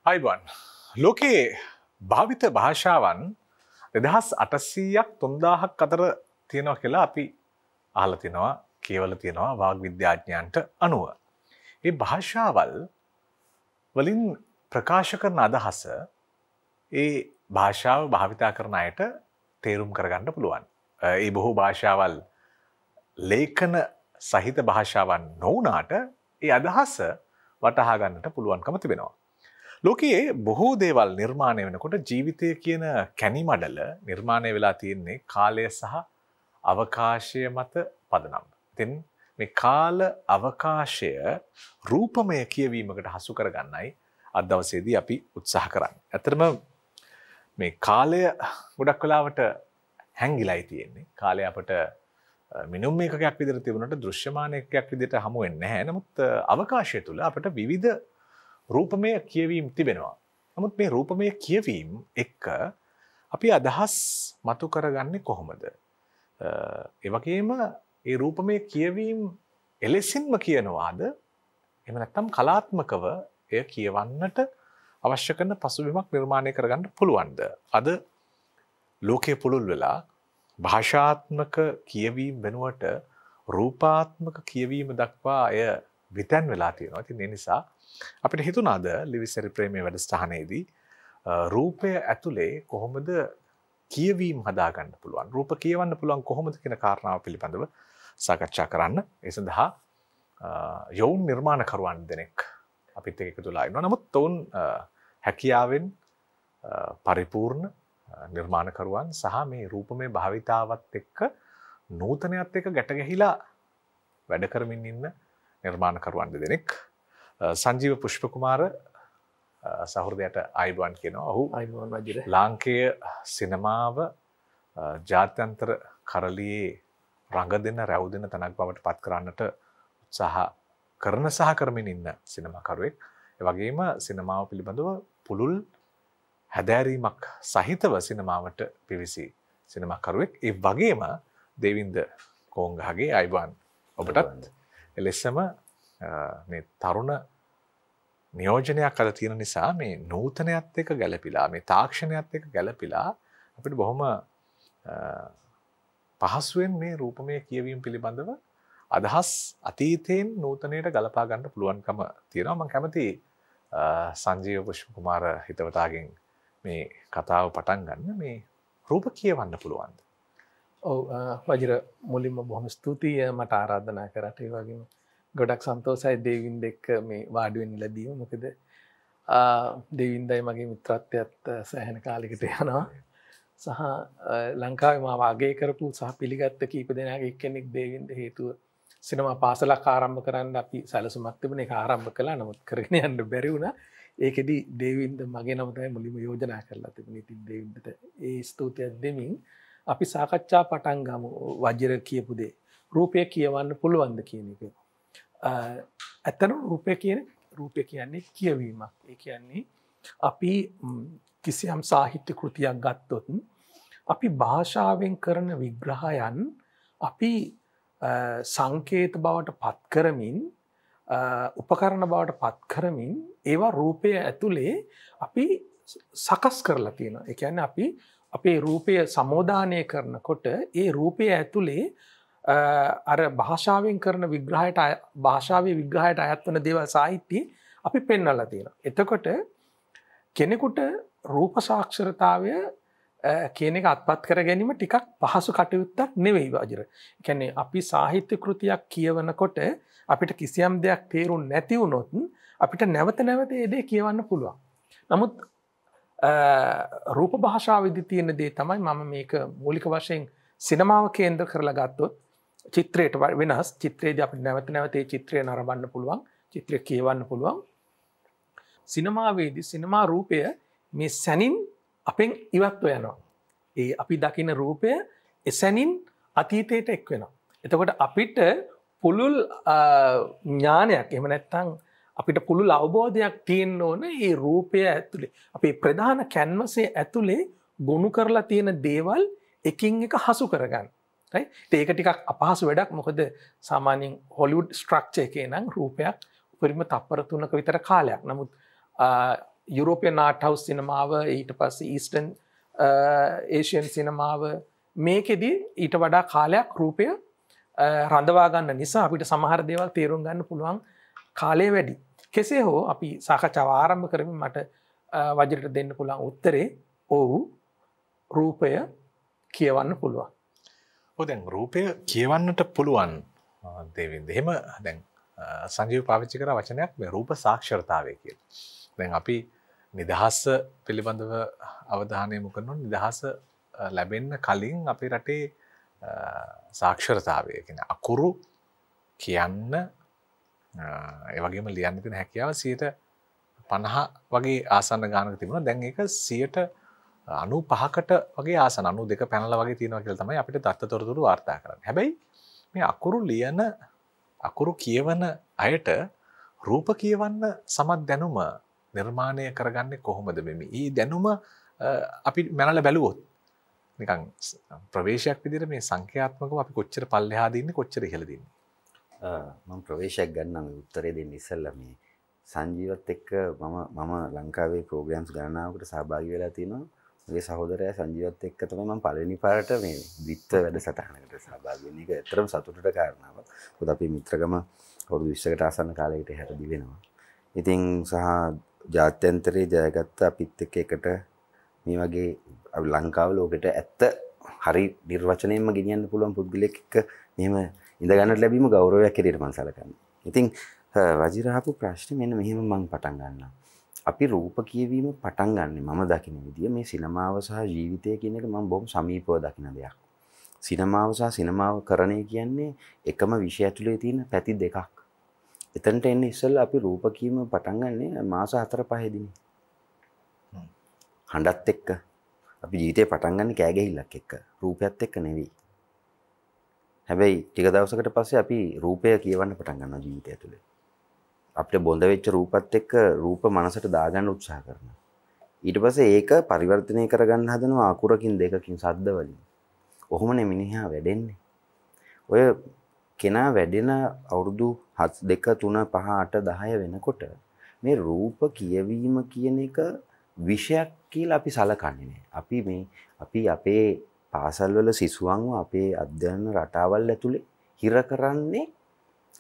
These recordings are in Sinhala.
අයිබන් ලෝකයේ භාවිත භාෂාවන් 2800ක් 3000ක් අතර තියෙනවා කියලා අපි අහලා තිනවා කියවලා තිනවා වාග් විද්‍යාඥයන්ට අනුව. මේ භාෂාවල් වලින් ප්‍රකාශ කරන අදහස ඒ භාෂාව භාවිතා කරන අයට තේරුම් කරගන්න පුළුවන්. ඒ බොහෝ භාෂාවල් ලේඛන සහිත භාෂාවන් නොවුනාට ඒ අදහස වටහා ගන්නට පුළුවන්කම තිබෙනවා. ලෝකයේ බොහෝ දේවල් නිර්මාණය වෙනකොට ජීවිතය කියන කැනිමඩල නිර්මාණය වෙලා තියෙන්නේ කාලය සහ අවකාශය මත පදනම්. ඉතින් මේ කාල අවකාශය රූපමය කියවීමකට හසු කරගන්නයි අද දවසේදී අපි උත්සාහ කරන්නේ. ඇත්තටම මේ කාලය ගොඩක් වෙලාවට හැංගිලායි තියෙන්නේ. කාලය අපට මිනුම් එකකයක් විදිහට තිබුණාට දෘශ්‍යමාන එකකයක් විදිහට හමු වෙන්නේ නැහැ. නමුත් අවකාශය තුල අපට විවිධ රූපමය කියවීම් තිබෙනවා. නමුත් මේ රූපමය කියවීම් එක්ක අපි අදහස් මතු කරගන්නේ කොහොමද? ඒ වගේම මේ රූපමය කියවීම් එලෙසින්ම කියනවාද? එහෙම නැත්නම් කලාත්මකව එය කියවන්නට අවශ්‍ය කරන පසුබිමක් නිර්මාණය කරගන්න පුළුවන්ද? අද ලෝකයේ පුළුල් වෙලා භාෂාත්මක කියවීම වෙනුවට රූපාත්මක කියවීම දක්වා අය විතැන් වෙලා තියෙනවා. ඉතින් ඒ නිසා අපිට හිතුණාද ලිවිසරි ප්‍රේමයේ වැඩසටහනේදී රූපය ඇතුලේ කොහොමද කියවීම හදාගන්න පුළුවන්, රූප කියවන්න පුළුවන් කොහොමද කියන කාරණාව පිළිබඳව සාකච්ඡා කරන්න. ඒ සඳහා යොවුන් නිර්මාණකරුවන් දෙනෙක් අපිත් එක්ක එකතු වෙලා ඉන්නවා. නමුත් ඔවුන් හැකියාවෙන් පරිපූර්ණ නිර්මාණකරුවන් සහ මේ රූපමය භාවිතාවත් එක්ක නූතනයත් එක්ක ගැට ගැහිලා වැඩ කරමින් ඉන්න නිර්මාණකරුවන් දෙනෙක්. සංජීව පුෂ්පකුමාර සහෘදයට ආයිබෝන් කියනවා. ඔහු ලාංකේය සිනමාව ජාත්‍යන්තර කරලියේ රඟ දෙන රැව් දෙන තැනක් බවට පත් කරන්නට උත්සාහ කරන සහ කරමින් ඉන්න සිනමාකරුවෙක්. ඒ වගේම සිනමාව පිළිබඳව පුළුල් හැදෑරීමක් සහිතව සිනමාවට පිවිසි සිනමාකරුවෙක්. ඒ වගේම දේවින්ද කෝංගහගේ ආයිබෝන් ඔබටත්. එලෙසම මේ තරුණ නියෝජනයක් අද තියෙන නිසා මේ නූතනයත් එක්ක ගැළපිලා මේ තාක්ෂණයත් එක්ක ගැළපිලා අපිට බොහොම පහසුවෙන් මේ රූපමය කියවීම පිළිබඳව අදහස් අතීතයෙන් නූතනයට ගලපා ගන්න පුළුවන්කම තියෙනවා. මම කැමතියි සංජීව පුෂ්පකුමාර හිතවතාගෙන් මේ කතාව පටන් ගන්න. මේ රූප කියවන්න පුළුවන්ද? ඔව් වජිර මුලින්ම බොහොම ස්තුතියි මට ආරාධනා කරාට. ඒ වගේම ගොඩක් සන්තෝෂයි දේවින්ද එක්ක මේ වාඩි වෙන්න ලැබීම. මොකද දේවින්දයි මගේ මිත්‍රත්වයත් සෑහෙන කාලයකට යනවා. සහ ලංකාවේ මාව අගය කරපු සහ පිළිගත්ත කීප දෙනාගේ එක්කෙනෙක් දේවින්ද. හේතුව සිනමා පාසලක් ආරම්භ කරන්න අපි සැලසුමක් තිබුණේ. ඒක ආරම්භ කළා. නමුත් කරගෙන යන්න බැරි වුණා. ඒකෙදි දේවින්ද මගේ නම තමයි මුලින්ම යෝජනා කරලා තිබුණේ. ඉතින් දේවින්දට ඒ ස්තුතියක් දෙමින් අපි සාකච්ඡා පටන් ගමු. වජිර කියපු දේ රූපය කියවන්න පුළුවන්ද කියන එක. ඇත්තටම රූපය කියන්නේ කියවීමක්. ඒ කියන්නේ අපි කිසියම් සාහිත්‍ය කෘතියක් ගත්තොත් අපි භාෂාවෙන් කරන විග්‍රහයන් අපි සංකේත බවට පත් කරමින් උපකරණ බවට පත් කරමින් ඒවා රූපය ඇතුලේ අපි සකස් කරලා තියෙනවා. ඒ කියන්නේ අපි අපේ රූපය සමෝදානය කරනකොට ඒ රූපය ඇතුලේ අර භාෂාවෙන් කරන විග්‍රහයට භාෂාවේ විග්‍රහයට අයත් වන දේවල් සාහිත්‍යයේ අපි පෙන්වලා තියෙනවා. එතකොට කෙනෙකුට රූප සාක්ෂරතාවය කියන එක අත්පත් කර ගැනීම ටිකක් පහසු කටයුත්තක් නෙවෙයි වජිර. ඒ කියන්නේ අපි සාහිත්‍ය කෘතියක් කියවනකොට අපිට කිසියම් දෙයක් තේරුම් නැති වුණොත් අපිට නැවත නැවත ඒ දේ කියවන්න පුළුවන්. නමුත් රූප භාෂාවේදී තියෙන දේ තමයි මම මේක මූලික වශයෙන් සිනමාව කේන්ද්‍ර කරලා ගත්තොත් චිත්‍රයට වෙනස්. චිත්‍රයේදී අපිට නැවත නැවත ඒ චිත්‍රය නරඹන්න පුළුවන්. චිත්‍රය කියවන්න පුළුවන්. සිනමාවේදී සිනමා රූපය මේ සැනින් අපෙන් ඉවත්ව යනවා. ඒ අපි දකින රූපය එසැනින් අතීතයට එක් වෙනවා. එතකොට අපිට පුළුල් ඥානයක් එහෙම නැත්නම් අපිට පුළුල් අවබෝධයක් තියෙන්න ඕන මේ රූපය ඇතුලේ. අපේ ප්‍රධාන කැන්වසේ ඇතුලේ ගොනු කරලා තියෙන දේවල් එකින් එක හසු කරගන්න. right? ඒක ටිකක් අපහසු වැඩක්. මොකද සාමාන්‍යයෙන් හොලිවුඩ් ස්ට්‍රක්චර් එකේ නම් රූපයක් උපරිම තප්පර 3ක විතර කාලයක්. නමුත් යුරෝපියන් ආර්ට් හවුස් සිනමාව ඊට පස්සේ ඊස්ටර්න් ඒෂියන් සිනමාව මේකෙදී ඊට වඩා කාලයක් රූපය රඳවා ගන්න නිසා අපිට සමහර දේවල් තේරුම් ගන්න පුළුවන් කාලය වැඩි. කෙසේ හෝ අපි සාකච්ඡාව ආරම්භ කරමින් මට වජිරට දෙන්න පුළුවන් උත්තරේ ඔව් රූපය කියවන්න පුළුවන්. ඔව් දැන් රූපය කියවන්නට පුළුවන් දේවින්ද. එහෙම දැන් සංජීව පාවිච්චි කරන වචනයක් මේ රූප සාක්ෂරතාවය කියලා. දැන් අපි නිදහස පිළිබඳව අවධානය යොමු කරනවා. නිදහස ලැබෙන්න කලින් අපේ රටේ සාක්ෂරතාවය කියන්නේ අකුරු කියන්න ඒ වගේම ලියන්න තියෙන හැකියාව 50 වගේ ආසන්න ගානක තිබුණා. දැන් ඒක 95කට වගේ ආසන්න 92 පැනලා වගේ තියෙනවා කියලා තමයි අපිට දත්තතොරතුරු වාර්තා කරන්නේ. හැබැයි මේ අකුරු කියවන අයට රූප කියවන්න සමත් දැනුම නිර්මාණය කරගන්නේ කොහොමද මේ දැනුම අපි මනල බැලුවොත් නිකන් ප්‍රවේශයක් විදිහට මේ සංඛ්‍යාත්මකව අපි කොච්චර පල්ලෙහාද ඉන්නේ කොච්චර ඉහළද ඉන්නේ මම ප්‍රවේශයක් ගන්නම් උත්තරේ දෙන්න ඉස්සෙල්ලා මේ සංජීවත් එක්ක මම ලංකාවේ ප්‍රෝග්‍රෑම්ස් ගණනාවකට සහභාගී වෙලා තිනවා. මගේ සහෝදරයා සංජීවත් එක්ක තමයි මම පළවෙනි පාරට මේ ද්විත්ව වැඩසටහනකට සහභාගී වෙන්නේ. ඒක ඇත්තටම සතුටට කාරණාවක්. මොකද අපි මිත්‍රකම අවුරුදු 20කට ආසන්න කාලයකට එහාට දිවෙනවා. ඉතින් සහ ජාත්‍යන්තරේ ජයගත්ත අපිත් එක්ක එකට මේ වගේ ලංකාව ලෝකෙට ඇත්ත හරි නිර්වචනයෙන්ම ගෙනියන්න පුළුවන් පුද්ගලෙක් එක්ක මෙහෙම ඉඳ ගන්නට ලැබීම ගෞරවයක් හැටියට මම සලකන්නේ. ඉතින් වජිර අහපු ප්‍රශ්නේ මෙන්න මෙහෙම මම පටන් ගන්නවා. අපි රූප කියවීම පටන් ගන්නෙ මම දකින විදිය මේ සිනමාව සහ ජීවිතය කියන එක මම බොහොම සමීපව දකින දෙයක්. සිනමාව සහ සිනමාව කරණය කියන්නේ එකම විෂය ඇතුලේ තියෙන පැති දෙකක්. එතනට එන්නේ ඉස්සෙල්ලා අපි රූප කියවීම පටන් ගන්නෙ මාස 4-5 දිනේ. හඬත් එක්ක අපි ජීවිතේ පටන් ගන්න කෑ ගැහිල්ලක් එක්ක රූපයත් එක්ක නෙවෙයි. හැබැයි ටික දවසකට පස්සේ අපි රූපය කියවන්න පටන් ගන්නවා ජීවිතය ඇතුලේ. අපිට බොඳ වෙච්ච රූපත් එක්ක රූප මනසට දාගන්න උත්සාහ කරනවා. ඊට පස්සේ ඒක පරිවර්තනය කරගන්න හදනවා අකුරකින් දෙකකින් සද්ද වලින්. කොහොමනේ මිනිහා වැඩෙන්නේ? ඔය කෙනා වැඩෙන අවුරුදු 2 3 5 8 10 වෙනකොට මේ රූප කියවීම කියන එක විෂයක් කියලා අපි සලකන්නේ නැහැ. අපි අපේ පාසල්වල සිසුවන්ව අපේ අධ්‍යයන රටාවල් ඇතුලේ හිර කරන්නේ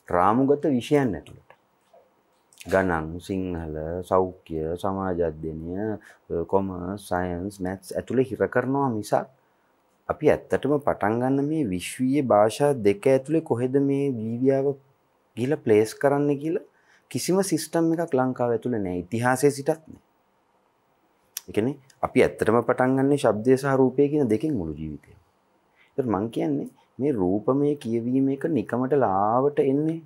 රාමුගත විෂයන් ඇතුළට. ගණන්, සිංහල, සෞඛ්‍ය, සමාජ අධ්‍යයනය, කොමර්ස්, සයන්ස්, මැත්ස් ඇතුලේ හිර කරනවා මිසක් අපි ඇත්තටම පටන් ගන්න මේ විශ්වීය භාෂා දෙක ඇතුලේ කොහෙද මේ ජීවියාව ගිහිලා ප්ලේස් කරන්න කියලා කිසිම සිස්ටම් එකක් ලංකාව ඇතුලේ නැහැ. ඉතිහාසයේ සිටත් නැහැ. ඒ කියන්නේ අපි ඇත්තටම පටන් ගන්නේ ශබ්දය සහ රූපය කියන දෙකෙන් මුළු ජීවිතේම. ඒත් මං කියන්නේ මේ රූපමය කියවීම එක නිකමට ලාවට එන්නේ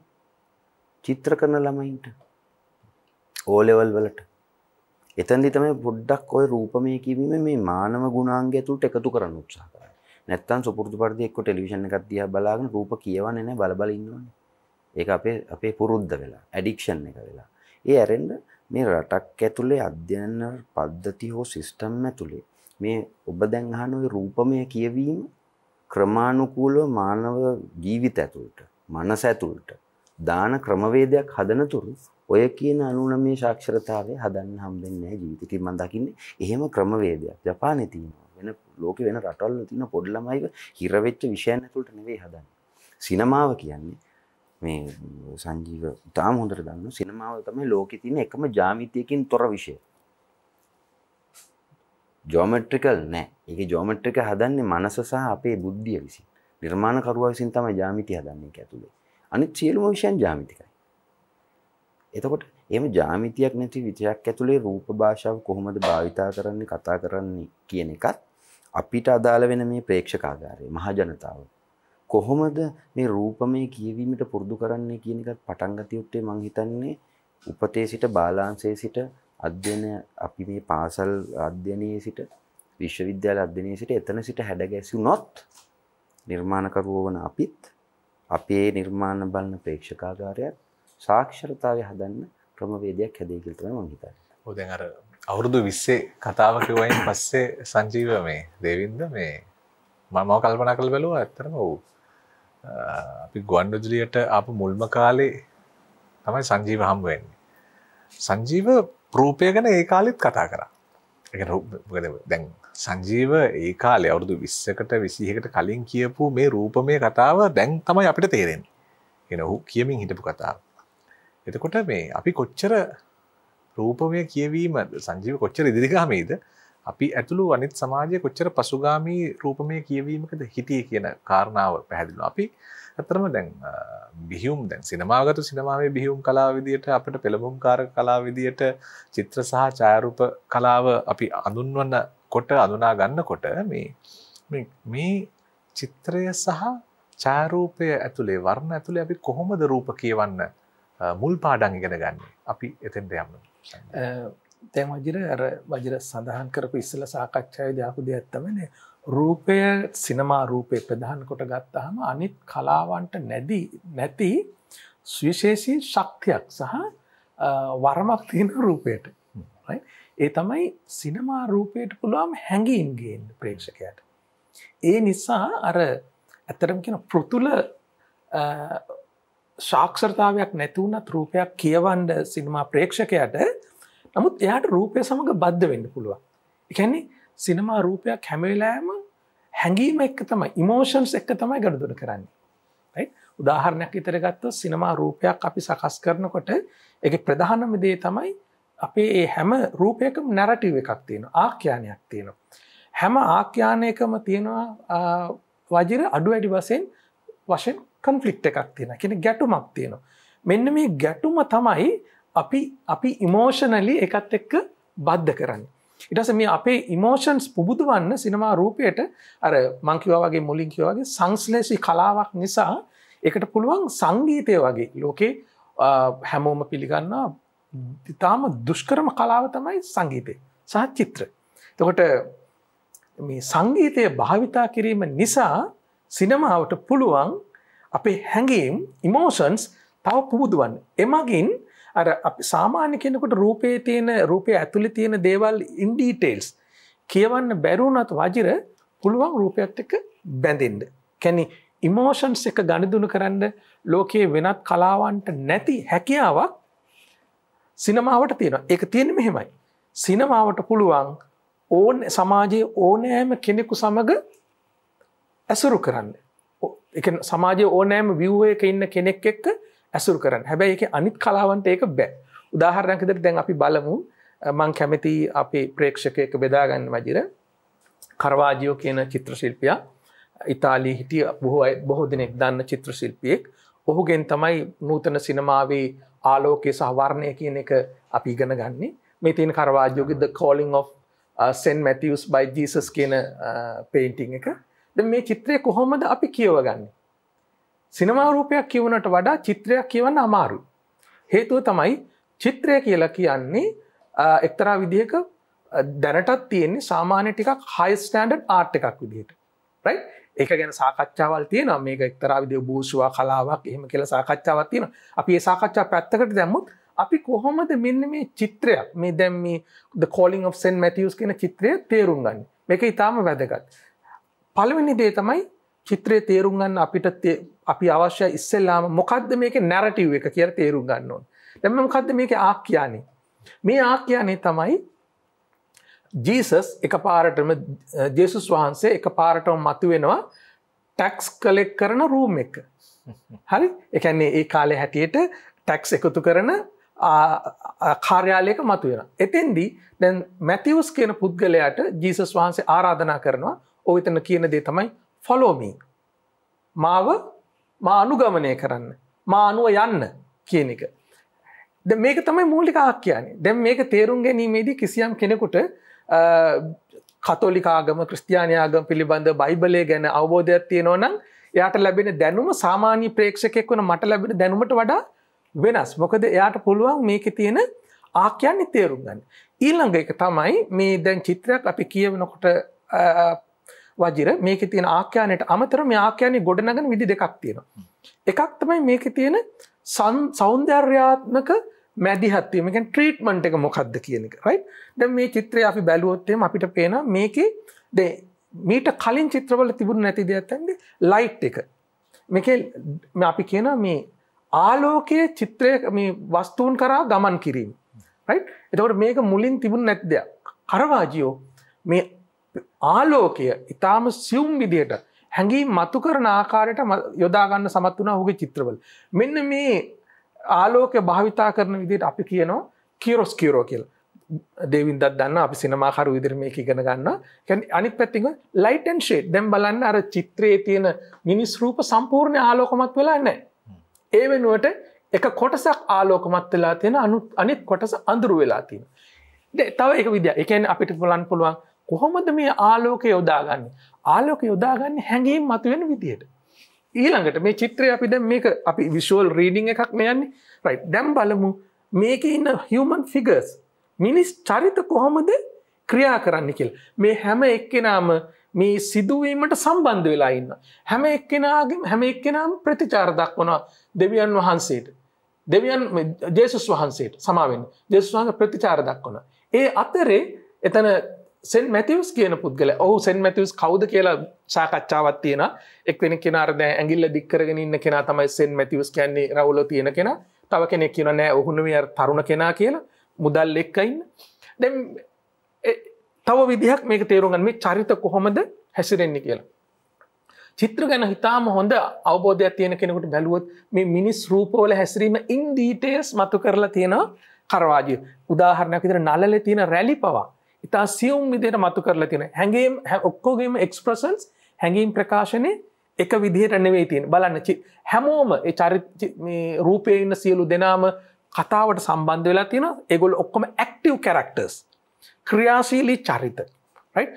චිත්‍ර කරන ළමයින්ට O level වලට. එතනදි තමයි පොඩ්ඩක් ওই රූපමය කියවීම මේ මානව ගුණාංගය ඇතුළට එකතු කරන්න උත්සාහ කරන්නේ. නැත්තම් සුපුරුදු පරිදි එක්ක ටෙලිවිෂන් එකක් දිහා බලාගෙන රූප කියවන්නේ නැහැ බල ඉන්නවනේ. ඒක අපේ පුරුද්ද වෙලා, ඇඩික්ෂන් එක වෙලා. ඒ ඇරෙන්න මේ රටක් ඇතුලේ අධ්‍යයන පද්ධති හෝ සිස්ටම් ඇතුලේ මේ ඔබ දැන් අහන ওই රූපමය කියවීම ක්‍රමානුකූලව මානව ජීවිත ඇතුළට මනස ඇතුළට දාන ක්‍රමවේදයක් හදන තුරු ඔය කියන 99 සාක්ෂරතාවය හදන්න හම්බෙන්නේ නැහැ ජීවිතේ. මම දකින්නේ එහෙම ක්‍රමවේදයක් ජපානයේ තියෙනවා. වෙන ලෝකේ වෙන රටවල් වල තියෙන පොඩි ළමයිව හිර වෙච්ච විෂයන් ඇතුළට නෙවෙයි හදන්නේ. සිනමාව කියන්නේ මේ සංජීව තාම හොඳට දන්නවා සිනමාව තමයි ලෝකේ තියෙන එකම ජ්‍යාමිතියකින් තොර විෂය. ජියොමෙට්‍රිකල් නෑ. ඒකේ ජියොමෙට්‍රික හදන්නේ මනස සහ අපේ බුද්ධිය විසින්. නිර්මාණකරුවා විසින් තමයි ජ්‍යාමිතිය හදන්නේ ඒක ඇතුලේ. අනිත් සියලුම විෂයන් ජ්‍යාමිතිකයි. එතකොට එහෙම ජ්‍යාමිතියක් නැති විෂයක් ඇතුලේ රූප භාෂාව කොහොමද භාවිතා කරන්නේ කතා කරන්නේ කියන එකත් අපිට අදාළ වෙන මේ ප්‍රේක්ෂකාගාරය මහ ජනතාව කොහොමද මේ රූපමය කියවීමට පුරුදු කරන්නේ කියන එකත් පටන් ගතියොත් මම හිතන්නේ උපතේ සිට බාලාංශයේ සිට අධ්‍යයන අපි මේ පාසල් අධ්‍යයනයේ සිට විශ්වවිද්‍යාල අධ්‍යයනයේ සිට එතන සිට හැඩ ගැසුනොත් නිර්මාණකරුවෝ වන අපිත් අපේ නිර්මාණ බලන ප්‍රේක්ෂකාගාරයත් සාක්ෂරතාවය හදන්න ක්‍රමවේදයක් හැදෙයි කියලා තමයි මම හිතන්නේ. ඔව් දැන් අර අවුරුදු 20 කතාව කිව්වයින් පස්සේ සංජීව මේ දේවින්ද මේ මම කල්පනා කරලා බැලුවා ඇත්තටම ඔව් අපි ගුවන්විදුලියට ආපු මුල්ම කාලේ තමයි සංජීව හම්බ වෙන්නේ. සංජීව රූපය ගැන ඒ කාලෙත් කතා කරා. ඒ කියන්නේ මොකද දැන් සංජීව ඒ කාලේ අවුරුදු 20කට 21කට කලින් කියපු මේ රූපමය කතාව දැන් තමයි අපිට තේරෙන්නේ. කියන ඔහු කියමින් හිටපු කතාව. එතකොට මේ අපි කොච්චර රූපමය කියවීම සංජීව කොච්චර ඉදිරිගාමීද අපි ඇතුළු අනිත් සමාජයේ කොච්චර පසුගාමී රූපමය කියවීමකද හිටියේ කියන කාරණාව පැහැදිලිව. අපි අතරම දැන් බිහියුම් දැන් සිනමාගත සිනමාවේ බිහියුම් කලාව විදියට අපිට පෙළඹුම්කාරක කලාව විදියට චිත්‍ර සහ ඡායාරූප කලාව අපි අඳුන්වන කොට අඳුනා ගන්නකොට මේ චිත්‍රය සහ ඡායාරූපය ඇතුලේ වර්ණ ඇතුලේ අපි කොහොමද රූප කියවන්න මුල් පාඩම් ඉගෙන ගන්න? අපි එතෙන්ට යමු. දැන් වජිර සඳහන් කරපු ඉස්සෙල්ලා සාකච්ඡාවේදී ආපු දෙයක් තමයි රූපය සිනමා රූපේ ප්‍රධාන කොට ගත්තාම අනිත් කලාවන්ට නැති සුවිශේෂී ශක්තියක් සහ වර්මක් තියෙන රූපයට. right? ඒ තමයි සිනමා රූපයට පුළුවන් හැඟීම් ගේන්න ප්‍රේක්ෂකයාට. ඒ නිසා අර ඇත්තටම කියන පෘතුල සාක්ෂරතාවයක් නැති වුණත් රූපයක් කියවන්න සිනමා ප්‍රේක්ෂකයාට නමුත් එයාට රූපය සමග බද්ධ වෙන්න පුළුවන්. ඒ කියන්නේ සිනමා රූපයක් හැම වෙලාවෙම හැඟීම එක්ක තමයි ඉමෝෂන්ස් එක්ක තමයි ගනුදෙනු කරන්නේ. right? උදාහරණයක් විතර ගත්තොත් සිනමා රූපයක් අපි සකස් කරනකොට ඒකේ ප්‍රධානම දේ තමයි අපේ ඒ හැම රූපයකම නැරටිව් එකක් තියෙනවා. ආඛ්‍යානයක් තියෙනවා. හැම ආඛ්‍යානයකම තියෙනවා වජිර අඩු වැඩි වශයෙන් කන්ෆ්ලික්ට් එකක් තියෙනවා. කියන්නේ ගැටුමක් තියෙනවා. මෙන්න මේ ගැටුම තමයි අපි ඉමෝෂනලි එකත් එක්ක බද්ධ කරන්නේ. ඊට පස්සේ මේ අපේ ඉමෝෂන්ස් පුබුදවන්න සිනමා රූපයට අර මං කිව්වා වගේ මුලින් කිව්වා වගේ සංශ්ලේෂී කලාවක් නිසා ඒකට පුළුවන් සංගීතය වගේ ලෝකේ හැමෝම පිළිගන්නා ඉතාම දුෂ්කරම කලාව තමයි සංගීතය සහ චිත්‍ර. එතකොට මේ සංගීතය භාවිතා කිරීම නිසා සිනමාවට පුළුවන් අපේ හැඟීම් ඉමෝෂන්ස් තව පුබුදවන්න. එමගින් අර අපි සාමාන්‍ය කෙනෙකුට රූපේ ඇතුලේ තියෙන දේවල් ඉන් ඩීටේල්ස් කියවන්න බැරුණත් වජිර පුළුවන් රූපයත් එක්ක බැඳෙන්න. කියන්නේ ඉමෝෂන්ස් එක ගනුදෙනු කරන්න ලෝකයේ වෙනත් කලාවන්ට නැති හැකියාවක් සිනමාවට තියෙනවා. ඒක තියෙන්නේ මෙහෙමයි. සිනමාවට පුළුවන් සමාජයේ ඕනෑම කෙනෙකු සමග ඇසුරු කරන්න. ඒ කියන්නේ සමාජයේ ඕනෑම view එකක ඉන්න කෙනෙක් එක්ක ඇසුරු කරන්න. හැබැයි ඒකේ අනිත් කලාවන්ට ඒක බෑ. උදාහරණයක් විදිහට දැන් අපි බලමු මම කැමති අපේ ප්‍රේක්ෂකයෙක් බෙදා ගන්න වජිර කරවාජියෝ කියන චිත්‍ර ශිල්පියා ඉතාලියේ හිටිය බොහෝ දෙනෙක් දන්න චිත්‍ර ශිල්පියෙක්. ඔහුගෙන් තමයි නූතන සිනමාවේ ආලෝකය සහ වර්ණය කියන එක අපි ඉගෙන ගන්නේ. මේ තියෙන කරවාජියෝගේ The Calling of St. Matthews by Jesus කියන පේන්ටිං එක. දැන් මේ චිත්‍රය කොහොමද අපි කියවගන්නේ? සිනමා රූපයක් කියවනට වඩා චිත්‍රයක් කියවන්න අමාරුයි. හේතුව තමයි චිත්‍රය කියලා කියන්නේ එක්තරා විදිහක දැනටත් තියෙන්නේ සාමාන්‍ය ටිකක් high standard art එකක් විදිහට. right? ඒක ගැන සාකච්ඡාවල් තියෙනවා. මේක එක්තරා විදිහක බූෂුවා කලාවක් එහෙම කියලා සාකච්ඡාවක් තියෙනවා. අපි මේ සාකච්ඡා පැත්තකට දැම්මොත් අපි කොහොමද මෙන්න මේ චිත්‍රයක් මේ දැන් මේ The Calling of St. Matthews කියන චිත්‍රය තේරුම් ගන්නේ? මේක ඊටාම වැදගත්. පළවෙනි දේ තමයි චිත්‍රයේ තේරුම් ගන්න අපි අවශ්‍යයි ඉස්සෙල්ලාම මොකද්ද මේකේ නැරටිව් එක කියලා තේරුම් ගන්න ඕන. දැන් මොකද්ද මේකේ ආඛ්‍යානෙ? මේ ආඛ්‍යානෙ තමයි ජේසුස් වහන්සේ එකපාරටම මතුවෙනවා ටැක්ස් කලෙක්ට් කරන රූම් එක. හරි? ඒ කියන්නේ ඒ කාලේ හැටියට ටැක්ස් එකතු කරන කාර්යාලයක මතුවෙනවා. එතෙන්දී දැන් මැතිවුස් කියන පුද්ගලයාට ජීසස් වහන්සේ ආරාධනා කරනවා ඔය එතන කියන දේ තමයි follow me. මා අනුගමනය කරන්න. මා අනුව යන්න කියන එක. දැන් මේක තමයි මූලික ආඛ්‍යානය. දැන් මේක තේරුම් ගැනීමේදී කිසියම් කෙනෙකුට කතෝලික ආගම, ක්‍රිස්තියානි ආගම පිළිබඳ බයිබලය ගැන අවබෝධයක් තියෙනවා නම් එයාට ලැබෙන දැනුම සාමාන්‍ය ප්‍රේක්ෂකයෙක් වෙන මට ලැබෙන දැනුමට වඩා වෙනස්. මොකද එයාට පුළුවන් මේකේ තියෙන ආඛ්‍යානෙ තේරුම් ගන්න. ඊළඟ එක තමයි මේ දැන් චිත්‍රයක් අපි කියවනකොට වජිර මේකේ තියෙන ආඛ්‍යානයට අමතරව මේ ආඛ්‍යානෙ ගොඩනගන විදි දෙකක් තියෙනවා. එකක් තමයි මේකේ තියෙන සෞන්දර්යාත්මක මැදිහත් වීම. කියන්නේ ට්‍රීට්මන්ට් එක මොකක්ද කියන එක. right? දැන් මේ චිත්‍රය අපි බැලුවොත් එහෙම අපිට පේනවා මේකේ මීට කලින් චිත්‍රවල තිබුණ නැති දෙයක් තමයි ලයිට් එක. මේකේ අපි කියනවා මේ ආලෝකයේ චිත්‍රය මේ වස්තුන් කරා ගමන් කිරීම. right? එතකොට මේක මුලින් තිබුණ නැති දෙයක්. කරවාජියෝ මේ ආලෝකය ඊටාම සියුම් විදියට හැඟීම් මතු කරන ආකාරයට යොදා ගන්න සමත් වුණා ඔහුගේ චිත්‍රවල. මෙන්න මේ ආලෝකය භාවිතා කරන විදිහට අපි කියනවා කියරොස්කියරෝ කියලා. දේවින්දත් දන්නා අපි සිනමාකරු විදිහට මේක ඉගෙන ගන්නවා. කියන්නේ අනිත් පැත්තෙන් ලයිට් ඇන්ඩ් ෂේඩ්. දැන් බලන්න අර චිත්‍රයේ තියෙන මිනිස් රූප සම්පූර්ණ ආලෝකමත් වෙලා නැහැ. ඒ වෙනුවට එක කොටසක් ආලෝකමත් වෙලා තියෙන අනිත් කොටස අඳුරු වෙලා තියෙනවා. තව එක විදියක්. ඒ කියන්නේ අපිට බලන්න පුළුවන් කොහොමද මේ ආලෝකය යොදාගන්නේ? ආලෝකය යොදාගන්නේ හැඟීම් මතුවෙන විදියට. ඊළඟට මේ චිත්‍රය අපි දැන් මේක අපි විෂුවල් රීඩින් එකක් නේ යන්නේ. රයිට්. දැන් බලමු මේකේ ඉන්න හියුමන් ෆිගර්ස් මිනිස් චරිත කොහොමද ක්‍රියා කරන්නේ කියලා. මේ හැම එක්කෙනාම මේ සිදුවීමට සම්බන්ධ වෙලා ඉන්නවා. හැම එක්කෙනාම ප්‍රතිචාර දක්වනවා දෙවියන් වහන්සේට. දෙවියන් ජේසුස් වහන්සේට සමාවෙන්න. ජේසුස් වහන්සේ ප්‍රතිචාර දක්වනවා. ඒ අතරේ එතන සෙන්ට් මැතිව්ස් කියන පුද්ගලයා. ඔහු සෙන්ට් මැතිව්ස් කවුද කියලා සාකච්ඡාවක් තියෙනවා. එක්කෙනෙක් කියනවා අර දැන් ඇඟිල්ල දික් කරගෙන ඉන්න කෙනා තමයි සෙන්ට් මැතිව්ස් කියන්නේ රවුල තියෙන කෙනා. තව කෙනෙක් කියනවා නෑ ඔහු නෙමෙයි අර තරුණ කෙනා කියලා. මුදල් එක්ක ඉන්න. දැන් තව විදිහක් මේක තේරුම් ගන්න මේ චරිත කොහොමද හැසිරෙන්නේ කියලා. චිත්‍ර ගැන හිතාම හොඳ අවබෝධයක් තියෙන කෙනෙකුට බැලුවොත් මේ මිනිස් රූපවල හැසිරීම ඉන් ඩීටේල්ස් මතු කරලා තියෙනවා කරවාජිය. උදාහරණයක් විදිහට නළලේ තියෙන රැලි පවා ඉතා සියුම් විදිහට මතු කරලා තියෙනවා. හැඟීම් ඔක්කොගේම එක්ස්ප්‍රෙෂන්ස් හැඟීම් ප්‍රකාශනේ එක විදිහට නෙවෙයි තියෙන්නේ. බලන්න හැමෝම ඒ චරිත මේ රූපයේ ඉන්න සියලු දෙනාම කතාවට සම්බන්ධ වෙලා තියෙනවා. ඒගොල්ලෝ ඔක්කොම ඇක්ටිව් කැරක්ටර්ස්. ක්‍රියාශීලී චරිත. රයිට්?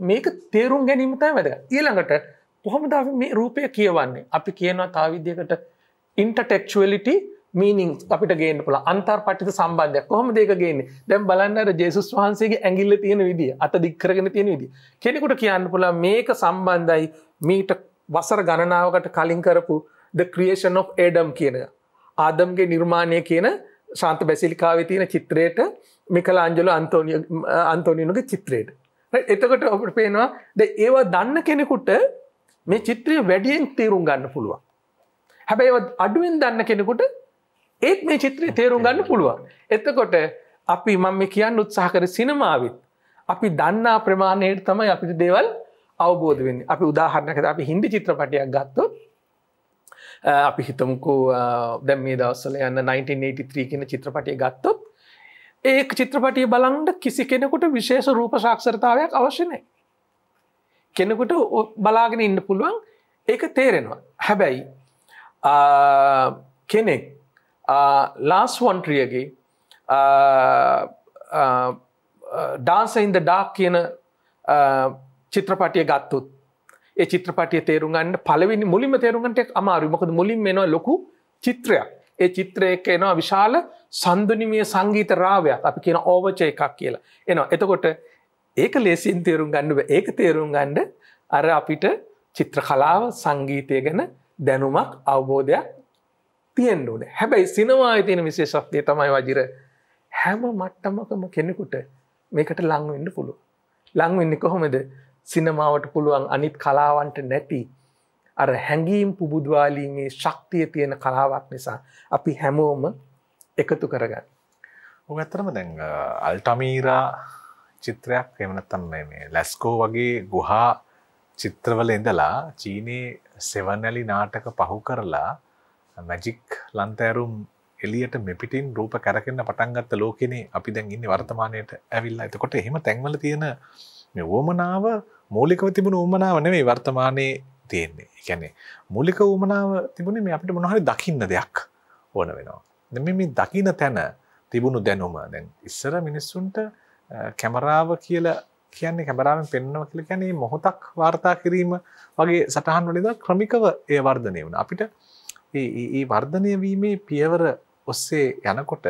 මේක තේරුම් ගැනීම තමයි වැදගත්. ඊළඟට කොහොමද අපි මේ රූපය කියවන්නේ? අපි කියනවා තව විදිහකට intertextuality meaning අපිට ගේන්න පුළුවන්. අන්තර්පටිත සම්බන්ධයක්. කොහොමද ඒක ගේන්නේ? දැන් බලන්න අර ජේසුස් වහන්සේගේ ඇඟිල්ල තියෙන විදිය, අත දික් කරගෙන තියෙන විදිය. කෙනෙකුට කියන්න පුළුවන් මේක සම්බන්ධයි මීට වසර ගණනාවකට කලින් කරපු the creation of Adam කියන ආදම්ගේ නිර්මාණය කියන ශාන්ත බැසිලිකාවේ තියෙන චිත්‍රයට මිකලාන්ජලෝ අන්තෝනියෝගේ චිත්‍රයට. රයිට්? එතකොට අපිට පේනවා දැන් ඒවා දන්න කෙනෙකුට මේ චිත්‍රය වැඩියෙන් තේරුම් ගන්න පුළුවන්. හැබැයි ඒවා අඩුවෙන් දන්න කෙනෙකුට ඒත් මේ චිත්‍රය තේරුම් ගන්න පුළුවන්. එතකොට අපි මම මේ කියන්න උත්සාහ කර සිනමාවෙත් අපි දන්නා ප්‍රමාණයට තමයි අපිට දේවල් අවබෝධ වෙන්නේ. අපි උදාහරණයකට අපි හින්දි චිත්‍රපටයක් ගත්තොත් අපි හිතමුකෝ දැන් මේ දවස්වල යන 1983 කියන චිත්‍රපටය ගත්තොත් ඒ චිත්‍රපටිය බලන්න කිසි කෙනෙකුට විශේෂ රූප සාක්ෂරතාවයක් අවශ්‍ය නැහැ. කෙනෙකුට බලාගෙන ඉන්න පුළුවන් ඒක තේරෙනවා. හැබැයි කෙනෙක් ලාස් වොන් ට්‍රියර්ගේ Dancer in the Dark කියන චිත්‍රපටිය ගත්තොත් ඒ චිත්‍රපටිය තේරුම් ගන්න පළවෙනි මුලින්ම තේරුම් ගන්නට අමාරුයි. මොකද මුලින්ම එනවා ලොකු චිත්‍රයක්. ඒ චිත්‍රයක එනවා විශාල සන්දුනිමය සංගීත රාවයක්. අපි කියන ඕවර්චර් එකක් කියලා. එනවා. එතකොට ඒක ලේසියෙන් තේරුම් ගන්න බෑ. ඒක තේරුම් ගන්න අර අපිට චිත්‍ර කලාව සංගීතය ගැන දැනුමක් අවබෝධයක් තියෙන්න ඕනේ. හැබැයි සිනමාවේ තියෙන විශේෂත්වය තමයි වජිර හැම මට්ටමකම කෙනෙකුට මේකට ලං වෙන්න පුළුවන්. ලං වෙන්නේ කොහොමද? සිනමාවට පුළුවන් අනිත් කලාවන්ට නැති අර හැඟීම් පුබුදවාලීමේ ශක්තිය තියෙන කලාවක් නිසා අපි හැමෝම එකතු කරගන්න. ඔක ඇත්තටම දැන් අල්ටමීරා චිත්‍රයක් එහෙම නැත්නම් මේ ලැස්කෝ වගේ ගුහා චිත්‍රවල ඉඳලා චීනයේ සෙවනැලි නාටක පහු කරලා මැජික් ලන්තෑරුම් එළියට මෙපිටින් රූප කැරකෙන්න පටන් ගත්ත ලෝකෙනේ අපි දැන් ඉන්නේ වර්තමානයේට ඇවිල්ලා. එතකොට එහෙම තැන්වල තියෙන මේ වොමනාව මූලිකව තිබුණු වොමනාව නෙවෙයි වර්තමානයේ තියෙන්නේ. ඒ කියන්නේ මූලික වොමනාව තිබුණේ මේ අපිට මොනවා හරි දකින්න දෙයක් ඕන වෙනවා. දැන් මේ දකින්න තැන තිබුණු දැනුම දැන් ඉස්සර මිනිස්සුන්ට කැමරාව කියලා කියන්නේ කැමරාවෙන් පෙන්වනවා කියලා කියන්නේ මොහොතක් වාර්තා කිරීම වගේ සටහන් වල ඉඳලා ක්‍රමිකව ඒ වර්ධනය වුණා. අපිට මේ වර්ධනය වීමේ පියවර ඔස්සේ යනකොට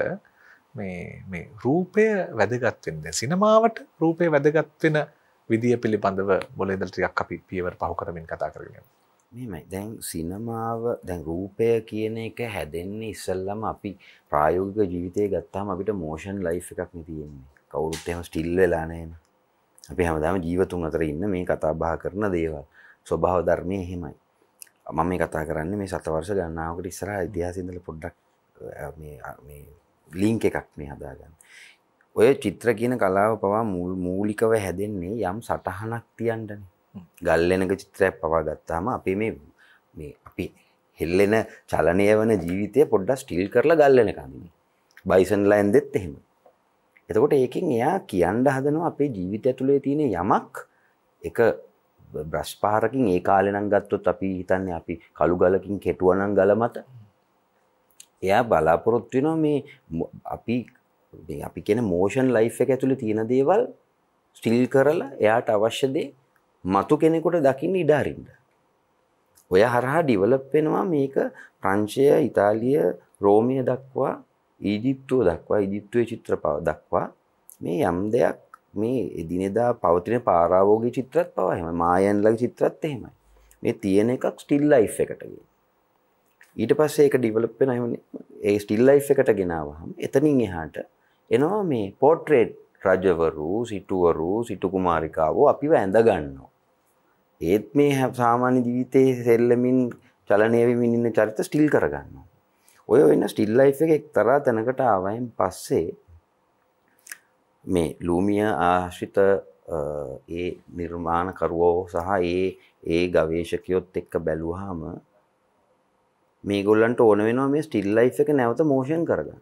මේ රූපය වැදගත් වෙන්නේ. සිනමාවට රූපය වැදගත් වෙන විදිය පිළිබඳව මොලේදල් ටිකක් අපි පියවර පහු කරමින් කතා කරගෙන යමු. මෙහෙමයි. දැන් සිනමාව දැන් රූපය කියන එක හැදෙන්නේ ඉස්සෙල්ලම අපි ප්‍රායෝගික ජීවිතය ගත්තාම අපිට මෝෂන් ලයිෆ් එකක් නේ තියෙන්නේ. කවුරුත් එහෙම ස්ටිල් වෙලා නැහැ. අපි හැමදාම ජීවතුන් අතර ඉන්න මේ කතා බහ කරන දේවල්. ස්වභාව ධර්මයේ එහෙමයි. මම මේ කතා කරන්නේ මේ 7 වර්ෂ ගණනාවකට ඉස්සරහා ඉතිහාසයේ ඉඳලා පොඩ්ඩක් මේ ලින්ක් එකක් මේ හදාගන්න. ඔය චිත්‍ර කියන කලාව පවා මූලිකව හැදෙන්නේ යම් සටහනක් තියන්නනේ. ගල්ලෙනක චිත්‍රයක් පවා ගත්තාම අපි මේ අපි හෙල්ලෙන චලනය වන ජීවිතය පොඩ්ඩක් ස්ටිල් කරලා ගල්ලෙනක අඳින්නේ. බයිසන් ලයින් දෙත් එහෙම. එතකොට ඒකෙන් එයා කියන්න හදනවා අපේ ජීවිතය ඇතුලේ තියෙන යමක් එක බ්‍රෂ් පාරකින් ඒ කාලේ නම් ගත්තොත් අපි හිතන්නේ අපි කළු ගලකින් කෙටුවා නම් ගල මත එයා බලාපොරොත්තු වෙනවා මේ අපි කියන මෝෂන් ලයිෆ් එක ඇතුලේ තියෙන දේවල් ස්ටිල් කරලා එයාට අවශ්‍ය දේ මතු කෙනෙකුට දකින්න ඉඩ අරින්න. ඔය හරහා ඩිවලොප් වෙනවා මේක ප්‍රංශය, ඉතාලිය, රෝමය දක්වා, ඊජිප්තුව දක්වා, ඊජිප්තුවේ චිත්‍රපව දක්වා මේ යම් දෙයක් මේ එදිනෙදා පවතින පාරාවෝගේ චිත්‍රත් පවා එහෙමයි. මායන්ලගේ චිත්‍රත් එහෙමයි. මේ තියෙන එකක් ස්ටිල් ලයිෆ් එකට ගේ. ඊට පස්සේ ඒක ඩිවලොප් වෙනවා එහෙම ඒ ස්ටිල් ලයිෆ් එකට ගෙනාවහම එතනින් එහාට එනවා මේ පෝට්‍රේට් රජවරු, සිටුවරු, සිටු කුමාරිකාවෝ අපිව ඇඳ ගන්නවා. ඒත් මේ සාමාන්‍ය ජීවිතයේ සෙල්ලමින් චලනය වෙමින් ඉන්න චරිත ස්ටිල් කරගන්නවා. ඔය වෙන ස්ටිල් ලයිෆ් එක එක්තරා තැනකට ආවයින් පස්සේ මේ ලූමිය ආශ්‍රිත ඒ නිර්මාණකරුවෝ සහ ඒ ගවේෂකයොත් එක්ක බැලුවාම මේගොල්ලන්ට ඕන වෙනවා මේ ස්ටිල් ලයිෆ් එක නැවත මෝෂන් කරගන්න.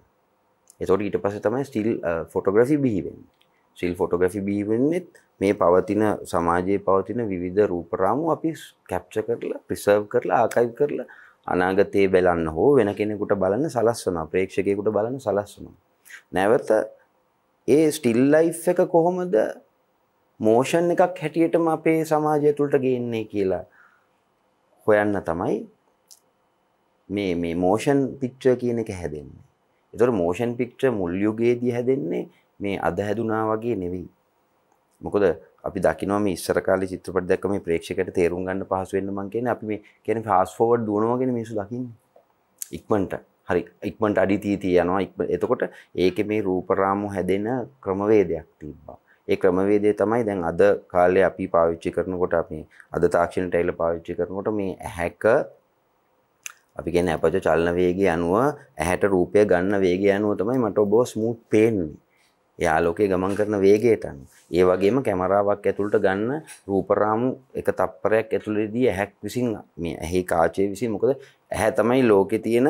එතකොට ඊට පස්සේ තමයි ස්ටිල් ෆොටෝග්‍රැෆි බිහි වෙන්නේ. ස්ටිල් ෆොටෝග්‍රැෆි බිහි වෙන්නේ මේ පවතින සමාජයේ පවතින විවිධ රූප රාමු අපි කැප්චර් කරලා ප්‍රිසර්ව් කරලා ආකයිව් කරලා අනාගතයේ බලන්න හෝ වෙන කෙනෙකුට බලන්න සලස්වනවා, ප්‍රේක්ෂකයෙකුට බලන්න සලස්වනවා. නැවත ඒ ස්ටිල් ලයිෆ් එක කොහොමද මෝෂන් එකක් හැටියටම අපේ සමාජය තුළට ගේන්නේ කියලා හොයන්න තමයි මේ මෝෂන් පික්චර් කියන එක හැදෙන්නේ. ඒතර මෝෂන් පික්චර් මුල් යුගයේදී හැදෙන්නේ මේ අද හැදුනා වගේ නෙවෙයි. මොකද අපි දකිනවා මේ ඉස්සර කාලේ චිත්‍රපට දැක්ක මේ ප්‍රේක්ෂකයට තේරුම් ගන්න පහසු වෙන්න මං කියන්නේ අපි මේ කියන්නේ ෆාස්ට් ෆෝවර්ඩ් දුවනවා වගේ මිනිස්සු දකින්නේ. ඉක්මනට අඩි තී යනවා. එතකොට ඒකේ මේ රූප රාමු හැදෙන ක්‍රමවේදයක් තිබ්බා. ඒ ක්‍රමවේදය තමයි දැන් අද කාලේ අපි පාවිච්චි කරනකොට අපි අද තාක්ෂණයට ඇවිල්ලා පාවිච්චි කරනකොට මේ ඇහැක අපි කියන්නේ අපජ චලන වේගය අනුව ඇහැට රූපය ගන්න වේගය අනුව තමයි මට ඔබව ස්මූත් පේන්නේ. ඒ ආලෝකයේ ගමන් කරන වේගයට අනුව. ඒ වගේම කැමරාවක් ඇතුළට ගන්න රූප රාමු එක තප්පරයක් ඇතුළතදී ඇහැක් විසින් මේ ඇහි කාචය විසින් මොකද ඇහැ තමයි ලෝකේ තියෙන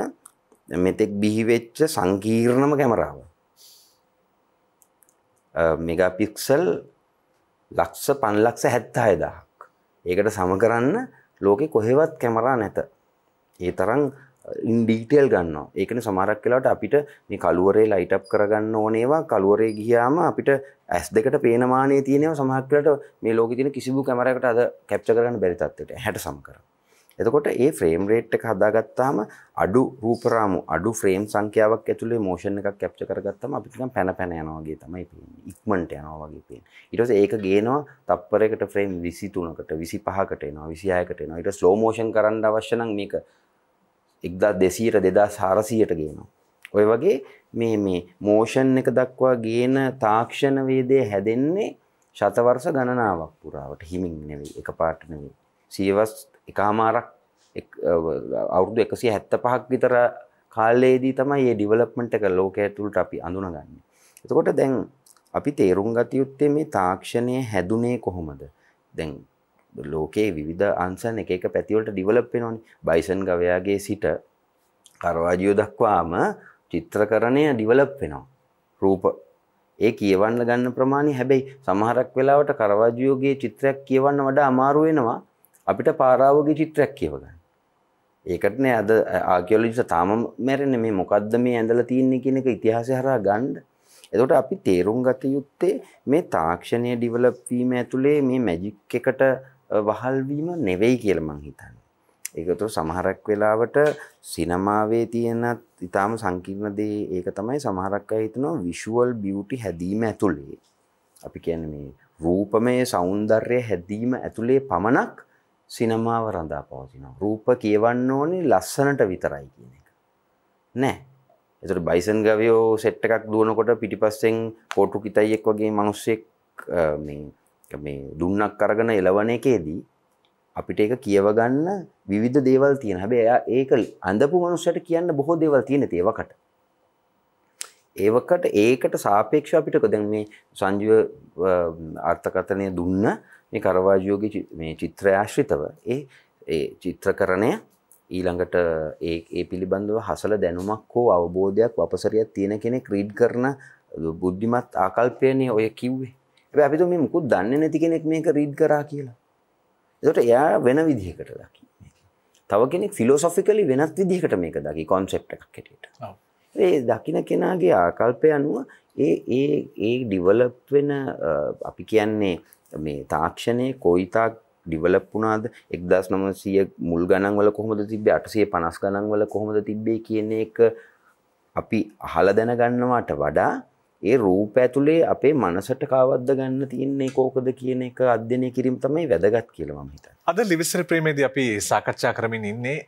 මෙතෙක් බිහි වෙච්ච සංකීර්ණම කැමරාව. මෙගාපික්සල් ලක්ෂ 576000ක්. ඒකට සම කරන්න ලෝකේ කොහෙවත් කැමරා නැත. ඒ තරම් ඉන් ඩීටේල් ගන්නවා. ඒකනේ සමහරක් වෙලාවට අපිට මේ කළුවරේ ලයිට් අප් කරගන්න ඕනේවා කළුවරේ ගියාම අපිට S2කට පේන මානේ තියෙනවා සමහරක් වෙලාවට මේ ලෝකේ තියෙන කිසිදු කැමරාවකට අද කැප්චර් කරන්න බැරි තත්ත්වයට 60 සම කරා. එතකොට ඒ ෆ්‍රේම් රේට් එක හදාගත්තාම අඩු රූප රාමු අඩු ෆ්‍රේම් සංඛ්‍යාවක් ඇතුලේ මෝෂන් එකක් කැප්චර් කරගත්තාම අපිට නිකන් පැන යනවා වගේ තමයි පේන්නේ. ඉක්මනට යනවා වගේ පේන්නේ. ඊට පස්සේ ඒක ගේනවා තප්පරයකට ෆ්‍රේම් 23කට 25කට එනවා 26කට එනවා. ඊට ස්ලෝ මෝෂන් කරන්න අවශ්‍ය නම් මේක 1200ට 2400ට ගේනවා. ඔය වගේ මේ මෝෂන් එක දක්වා ගේන තාක්ෂණ වේදේ හැදෙන්නේ ශතවර්ෂ ගණනාවක් පුරාවට හිමින් නෙවෙයි එකපාරට නෙවෙයි. සියවස් එකමාරක් අවුරුදු 175ක් විතර කාලයේදී තමයි මේ ඩෙවලොප්මන්ට් එක ලෝකයේ තුලට අපි අඳුනගන්නේ. එතකොට දැන් අපි තේරුම් ගත යුත්තේ මේ තාක්ෂණය හැදුනේ කොහොමද? දැන් ලෝකයේ විවිධ අංශන් එක පැති වලට ඩෙවලොප් වෙනවනේ. බයිසන් ගවයාගේ සිට කරවාජියෝ දක්වාම චිත්‍රකරණය ඩෙවලොප් වෙනවා. රූප ඒ කියවන්න ගන්න ප්‍රමාණය හැබැයි සමහරක් වෙලාවට කරවාජියෝගේ චිත්‍රයක් කියවන්න වඩා අමාරු වෙනවා අපිට පාරාවෝගේ චිත්‍රයක් කියව ගන්න. ඒකට නේ අද ආකියොලොජිස්ට් තාම මැරෙන්නේ මේ මොකද්ද මේ ඇඳලා තියෙන්නේ කියන එක ඉතිහාසය හරහා ගන්න. එතකොට අපි තේරුම් ගත යුත්තේ මේ තාක්ෂණය ඩෙවලොප් වීම ඇතුලේ මේ මැජික් එකට වහල් වීම නෙවෙයි කියලා මං හිතන්නේ. ඒකට සමහරක් වෙලාවට සිනමාවේ තියෙන ඊටාම සංකීර්ණ දේ ඒක තමයි සමහරක් අය හිතනවා විෂුවල් බියුටි හැදීම ඇතුලේ අපි කියන්නේ මේ රූපමය సౌందර්යය හැදීම ඇතුලේ පමණක් සිනමාව රඳා පවතිනවා. රූප කියවන්න ඕනේ ලස්සනට විතරයි කියන එක. නෑ. ඒතර බයිසන් ගවයෝ සෙට් එකක් දුවනකොට පිටිපස්සෙන් කොටු කිතයියෙක් වගේ මිනිස්සෙක් මේ දුන්නක් අරගෙන එලවන එකේදී අපිට ඒක කියව ගන්න විවිධ දේවල් තියෙනවා. හැබැයි එයා ඒක අඳපු මනුස්සයට කියන්න බොහෝ දේවල් තියෙන තේවකට. ඒවකට ඒකට සාපේක්ෂව අපිට දැන් මේ සංජීව අර්ථකථනය දුන්න මේ කරවාජියෝගේ මේ චිත්‍රය ආශ්‍රිතව ඒ චිත්‍රකරණය ඊළඟට ඒ පිළිබඳව හසල දැනුමක් හෝ අවබෝධයක් වපසරියක් තියෙන කෙනෙක් රීඩ් කරන බුද්ධිමත් ආකල්පයනේ ඔය කිව්වේ. හැබැයි අපි මේ මුකුත් දන්නේ නැති කෙනෙක් මේක රීඩ් කරා කියලා. ඒකට එයා වෙන විදිහකට දකි. තව කෙනෙක් ෆිලොසොෆිකලි වෙනත් විදිහකට මේක දකි කොන්සෙප්ට් එකක් හැටියට. ඒ දකින්න කෙනාගේ ආකල්පය අනුව ඒ ඩිවලොප් වෙන අපි කියන්නේ මේ තාක්ෂණයේ කොයිතාක් ඩිවලොප් වුණාද 1900 මුල් ගණන් වල කොහොමද තිබ්බේ 850 ගණන් වල කොහොමද තිබ්බේ කියන එක අපි අහලා දැනගන්නවට වඩා ඒ රූප ඇතුලේ අපේ මනසට කවද්ද ගන්න තියෙන්නේ කෝකද කියන එක අධ්‍යයනය කිරීම තමයි වැදගත් කියලා මම හිතන්නේ. අද ලිවිසර ප්‍රේමයේදී අපි සාකච්ඡා කරමින් ඉන්නේ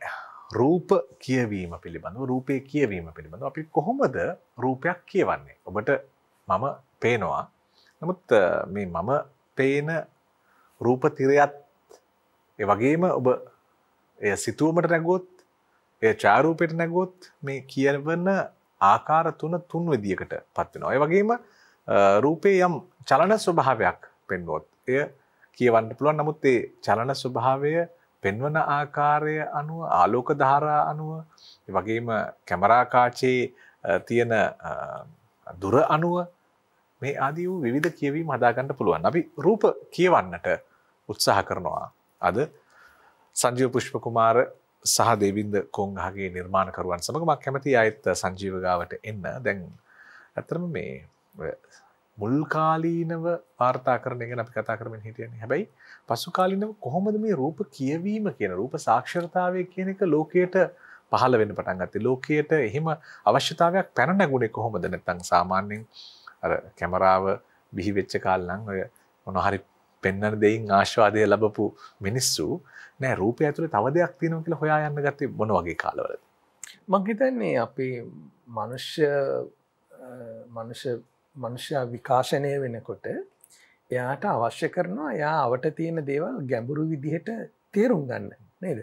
රූප කියවීම පිළිබඳව, රූපේ කියවීම පිළිබඳව. අපි කොහොමද රූපයක් කියවන්නේ? ඔබට මම පේනවා. නමුත් මේ මම පේන රූප තිරයත් ඒ වගේම ඔබ එය සිතුවමට නැගුවොත්, එය ඡායාරූපයට නැගුවොත් මේ කියවන ආකාර තුන් විදියකට පත් වෙනවා. ඒ වගේම රූපේ යම් චලන ස්වභාවයක් පෙන්වුවොත් එය කියවන්න පුළුවන්. නමුත් ඒ චලන ස්වභාවය පෙන්වන ආකාරය අනුව, ආලෝක ධාරා අනුව, ඒ වගේම කැමරා කාචේ තියෙන දුර අනුව මේ ආදී වූ විවිධ කියවීම් හදාගන්න පුළුවන්. අපි රූප කියවන්නට උත්සාහ කරනවා. අද සංජීව පුෂ්ප කුමාර සහ දේවින්ද කොංගහගේ නිර්මාණකරුවන් සමග මම කැමතියි ආයෙත් සංජීව ගාවට එන්න. දැන් අතරම මේ මුල් කාලීනව වාර්තාකරණය ගැන අපි කතා කරමින් හිටියනේ. හැබැයි පසු කාලීනව කොහොමද මේ රූප කියවීම කියන රූප සාක්ෂරතාවය කියන එක ලෝකයට පහළ වෙන්න පටන් ගත්තේ? ලෝකයට එහෙම අවශ්‍යතාවයක් පැන නැගුණේ කොහොමද? නැත්නම් සාමාන්‍යයෙන් අර කැමරාව බිහි වෙච්ච කාලේ නම් ඔය මොනවා හරි පෙන්වන දෙයින් ආස්වාදය ලැබපු මිනිස්සු නෑ රූපය ඇතුලේ තව දෙයක් තියෙනවා කියලා හොයා යන්න ගත්තේ මොන වගේ කාලවලද? මම හිතන්නේ අපේ මනුෂ්‍ය විකාශනය වෙනකොට එයාට අවශ්‍ය කරනවා එයා අවට තියෙන දේවල් ගැඹුරු විදිහට තේරුම් ගන්න නේද?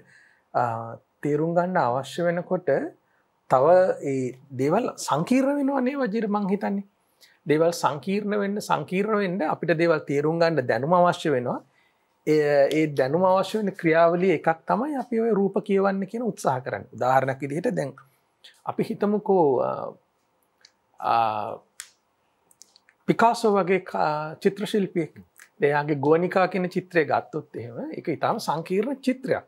තේරුම් ගන්න අවශ්‍ය වෙනකොට තව ඒ දේවල් සංකීර්ණ වෙනවනේ වජිර මං හිතන්නේ. දේවල් සංකීර්ණ වෙන්න අපිට දේවල් තේරුම් ගන්න දැනුම අවශ්‍ය වෙනවා. ඒ දැනුම අවශ්‍ය වෙන ක්‍රියාවලිය එකක් තමයි අපි ඔය රූප කියවන්න කියන උත්සාහ කරන්නේ. උදාහරණයක් විදිහට දැන් අපි හිතමුකෝ පිකාසෝ වගේ චිත්‍ර ශිල්පියෙක්. එයාගේ ගෝනිකා කියන චිත්‍රය ගත්තොත් එහෙම ඒක ඊටාම සංකීර්ණ චිත්‍රයක්.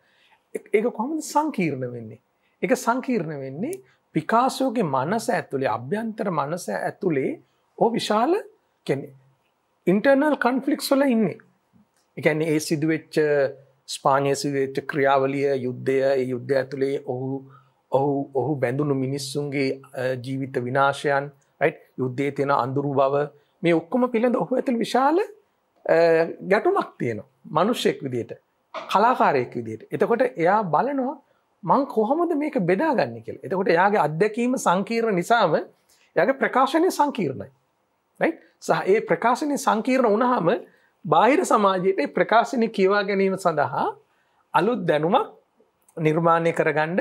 ඒක කොහොමද සංකීර්ණ වෙන්නේ? ඒක සංකීර්ණ වෙන්නේ පිකාසෝගේ මනස ඇතුලේ, අභ්‍යන්තර මනස ඇතුලේ විශාල කියන්නේ ඉන්ටර්නල් කොන්ෆ්ලික්ට්ස් වල ඉන්නේ. ඒ කියන්නේ ඒ සිදුවෙච්ච ස්පාඤ්ඤයේ සිදුවෙච්ච ක්‍රියාවලිය, යුද්ධය, ඒ යුද්ධය ඇතුලේ ඔහු බැඳුණු මිනිස්සුන්ගේ ජීවිත විනාශයන්, රයිට්? යුද්ධයේ තියෙන අඳුරු බව මේ ඔක්කොම පිළිබඳ ඔහු ඇතුලේ විශාල ගැටුමක් තියෙනවා. මිනිසෙක් විදියට, කලාකාරයෙක් විදියට. එතකොට එයා බලනවා මං කොහොමද මේක බෙදාගන්නේ කියලා. එතකොට එයාගේ අත්දැකීම සංකීර්ණ නිසාම එයාගේ ප්‍රකාශනය සංකීර්ණයි. right? සහ ඒ ප්‍රකාශනය සංකීර්ණ වුණාම බාහිර සමාජයට ඒ ප්‍රකාශනය කියවා ගැනීම සඳහා අලුත් දැනුමක් නිර්මාණය කරගන්න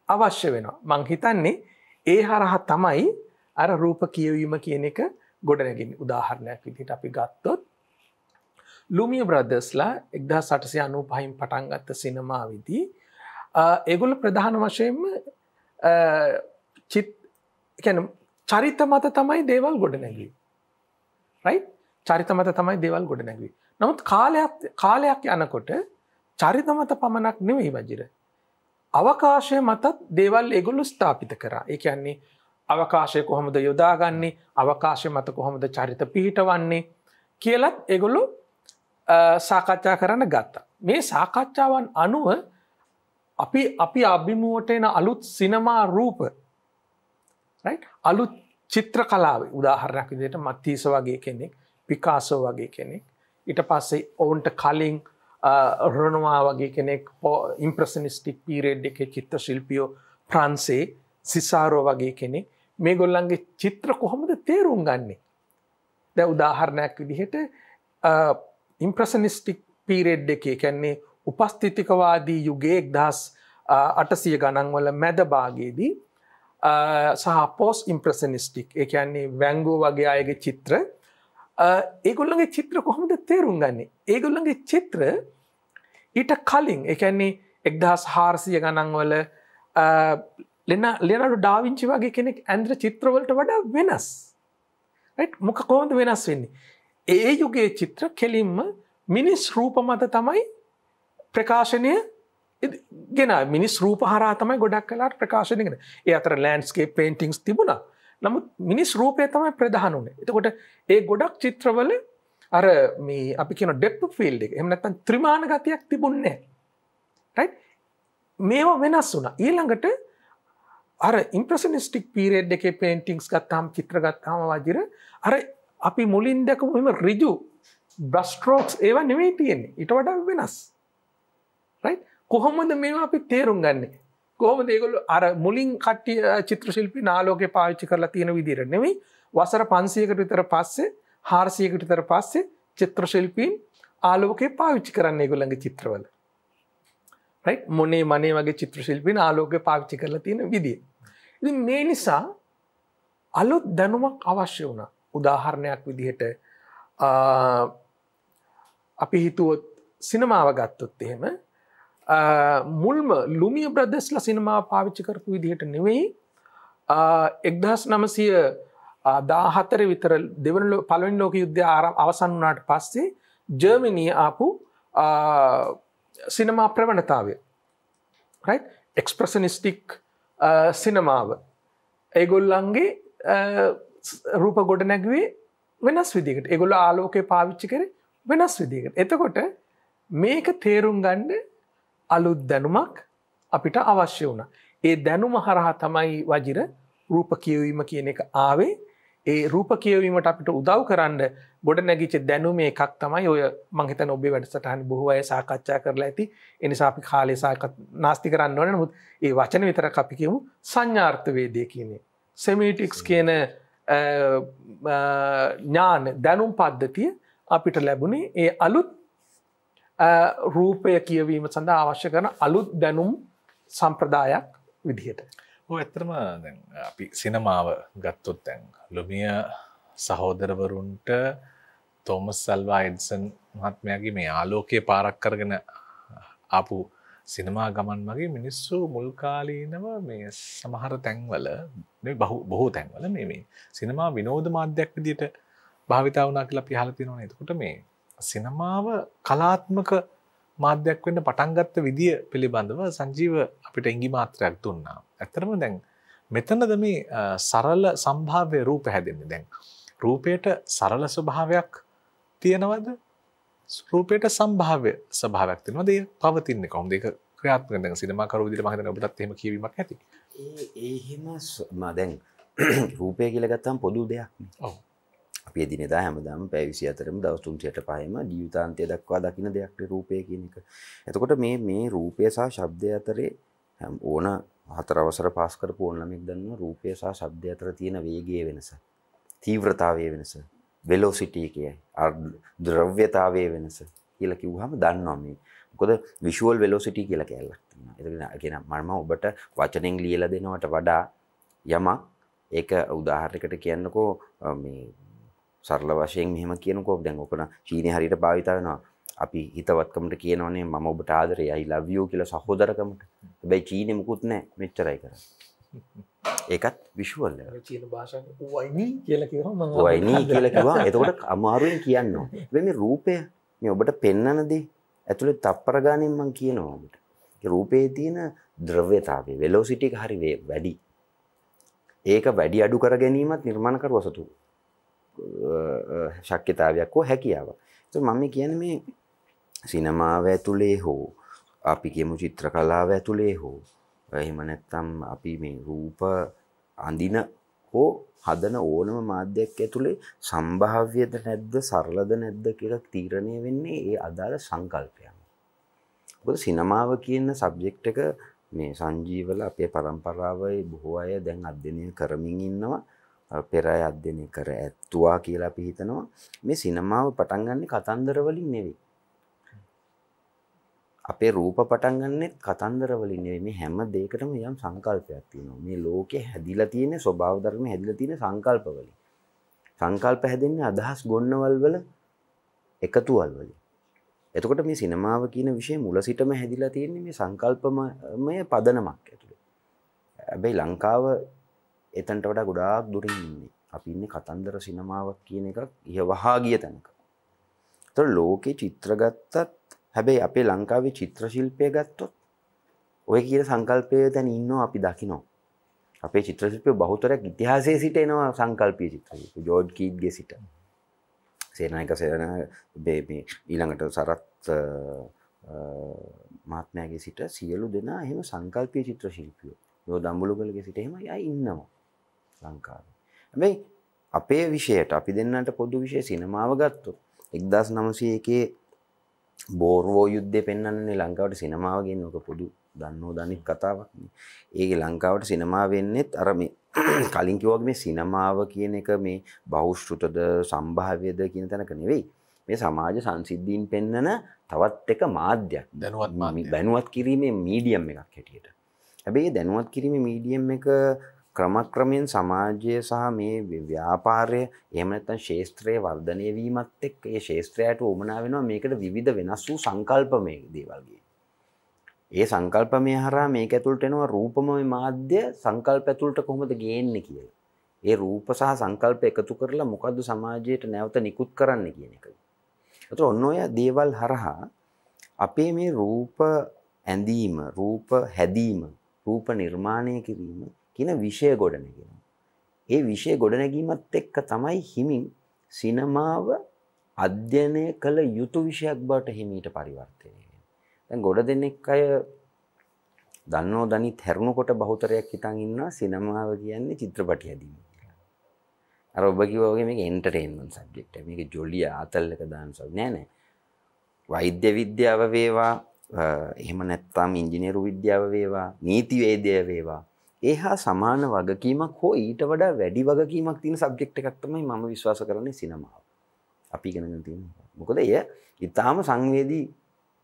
අවශ්‍ය වෙනවා. මං හිතන්නේ ඒ හරහා තමයි අර රූප කියවීම කියන එක ගොඩනැගෙන්නේ. උදාහරණයක් විදිහට අපි ගත්තොත් ලූමිය බ්‍රදර්ස්ලා 1895න් පටන් ගත්ත සිනමාවේදී ඒගොල්ලෝ ප්‍රධාන වශයෙන්ම චරිත මත තමයි දේවල් ගොඩනැගුවේ. right? චරිත මත තමයි දේවල් ගොඩනැගුවේ. නමුත් කාලයක් යනකොට චරිත මත පමණක් නෙවෙයි වජිර. අවකාශය මතත් දේවල් ඒගොල්ලෝ ස්ථාපිත කරා. ඒ කියන්නේ අවකාශය කොහොමද යොදාගන්නේ? අවකාශය මත කොහොමද චරිත පිහිටවන්නේ කියලත් ඒගොල්ලෝ සාකච්ඡා කරන්න ගත්තා. මේ සාකච්ඡාවන් අනුව අපි අභිමුවට එන අලුත් සිනමා රූප, right? අලුත් චිත්‍ර කලාව, උදාහරණයක් විදිහට මත්තීස වගේ කෙනෙක්, පිකාසෝ වගේ කෙනෙක්, ඊට පස්සේ ඔවුන්ට කලින් රොනෝවා වගේ කෙනෙක්, ඉම්ප්‍රෙෂනිස්ටික් පීරියඩ් එකේ චිත්‍ර ශිල්පියෝ, ෆ්‍රාන්සේ සිසාරෝ වගේ කෙනෙක්, මේගොල්ලන්ගේ චිත්‍ර කොහොමද තේරුම් ගන්නෙ? දැන් උදාහරණයක් විදිහට ඉම්ප්‍රෙෂනිස්ටික් පීරියඩ් එකේ කියන්නේ උපස්ථිතිකවාදී යුගයේ 1800 ගණන් වල මැද භාගයේදී සහ පෝස් ඉම්ප්‍රෙෂනිස්ටික් ඒ කියන්නේ වැංගෝ වගේ අයගේ චිත්‍ර ඒගොල්ලන්ගේ චිත්‍ර කොහොමද තේරුම් ගන්නේ? ඒගොල්ලන්ගේ චිත්‍ර ඊට කලින් ඒ කියන්නේ 1400 ගණන් වල ලියනාඩෝ ඩා වින්චි වගේ කෙනෙක් ඇඳ චිත්‍රවලට වඩා වෙනස්. රයිට්? මොක කොහොමද වෙනස් වෙන්නේ? ඒ යුගයේ චිත්‍ර කෙලින්ම මිනිස් රූප මත තමයි ප්‍රකාශනය ගෙන මිනිස් රූප හරහා තමයි ගොඩක් කලාට ප්‍රකාශනය කරන්නේ. ඒ අතර ලෑන්ඩ්ස්කේප් පේන්ටින්ග්ස් තිබුණා. නමුත් මිනිස් රූපය තමයි ප්‍රධාන උනේ. එතකොට ඒ ගොඩක් චිත්‍රවල අර මේ අපි කියන ඩෙප්ත් ෆීල්ඩ් එක එහෙම නැත්නම් ත්‍රිමාන ගතියක් තිබුණේ නැහැ. රයිට්? මේවා වෙනස් වුණා. ඊළඟට අර ඉම්ප්‍රෙෂනිස්ටික් පීරියඩ් එකේ පේන්ටින්ග්ස් ගත්තාම චිත්‍ර ගත්තාම වජිර අර අපි මුලින් දැකපු එහෙම ඍජු බ්‍රෂ් ස්ට්‍රෝක්ස් ඒවා නෙමෙයි තියෙන්නේ. ඊට වඩා වෙනස්. රයිට්? කොහොමද මේවා අපි තේරුම් ගන්නේ? කොහොමද ඒගොල්ලෝ අර මුලින් කට්ටිය චිත්‍ර ශිල්පී නාලෝකේ පාවිච්චි කරලා තියෙන විදිහට නෙමෙයි වසර 500කට විතර පස්සේ 400කට විතර පස්සේ චිත්‍ර ශිල්පීන් ආලෝකේ පාවිච්චි කරන්නේ ඒගොල්ලන්ගේ චිත්‍රවල. රයිට්? මොනේ මනේ වගේ චිත්‍ර ශිල්පීන් ආලෝකේ පාවිච්චි කරලා තියෙන විදිය. ඉතින් මේ නිසා අලුත් දැනුමක් අවශ්‍ය වුණා. උදාහරණයක් විදිහට අපි හිතුවොත් සිනමාව ගත්තොත් එහෙම මුල්ම ලුමිය බ්‍රදර්ස්ලා සිනමාව පාවිච්චි කරපු විදිහට නෙවෙයි 1914 විතර පළවෙනි ලෝක යුද්ධය අවසන් වුණාට පස්සේ ජර්මනිය ආපු සිනමා ප්‍රවණතාවය. රයිට්? එක්ස්ප්‍රෙෂනිස්ටික් සිනමාව. ඒගොල්ලන්ගේ රූප ගොඩ නැගුවේ වෙනස් විදිහකට. ඒගොල්ලෝ ආලෝකය පාවිච්චි කරේ වෙනස් විදිහකට. එතකොට මේක තේරුම් ගන්න අලුත් දැනුමක් අපිට අවශ්‍ය වුණා. ඒ දැනුම හරහා තමයි වජිර රූප කියවීම කියන එක ආවේ. ඒ රූප කියවීමට අපිට උදව් කරන්න ගොඩ නැගිච්ච දැනුමේ එකක් තමයි ඔය මම හිතන්නේ ඔබේ වැඩසටහන බොහෝ අය සාකච්ඡා කරලා ඇති. ඒ නිසා අපි කාලේ නාස්ති කරන්න ඕනේ. නමුත් ඒ වචන විතරක් අපි කියමු සංඥාර්ථ වේදේ කියන්නේ. සෙමිටික්ස් කියන ඥාන දැනුම් පද්ධතිය අපිට ලැබුණේ ඒ අලුත් රූපය කියවීම සඳහා අවශ්‍ය කරන අලුත් දැනුම් සම්ප්‍රදායක් විදිහට. ඔව් ඇත්තටම දැන් අපි සිනමාව ගත්තොත් දැන් ලුමිය සහෝදරවරුන්ට තෝමස් අල්වා එඩ්සන් මහත්මයාගේ මේ ආලෝකයේ පාරක් කරගෙන ආපු සිනමා ගමන් වගේ මිනිස්සු මුල් කාලීනව මේ සමහර තැන්වල බොහෝ තැන්වල මේ සිනමා විනෝද මාධ්‍යයක් විදිහට භාවිතා වුණා කියලා අපි අහලා තියෙනවනේ. එතකොට මේ සිනමාව කලාත්මක මාධ්‍යයක් වෙන්න පටන් ගත්ත විදිය පිළිබඳව සංජීව අපිට ඉඟි මාත්‍රයක් දුන්නා. ඇත්තටම දැන් මෙතනද මේ සරල සම්භාව්‍ය රූප හැදෙන්නේ. දැන් රූපයට සරල ස්වභාවයක් තියෙනවද? රූපයට සම්භාව්‍ය ස්වභාවයක් තියෙනවද? ඒ පවතින්නේ කොහොමද? ඒක ක්‍රියාත්මක දැන් සිනමා කරු විදිහට මම හිතන්නේ ඔබටත් එහෙම කියවීමක් ඇති. එහෙම දැන් රූපය කියලා ගත්තාම පොදු දෙයක් නේ. ඔව්. අපි එදිනෙදා හැමදාම පැය 24ම දවස් 365ම ජීවිතාන්තය දක්වා දකින්න දෙයක් නේ රූපය කියන එක. එතකොට මේ රූපය සහ ශබ්දය අතරේ ඕන 4 අවසර පාස් කරපු ඕන ළමෙක් දන්නවා රූපය සහ ශබ්දය අතර තියෙන වේගයේ වෙනස, තීව්‍රතාවයේ වෙනස, වෙලොසිටි එකේ ද්‍රව්‍යතාවයේ වෙනස කියලා කිව්වහම දන්නවා මේ. මොකද විෂුවල් වෙලොසිටි කියලා කැලලක් තියෙනවා. ඒක කියන මම ඔබට වචනෙන් ලියලා දෙනවට වඩා යමක් ඒක උදාහරණයකට කියන්නකෝ මේ සරල වශයෙන් මෙහෙම කියනකෝ දැන් ඔකන චීනේ හරියට භාවිත වෙනවා. අපි හිතවත්කමට කියනවනේ මම ඔබට ආදරේ I love you කියලා සහෝදරකමට. හැබැයි චීනේ මුකුත් නැහැ. මෙච්චරයි කරන්නේ. ඒකත් විෂුවල් එක. චීන භාෂාවේ වයිනි කියලා කියනවා මම. වයිනි කියලා කිව්වා. එතකොට අමාරුවෙන් කියන්න ඕනේ. මේ රූපය මේ ඔබට පෙන්වන දේ ඇතුලේ තප්පර ගානෙන් මම කියනවා ඔබට. ඒ රූපයේ තියෙන ද්‍රව්‍යතාවය වෙලොසිටි එක හරි වැඩි. ඒක වැඩි අඩු කර ගැනීමත් නිර්මාණකරුවා සතු ශක්්‍යතාවයක් හෝ හැකියාවක්. ඒත් මම කියන්නේ මේ සිනමාව ඇතුලේ හෝ අපි කියමු චිත්‍ර කලාව ඇතුලේ හෝ එහෙම නැත්නම් අපි මේ රූප අඳින හෝ හදන ඕනම මාධ්‍යයක් ඇතුලේ සම්භාව්‍යද නැද්ද සරලද නැද්ද කියලා තීරණය වෙන්නේ ඒ අදාළ සංකල්පයන්. මොකද සිනමාව කියන සබ්ජෙක්ට් එක මේ සංජීවල අපේ පරම්පරාවේ බොහෝ අය දැන් අධ්‍යයනය කරමින් ඉන්නවා. පෙර අය අධ්‍යයනය කර ඇත්තුවා කියලා අපි හිතනවා. මේ සිනමාව පටන් ගන්න කතන්දර වලින් නෙවෙයි. අපේ රූප පටන් ගන්නෙත් කතන්දර වලින් නෙවෙයි. මේ හැම දෙයකටම යම් සංකල්පයක් තියෙනවා. මේ ලෝකේ හැදිලා තියෙන ස්වභාව ධර්ම හැදිලා තියෙන සංකල්ප වලින්. සංකල්ප හැදෙන්නේ අදහස් ගොන්නවල් වල එකතුවල් වලින්. එතකොට මේ සිනමාව කියන විෂය මුල සිටම හැදිලා තියෙන්නේ මේ සංකල්පමය පදනමක් ඇතුලේ. හැබැයි ලංකාව එතනට වඩා ගොඩාක් දුරින් ඉන්නේ. අපි ඉන්නේ කතන්දර සිනමාවක් කියන එකක් ඉහවහා ගිය තැනක. ඒතර ලෝකේ චිත්‍ර ගත්තත් හැබැයි අපේ ලංකාවේ චිත්‍ර ශිල්පය ගත්තොත් ඔය කියන සංකල්පය දැන් ඉන්නවා අපි දකිනවා. අපේ චිත්‍ර ශිල්පය බහුතරයක් ඉතිහාසයේ සිට එනවා සංකල්පීය චිත්‍ර ශිල්ප. ජෝර්ජ් කීට්ගේ සිට. සේනායක මේ ඊළඟට සරත් මහත්මයාගේ සිට සියලු දෙනා එහෙම සංකල්පීය චිත්‍ර ශිල්පියෝ. යෝ දඹුලුගලගේ සිට එහෙම ඉන්නවා ලංකාවේ. හැබැයි අපේ විෂයට අපි දෙන්නට පොදු විෂය සිනමාව ගත්තොත් 1901 බෝර්වෝ යුද්ධය පෙන්වන්නේ ලංකාවට සිනමාව කියන එක පොදු දන්නෝ දනිත් කතාවක් නේ. ඒකේ ලංකාවට සිනමාව වෙන්නේත් අර මේ කලින් කිව්වා මේ සිනමාව කියන එක මේ බහුශ්‍රුතද සම්භාව්‍යද කියන තැනක නෙවෙයි. මේ සමාජ සංසිද්ධීන් පෙන්වන තවත් එක මාධ්‍යයක්. දැනුවත් කිරීමේ මීඩියම් එකක් හැටියට. හැබැයි දැනුවත් කිරීමේ මීඩියම් එක ක්‍රමක්‍රමයෙන් සමාජය සහ මේ ව්‍යාපාරය එහෙම නැත්නම් ශාස්ත්‍රයේ වර්ධනය වීමත් එක්ක ඒ ශාස්ත්‍රයට උමනා වෙනවා මේකට විවිධ වෙනස් වූ සංකල්පමය දේවල් ගියේ. ඒ සංකල්පමය හරහා මේක ඇතුළට එනවා රූපමය මාධ්‍ය සංකල්ප ඇතුළට කොහොමද ගේන්නේ කියලා. ඒ රූප සහ සංකල්ප එකතු කරලා මොකද්ද සමාජයට නැවත නිකුත් කරන්න කියන එක. ඒතර ඔන්න ඔය දේවල් හරහා අපේ මේ රූප ඇඳීම, රූප හැදීම, රූප නිර්මාණය කිරීම කියන විෂය ගොඩනැගෙනවා. ඒ විෂය ගොඩනැගීමත් එක්ක තමයි හිමින් සිනමාව අධ්‍යයනය කළ යුතු විෂයක් බවට හිමීට පරිවර්තනය වෙනවා. දැන් ගොඩ දෙනෙක් අය දන්නෝ දනිත් හැරුණකොට බහුතරයක් හිතන් ඉන්නවා සිනමාව කියන්නේ චිත්‍රපටි හැදීම කියලා. අර ඔබ කිව්වා වගේ මේක එන්ටර්ටේන්මන්ට් සබ්ජෙක්ට් එක. මේක ජොලිය ආතල් එක දාන සබ් නෑ. වෛද්‍ය විද්‍යාව වේවා, එහෙම නැත්නම් ඉංජිනේරු විද්‍යාව වේවා, නීති වේදය වේවා, ඒහා සමාන වගකීමක් හෝ ඊට වඩා වැඩි වගකීමක් තියෙන සබ්ජෙක්ට් එකක් තමයි මම විශ්වාස කරන්නේ සිනමාව. අපි ඉගෙනගෙන තියෙනවා. මොකද එය ඊටාම සංවේදී.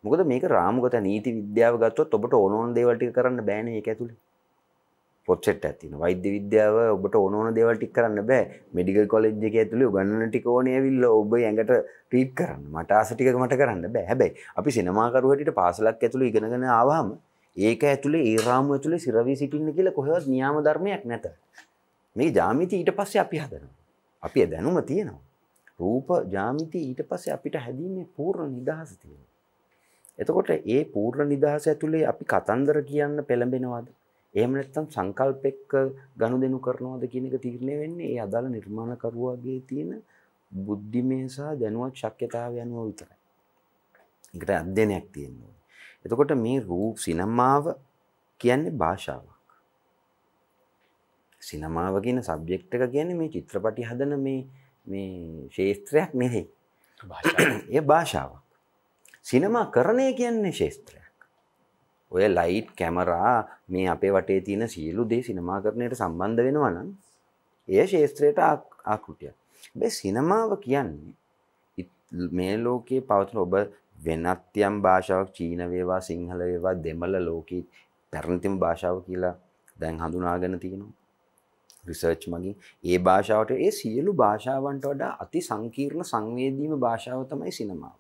මොකද මේක රාමුගත නීති විද්‍යාව ගත්තොත් ඔබට ඕන දේවල් ටික කරන්න බෑනේ ඒක ඇතුලේ. පොත් සෙට් එකක් තියෙනවා. වෛද්‍ය විද්‍යාව ඔබට ඕන දේවල් ටික කරන්න බෑ. මෙඩිකල් කොලෙජ් එකේ ඇතුලේ උගන්වන ටික ඕනේ ඇවිල්ලා ඔබ ඇඟට ට්‍රීට් කරන්න. මට ආස ටික මට කරන්න බෑ. හැබැයි අපි සිනමාකරු හැටියට පාසලක් ඇතුලේ ඉගෙනගෙන ආවහම ඒක ඇතුලේ ඒ රාමුව ඇතුලේ සිරවි සිටින්න කියලා කොහෙවත් නියම ධර්මයක් නැත. මේ ජ්‍යාමිති ඊට පස්සේ අපි හදනවා. අපි ඒ දැනුම තියෙනවා. රූප ජ්‍යාමිති ඊට පස්සේ අපිට හැදීමේ පූර්ණ නිදහස තියෙනවා. එතකොට ඒ පූර්ණ නිදහස ඇතුලේ අපි කතන්දර කියන්න පෙළඹෙනවද? එහෙම නැත්නම් සංකල්ප එක්ක ගනුදෙනු කරනවද කියන එක තීරණය වෙන්නේ ඒ අදාළ නිර්මාණකරුවාගේ තියෙන බුද්ධිමය සහ දැනුවත් ශක්්‍යතාවය අනුව විතරයි. ඒකට අධ්‍යයනයක් තියෙනවා. එතකොට මේ රූප සිනමාව කියන්නේ භාෂාවක්. සිනමාව කියන සබ්ජෙක්ට් එක කියන්නේ මේ චිත්‍රපටි හදන මේ ශාස්ත්‍රයක් නෙවෙයි. ඒ භාෂාවක්. සිනමා කරණය කියන්නේ ශාස්ත්‍රයක්. ඔය ලයිට් කැමරා මේ අපේ වටේ තියෙන සියලු දේ සිනමාකරණයට සම්බන්ධ වෙනවා නම් එය ශාස්ත්‍රයට ආකෘතියක්. මේ සිනමාව කියන්නේ මේ ලෝකයේ පවතින ඔබ වෙනත් යම් භාෂාවක් චීන වේවා සිංහල වේවා දෙමළ ලෝකයේ පැරණිතම භාෂාව කියලා දැන් හඳුනාගෙන තියෙනවා රිසර්ච් මගින්. ඒ භාෂාවට ඒ සියලු භාෂාවන්ට වඩා අති සංකීර්ණ සංවේදීම භාෂාව තමයි සිනමාව.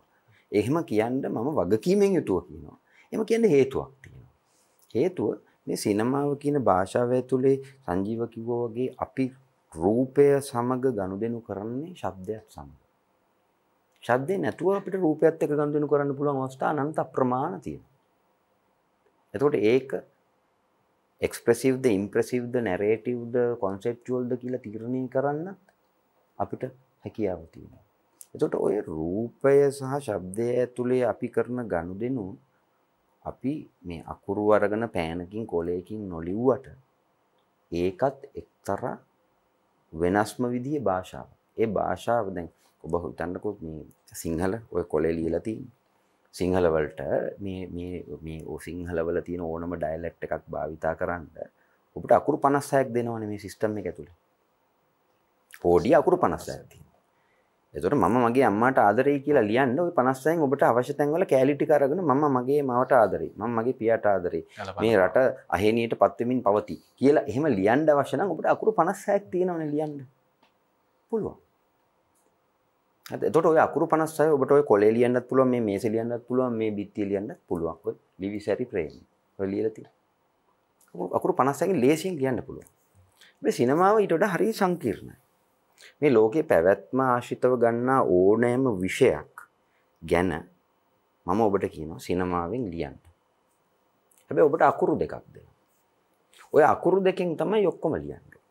එහෙම කියන්න මම වගකීමෙන් යුතුව කියනවා. එහෙම කියන්න හේතුවක් තියෙනවා. හේතුව මේ සිනමාව කියන භාෂාව ඇතුලේ සංජීව කිව්වා වගේ අපි රූපය සමග ගනුදෙනු කරන්නේ ශබ්දයක් සමග. ශබ්දේ නැතුව අපිට රූපයත් එක්ක ගනුදෙනු කරන්න පුළුවන් අවස්ථා අනන්ත අප්‍රමාණ තියෙනවා. එතකොට ඒක එක්ස්ප්‍රෙසිව්ද ඉම්ප්‍රෙසිව්ද නැරේටිව්ද කොන්සෙප්චුවල්ද කියලා තීරණය කරන්න අපිට හැකියාව තියෙනවා. එතකොට ඔය රූපය සහ ශබ්දය ඇතුලේ අපි කරන ගනුදෙනු අපි මේ අකුරු අරගෙන පෑනකින් කොලයකින් නොලිව්වට ඒකත් එක්තරා වෙනස්ම විදිහේ භාෂාවක්. ඒ භාෂාව දැන් ඔබ හිතන්නකෝ මේ සිංහල ඔය කොලේ ලියලා තියෙන සිංහල වලට මේ සිංහල වල තියෙන ඕනම ඩයලෙක්ට් එකක් භාවිතා කරන්න ඔබට අකුරු 56ක් දෙනවනේ මේ සිස්ටම් එක ඇතුලේ. පොඩි අකුරු 56ක් තියෙනවා. එතකොට මම මගේ අම්මාට ආදරෙයි කියලා ලියන්න ওই 56න් ඔබට අවශ්‍ය තැන්වල කැලී ටික අරගෙන මම මගේ මවට ආදරෙයි. මම මගේ පියාට ආදරෙයි. මේ රට අහේනියට පත් වෙමින් පවතී කියලා එහෙම ලියන්න අවශ්‍ය නම් ඔබට අකුරු 56ක් තියෙනවනේ ලියන්න. පුළුවන්. හරි. එතකොට ඔය අකුරු 56 ඔබට ඔය කොලේ ලියන්නත් පුළුවන්, මේ මේසේ ලියන්නත් පුළුවන්, මේ බිත්තිය ලියන්නත් පුළුවන්. ඔය ලිවිසරි ප්‍රේම. ඔය ලියලා තියෙනවා. අකුරු 56කින් ලේසියෙන් ලියන්න පුළුවන්. මේ සිනමාව ඊට වඩා හරිය සංකීර්ණයි. මේ ලෝකේ පැවැත්ම ආශ්‍රිතව ගන්නා ඕනෑම විෂයක් ගැන මම ඔබට කියනවා සිනමාවෙන් ලියන්න. හැබැයි ඔබට අකුරු දෙකක් දෙනවා. ඔය අකුරු දෙකෙන් තමයි ඔක්කොම ලියන්නේ.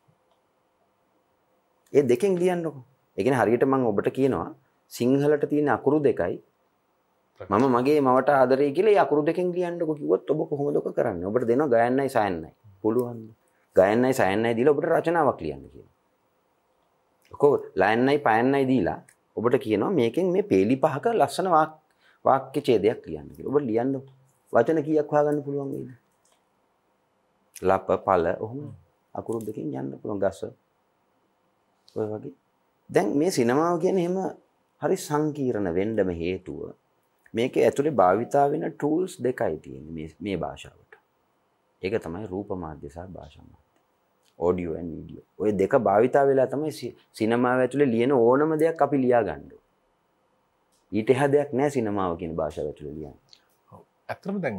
ඒ දෙකෙන් ලියන්නකො. ඒ කියන්නේ හරියට මම ඔබට කියනවා සිංහලට තියෙන අකුරු දෙකයි මම මගේ මවට ආදරේ කියලා ඒ අකුරු දෙකෙන් ලියන්නකො කිව්වොත් ඔබ කොහොමද ඔක කරන්නේ? ඔබට දෙනවා ගයන්නයි සයන්නයි. පුළුවන්ද? ගයන්නයි සයන්නයි දීලා ඔබට රචනාවක් ලියන්න කියනවා. ඔකෝ ලයන්නයි පයන්නයි දීලා ඔබට කියනවා මේකෙන් මේ පේලි පහක ලස්සන වාක්‍ය ඡේදයක් ලියන්න කියලා. ඔබ ලියන්න වචන කීයක් හොයාගන්න පුළුවන් වේද? ලප පල ඔහොම අකුරු දෙකෙන් යන්න පුළුවන් ගස. ඔය වගේ. දැන් මේ සිනමාව කියන්නේ එහෙම හරි සංකීර්ණ වෙන්නම හේතුව මේකේ ඇතුලේ භාවිතා වෙන ටූල්ස් දෙකයි තියෙන්නේ මේ භාෂාවට. ඒක තමයි රූප මාධ්‍ය සහ භාෂා මාධ්‍ය. Audio and video. ඔය දෙක භාවිතා වෙලා තමයි සිනමාව ඇතුලේ ලියන ඕනම දෙයක් අපි ලියා ගන්න ඕනේ. ඊට එහා දෙයක් නෑ සිනමාව කියන භාෂාව ඇතුලේ ලියන්න. ඇත්තටම දැන්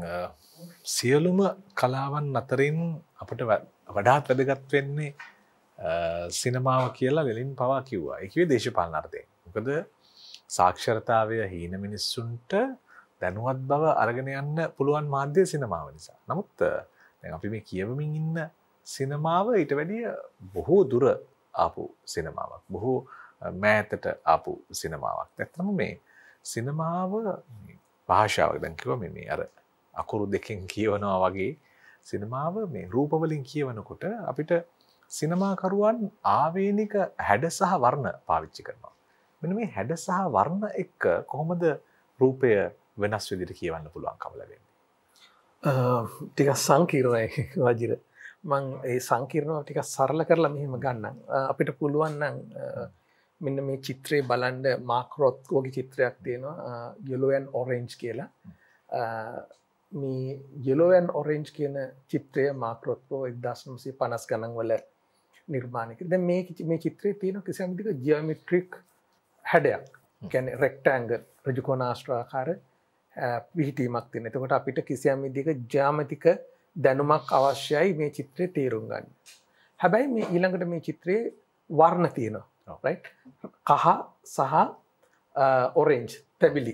සියලුම කලාවන් අතරින් අපිට වඩාත් වැදගත් වෙන්නේ සිනමාව කියලා ලෙලින් පවා කිව්වා. ඒ කිව්වේ දේශපාලන අර්ථයෙන්. මොකද සාක්ෂරතාවය හීන මිනිස්සුන්ට දැනුවත් බව අරගෙන යන්න පුළුවන් මාධ්‍ය සිනමාව නිසා. නමුත් දැන් අපි මේ කියවමින් ඉන්න සිනමාව ඊට වැඩිය බොහෝ දුර ආපු සිනමාවක්. බොහෝ මෑතට ආපු සිනමාවක්. ඇත්තම මේ සිනමාව භාෂාවක් දැන් කිව්වා මේ අර අකුරු දෙකෙන් කියවනවා වගේ සිනමාව මේ රූප වලින් කියවනකොට අපිට සිනමාකරුවන් ආවේනික හැඩ සහ වර්ණ පාවිච්චි කරනවා. මෙන්න මේ හැඩ සහ වර්ණ එක්ක කොහොමද රූපය වෙනස් විදිහට කියවන්න පුළුවන්කම ලැබෙන්නේ? ටිකක් සංකීර්ණයි වජිර. මං ඒ සංකීර්ණව ටිකක් සරල කරලා මෙහෙම ගන්නම්. අපිට පුළුවන් නම් මෙන්න මේ චිත්‍රයේ බලන්න මාක් රොත්කෝගේ චිත්‍රයක් තියෙනවා yellow and orange කියලා. මේ yellow and orange කියන චිත්‍රය මාක් රොත්කෝ 1950 ගණන් වල නිර්මාණය කළා. දැන් මේ චිත්‍රයේ තියෙන කිසියම් විදිහක ජියොමෙට්‍රික් හැඩයක්. කියන්නේ රෙක්ටැන්ගල් ඍජුකෝණාශ්‍රාකාර පිහිටීමක් තියෙන. එතකොට අපිට කිසියම් විදිහක ජ්‍යාමිතික දැනුමක් අවශ්‍යයි මේ චිත්‍රය තේරුම් ගන්න. හැබැයි මේ ඊළඟට මේ චිත්‍රයේ වර්ණ තියෙනවා. රයිට්? කහ සහ ඔරෙන්ජ් තැබිලි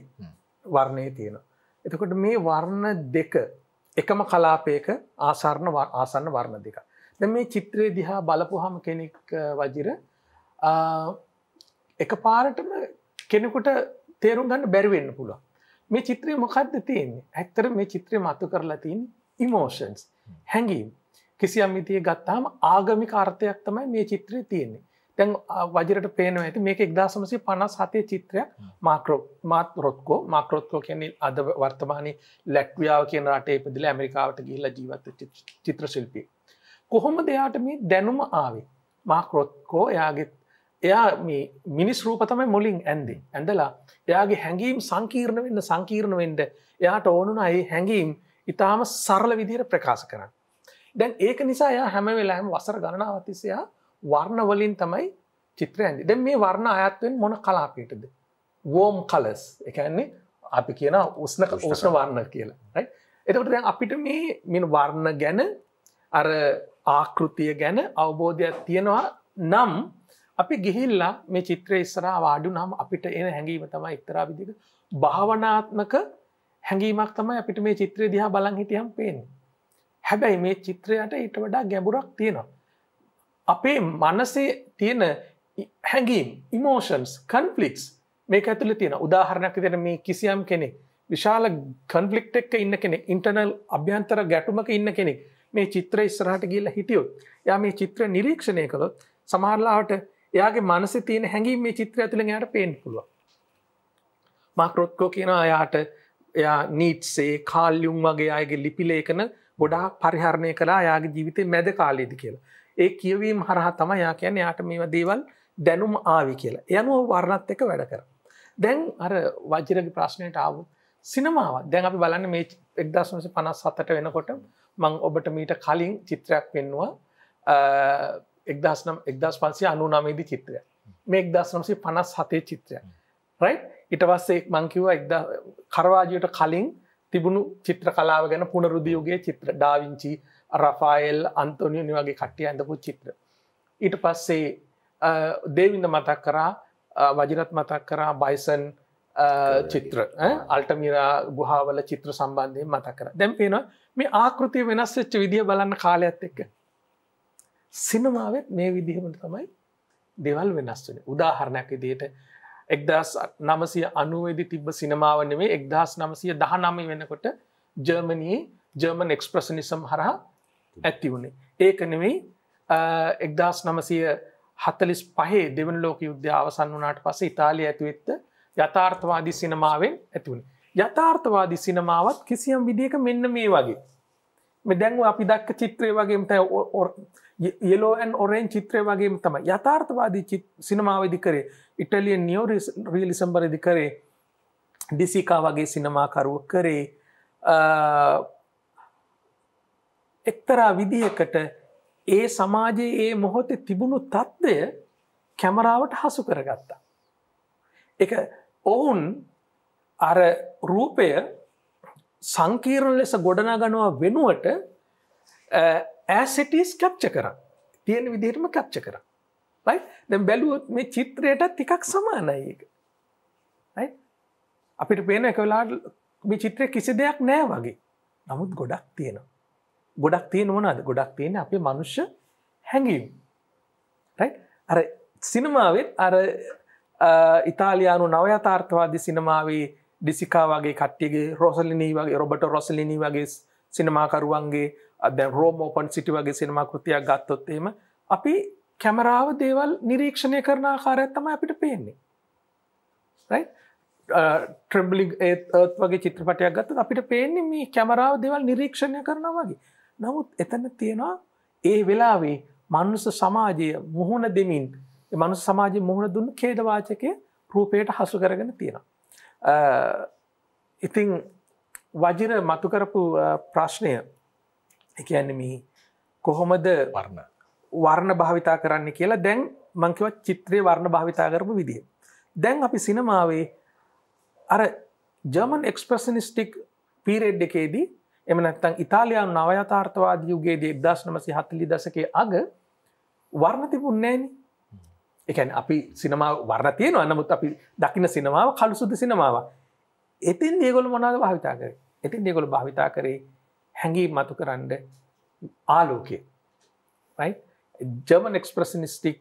වර්ණයේ තියෙනවා. එතකොට මේ වර්ණ දෙක එකම කලාපයක ආසන්න වර්ණ දෙක. දැන් මේ චිත්‍රයේ දිහා බලපුවාම කෙනෙක් වජිර එකපාරටම කෙනෙකුට තේරුම් ගන්න බැරි වෙන්න පුළුවන්. මේ චිත්‍රයේ මොකද්ද තියෙන්නේ? ඇත්තට මේ චිත්‍රය මතු කරලා තියෙන්නේ ඉමෝෂන්ස්, හැඟීම්. කිසියම් විදිහේ ගත්තාම ආගමික අර්ථයක් තමයි මේ චිත්‍රයේ තියෙන්නේ. දැන් වජිරට පේනවා ඇති මේක 1957 චිත්‍රයක්. මාක් රොත්කෝ කියන්නේ අද වර්තමානයේ ලැට්වියාව කියන රටේ ඉපදිලා ඇමරිකාවට ගිහිල්ලා ජීවත් වෙච්ච චිත්‍ර ශිල්පියෙක්. කොහොමද එයාට මේ දැනුම ආවේ? මාක් රොත්කෝ එයා මේ මිනිස් රූප තමයි මුලින් ඇන්දේ. ඇඳලා එයාගේ හැඟීම් සංකීර්ණ වෙන්න එයාට ඕනුනා ඒ හැඟීම් ඊටාම සරල විදිහට ප්‍රකාශ කරන්න. දැන් ඒක නිසා එයා හැම වෙලාවෙම වසර ගණනාවක් තිස්සේ එයා වර්ණ වලින් තමයි චිත්‍රය ඇඳේ. දැන් මේ වර්ණ අයත් වෙන්නේ මොන කලාපයකටද? warm colors. ඒ කියන්නේ අපි කියන උෂ්ණ වර්ණ කියලා. right? එතකොට දැන් අපිට මේ වර්ණ ගැන අර ආකෘතිය ගැන අවබෝධයක් තියෙනවා නම් අපි ගිහිල්ලා මේ චිත්‍රය ඉස්සරහා වාඩි වුණාම අපිට එන හැඟීම තමයි එක්තරා විදිහක භාවනාත්මක හැඟීමක් තමයි අපිට මේ චිත්‍රය දිහා බලන් හිටියම පේන්නේ. හැබැයි මේ චිත්‍රයට ඊට වඩා ගැඹුරක් තියෙනවා. අපේ මනසේ තියෙන හැඟීම්, ඉමෝෂන්ස්, කන්ෆ්ලික්ට්ස් මේක ඇතුලේ තියෙනවා. උදාහරණයක් විදිහට මේ කිසියම් කෙනෙක් විශාල කන්ෆ්ලික්ට් එකක ඉන්න කෙනෙක්, ඉන්ටර්නල් අභ්‍යන්තර ගැටුමක ඉන්න කෙනෙක් මේ චිත්‍රය ඉස්සරහට ගිහිල්ලා හිටියොත්, එයා මේ චිත්‍රය නිරීක්ෂණය කළොත් සමහරවිට එයාගේ මනසේ තියෙන හැඟීම් මේ චිත්‍රය ඇතුලෙන් එයාට පේන්න පුළුවන්. මාක් රොත්කෝ කියනවා එයා නීට්සේ, කාල් යුන් වගේ අයගේ ලිපි ලේඛන ගොඩාක් පරිහරණය කළා එයාගේ ජීවිතේ මැද කාලයේදී කියලා. ඒ කියවීම හරහා තමයි එයා කියන්නේ එයාට මේවා දේවල් දැනුම ආවි කියලා. ඒ අනුව වර්ණත් එක්ක වැඩ කරා. දැන් අර වජිරගේ ප්‍රශ්නයට ආවොත් සිනමාව දැන් අපි බලන්නේ මේ 1957ට වෙනකොට මම ඔබට මීට කලින් චිත්‍රයක් පෙන්නුවා 1599 දී චිත්‍රයක්. මේ 1957 චිත්‍රයක්. රයිට්? ඊට පස්සේ මම කිව්වා කරවාජියට කලින් තිබුණු චිත්‍ර කලාව ගැන පුනරුද්ධ යුගයේ චිත්‍ර ඩා වින්චි, රෆායෙල්, අන්තෝනියෝ වගේ කට්ටිය අඳපු චිත්‍ර. ඊට පස්සේ දේවින්ද මතක් කරා, වජිරත් මතක් කරා බයිසන් චිත්‍ර, අල්ටමීරා ගුහාවල චිත්‍ර සම්බන්ධයෙන් මතක් කරා. දැන් පේනවා මේ ආකෘතිය වෙනස් වෙච්ච විදිය බලන්න කාලයත් එක්ක. සිනමාවෙත් මේ විදිහම තමයි දේවල් වෙනස් වෙන්නේ. උදාහරණයක් විදිහට 1990 දී තිබ්බ සිනමාව නෙමෙයි 1919 වෙනකොට ජර්මනියේ ජර්මන් එක්ස්ප්‍රෙෂනිසම් හරහා ඇති වුණේ. ඒක නෙමෙයි 1945 දෙවන ලෝක යුද්ධය අවසන් වුණාට පස්සේ ඉතාලිය ඇතුවෙත්ත යථාර්ථවාදී සිනමාවෙන් ඇති වුණේ. යථාර්ථවාදී සිනමාවත් කිසියම් විදිහක මෙන්න මේ වගේ. මේ දැන් අපි දැක්ක චිත්‍රය වගේම තමයි yellow and orange චිත්‍රය වගේම තමයි යථාර්ථවාදී සිනමාවේදී කරේ. ඉටලියන් නියෝ රියලිසම් වලදී කරේ. ඩිසිකා වගේ සිනමාකරුවෝ කරේ. එක්තරා විදිහකට ඒ සමාජයේ ඒ මොහොතේ තිබුණු තත්ත්වය කැමරාවට හසු කරගත්තා. ඒක ඔවුන් අර රූපය සංකීර්ණ ලෙස ගොඩනගනවා වෙනුවට as it is capture කරා. තියෙන විදිහටම capture කරා. right? දැන් බැලුවොත් මේ චිත්‍රයට ටිකක් සමානයි ඒක. right? අපිට පේන එක වෙලාවට මේ චිත්‍රයේ කිසි දෙයක් නැහැ වගේ. නමුත් ගොඩක් තියෙනවා. ගොඩක් තියෙන මොනවාද? ගොඩක් තියෙන්නේ අපේ මනුෂ්‍ය හැඟීම්. right? අර සිනමාවෙත් අර ඉතාලියානු නව යථාර්ථවාදී සිනමාවේ ඩිසිකා වගේ කට්ටියගේ රොසලිනි වගේ රොබර්ටෝ රොසලිනි වගේ සිනමාකරුවන්ගේ දැන් රෝම් ඕපන් සිටි වගේ සිනමා කෘතියක් ගත්තොත් එහෙම අපි කැමරාව දේවල් නිරීක්ෂණය කරන ආකාරය තමයි අපිට පේන්නේ. right? ට්‍රෙම්බලිං එර්ත් වගේ චිත්‍රපටයක් ගත්තොත් අපිට පේන්නේ මේ කැමරාව දේවල් නිරීක්ෂණය කරනවා වගේ. නමුත් එතන තියෙනවා ඒ වෙලාවේ මනුස්ස සමාජය මුහුණ දෙමින් ඒ මනුස්ස සමාජයේ මුහුණ දුන්න ඛේදවාචකයේ රූපයට හසු කරගෙන තියෙනවා. ඉතින් වජිර මතු කරපු ප්‍රශ්නය ඒ කියන්නේ මේ කොහොමද වර්ණ භාවිතා කරන්න කියලා දැන් මම කිව්වා චිත්‍රයේ වර්ණ භාවිතා කරපු විදිය. දැන් අපි සිනමාවේ අර ජර්මන් එක්ස්ප්‍රෙෂනිස්ටික් පීරියඩ් එකේදී එහෙම නැත්නම් ඉතාලියානු නව යථාර්ථවාදී යුගයේදී 1940 දශකයේ අග වර්ණ තිබුණේ නැහනේ. ඒ කියන්නේ අපි සිනමාව වර්ණ තියෙනවා. නමුත් අපි දකින්න සිනමාව කළු සුදු සිනමාවක්. එතින් ඒගොල්ලෝ මොනවද භාවිතා කරේ? එතින් ඒගොල්ලෝ භාවිතා කරේ හැඟීම් මතු කරන්න ආලෝකය. right? ජර්මන් එක්ස්ප්‍රෙෂනිස්ටික්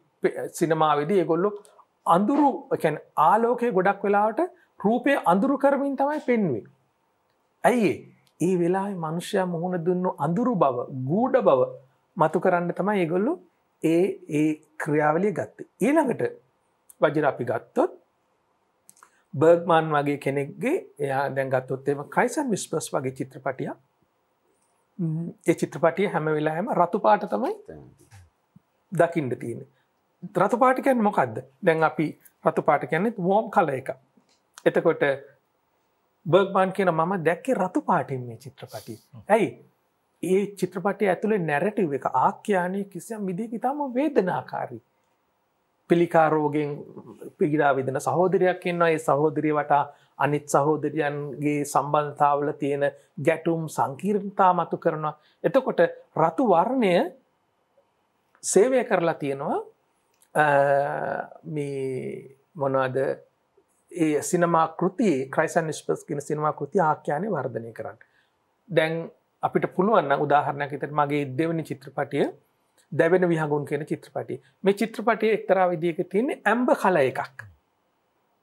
සිනමාවේදී ඒගොල්ලෝ අඳුරු ඒ කියන්නේ ආලෝකයේ ගොඩක් වෙලාවට රූපය අඳුරු කරමින් තමයි පෙන්වන්නේ. ඇයි ඒ වෙලාවේ මිනිස්සයා මුහුණ දුන්නු අඳුරු බව, ගූඪ බව මතු කරන්න තමයි ඒගොල්ලෝ ඒ ක්‍රියාවලිය ගත්තේ. ඊළඟට වජිර අපි ගත්තොත් බර්ග්මන් වගේ කෙනෙක්ගේ එයා දැන් ගත්තොත් එහෙම ක්‍රයිස් ඇන්ඩ් විස්පර්ස් වගේ චිත්‍රපටියක්. ඒ චිත්‍රපටිය හැම වෙලාවෙම රතු පාට තමයි දකින්න තියෙන්නේ. රතු පාට කියන්නේ මොකද්ද? දැන් අපි රතු පාට කියන්නේ වෝම් කලර් එක. එතකොට බර්ග්මන් කියන මම දැක්කේ රතු පාටින් මේ චිත්‍රපටිය. ඇයි? ඒ චිත්‍රපටය ඇතුලේ නැරටිව් එක ආඛ්‍යානයේ කිසියම් විදිහක ඉතාම වේදනාකාරී. පිළිකා රෝගයෙන් පීඩා විඳින සහෝදරියක් ඉන්නවා. ඒ සහෝදරිය වටා අනිත් සහෝදරියන්ගේ සම්බන්ධතාවල තියෙන ගැටුම් සංකීර්ණතා මතු කරනවා. එතකොට රතු වර්ණය සේවය කරලා තියෙනවා මේ මොනවද ඒ සිනමා කෘතියේ ක්‍රයිස් ඇන්ඩ් විස්පර්ස් කියන සිනමා කෘතිය ආඛ්‍යානය වර්ධනය කරන්න. දැන් අපිට පුළුවන් නම් උදාහරණයක් විදිහට මගේ දෙවෙනි චිත්‍රපටිය දැවෙන විහඟුන් කියන චිත්‍රපටිය. මේ චිත්‍රපටියේ එක්තරා විදිහක තියෙන ඇම්බර් කලර් එකක්.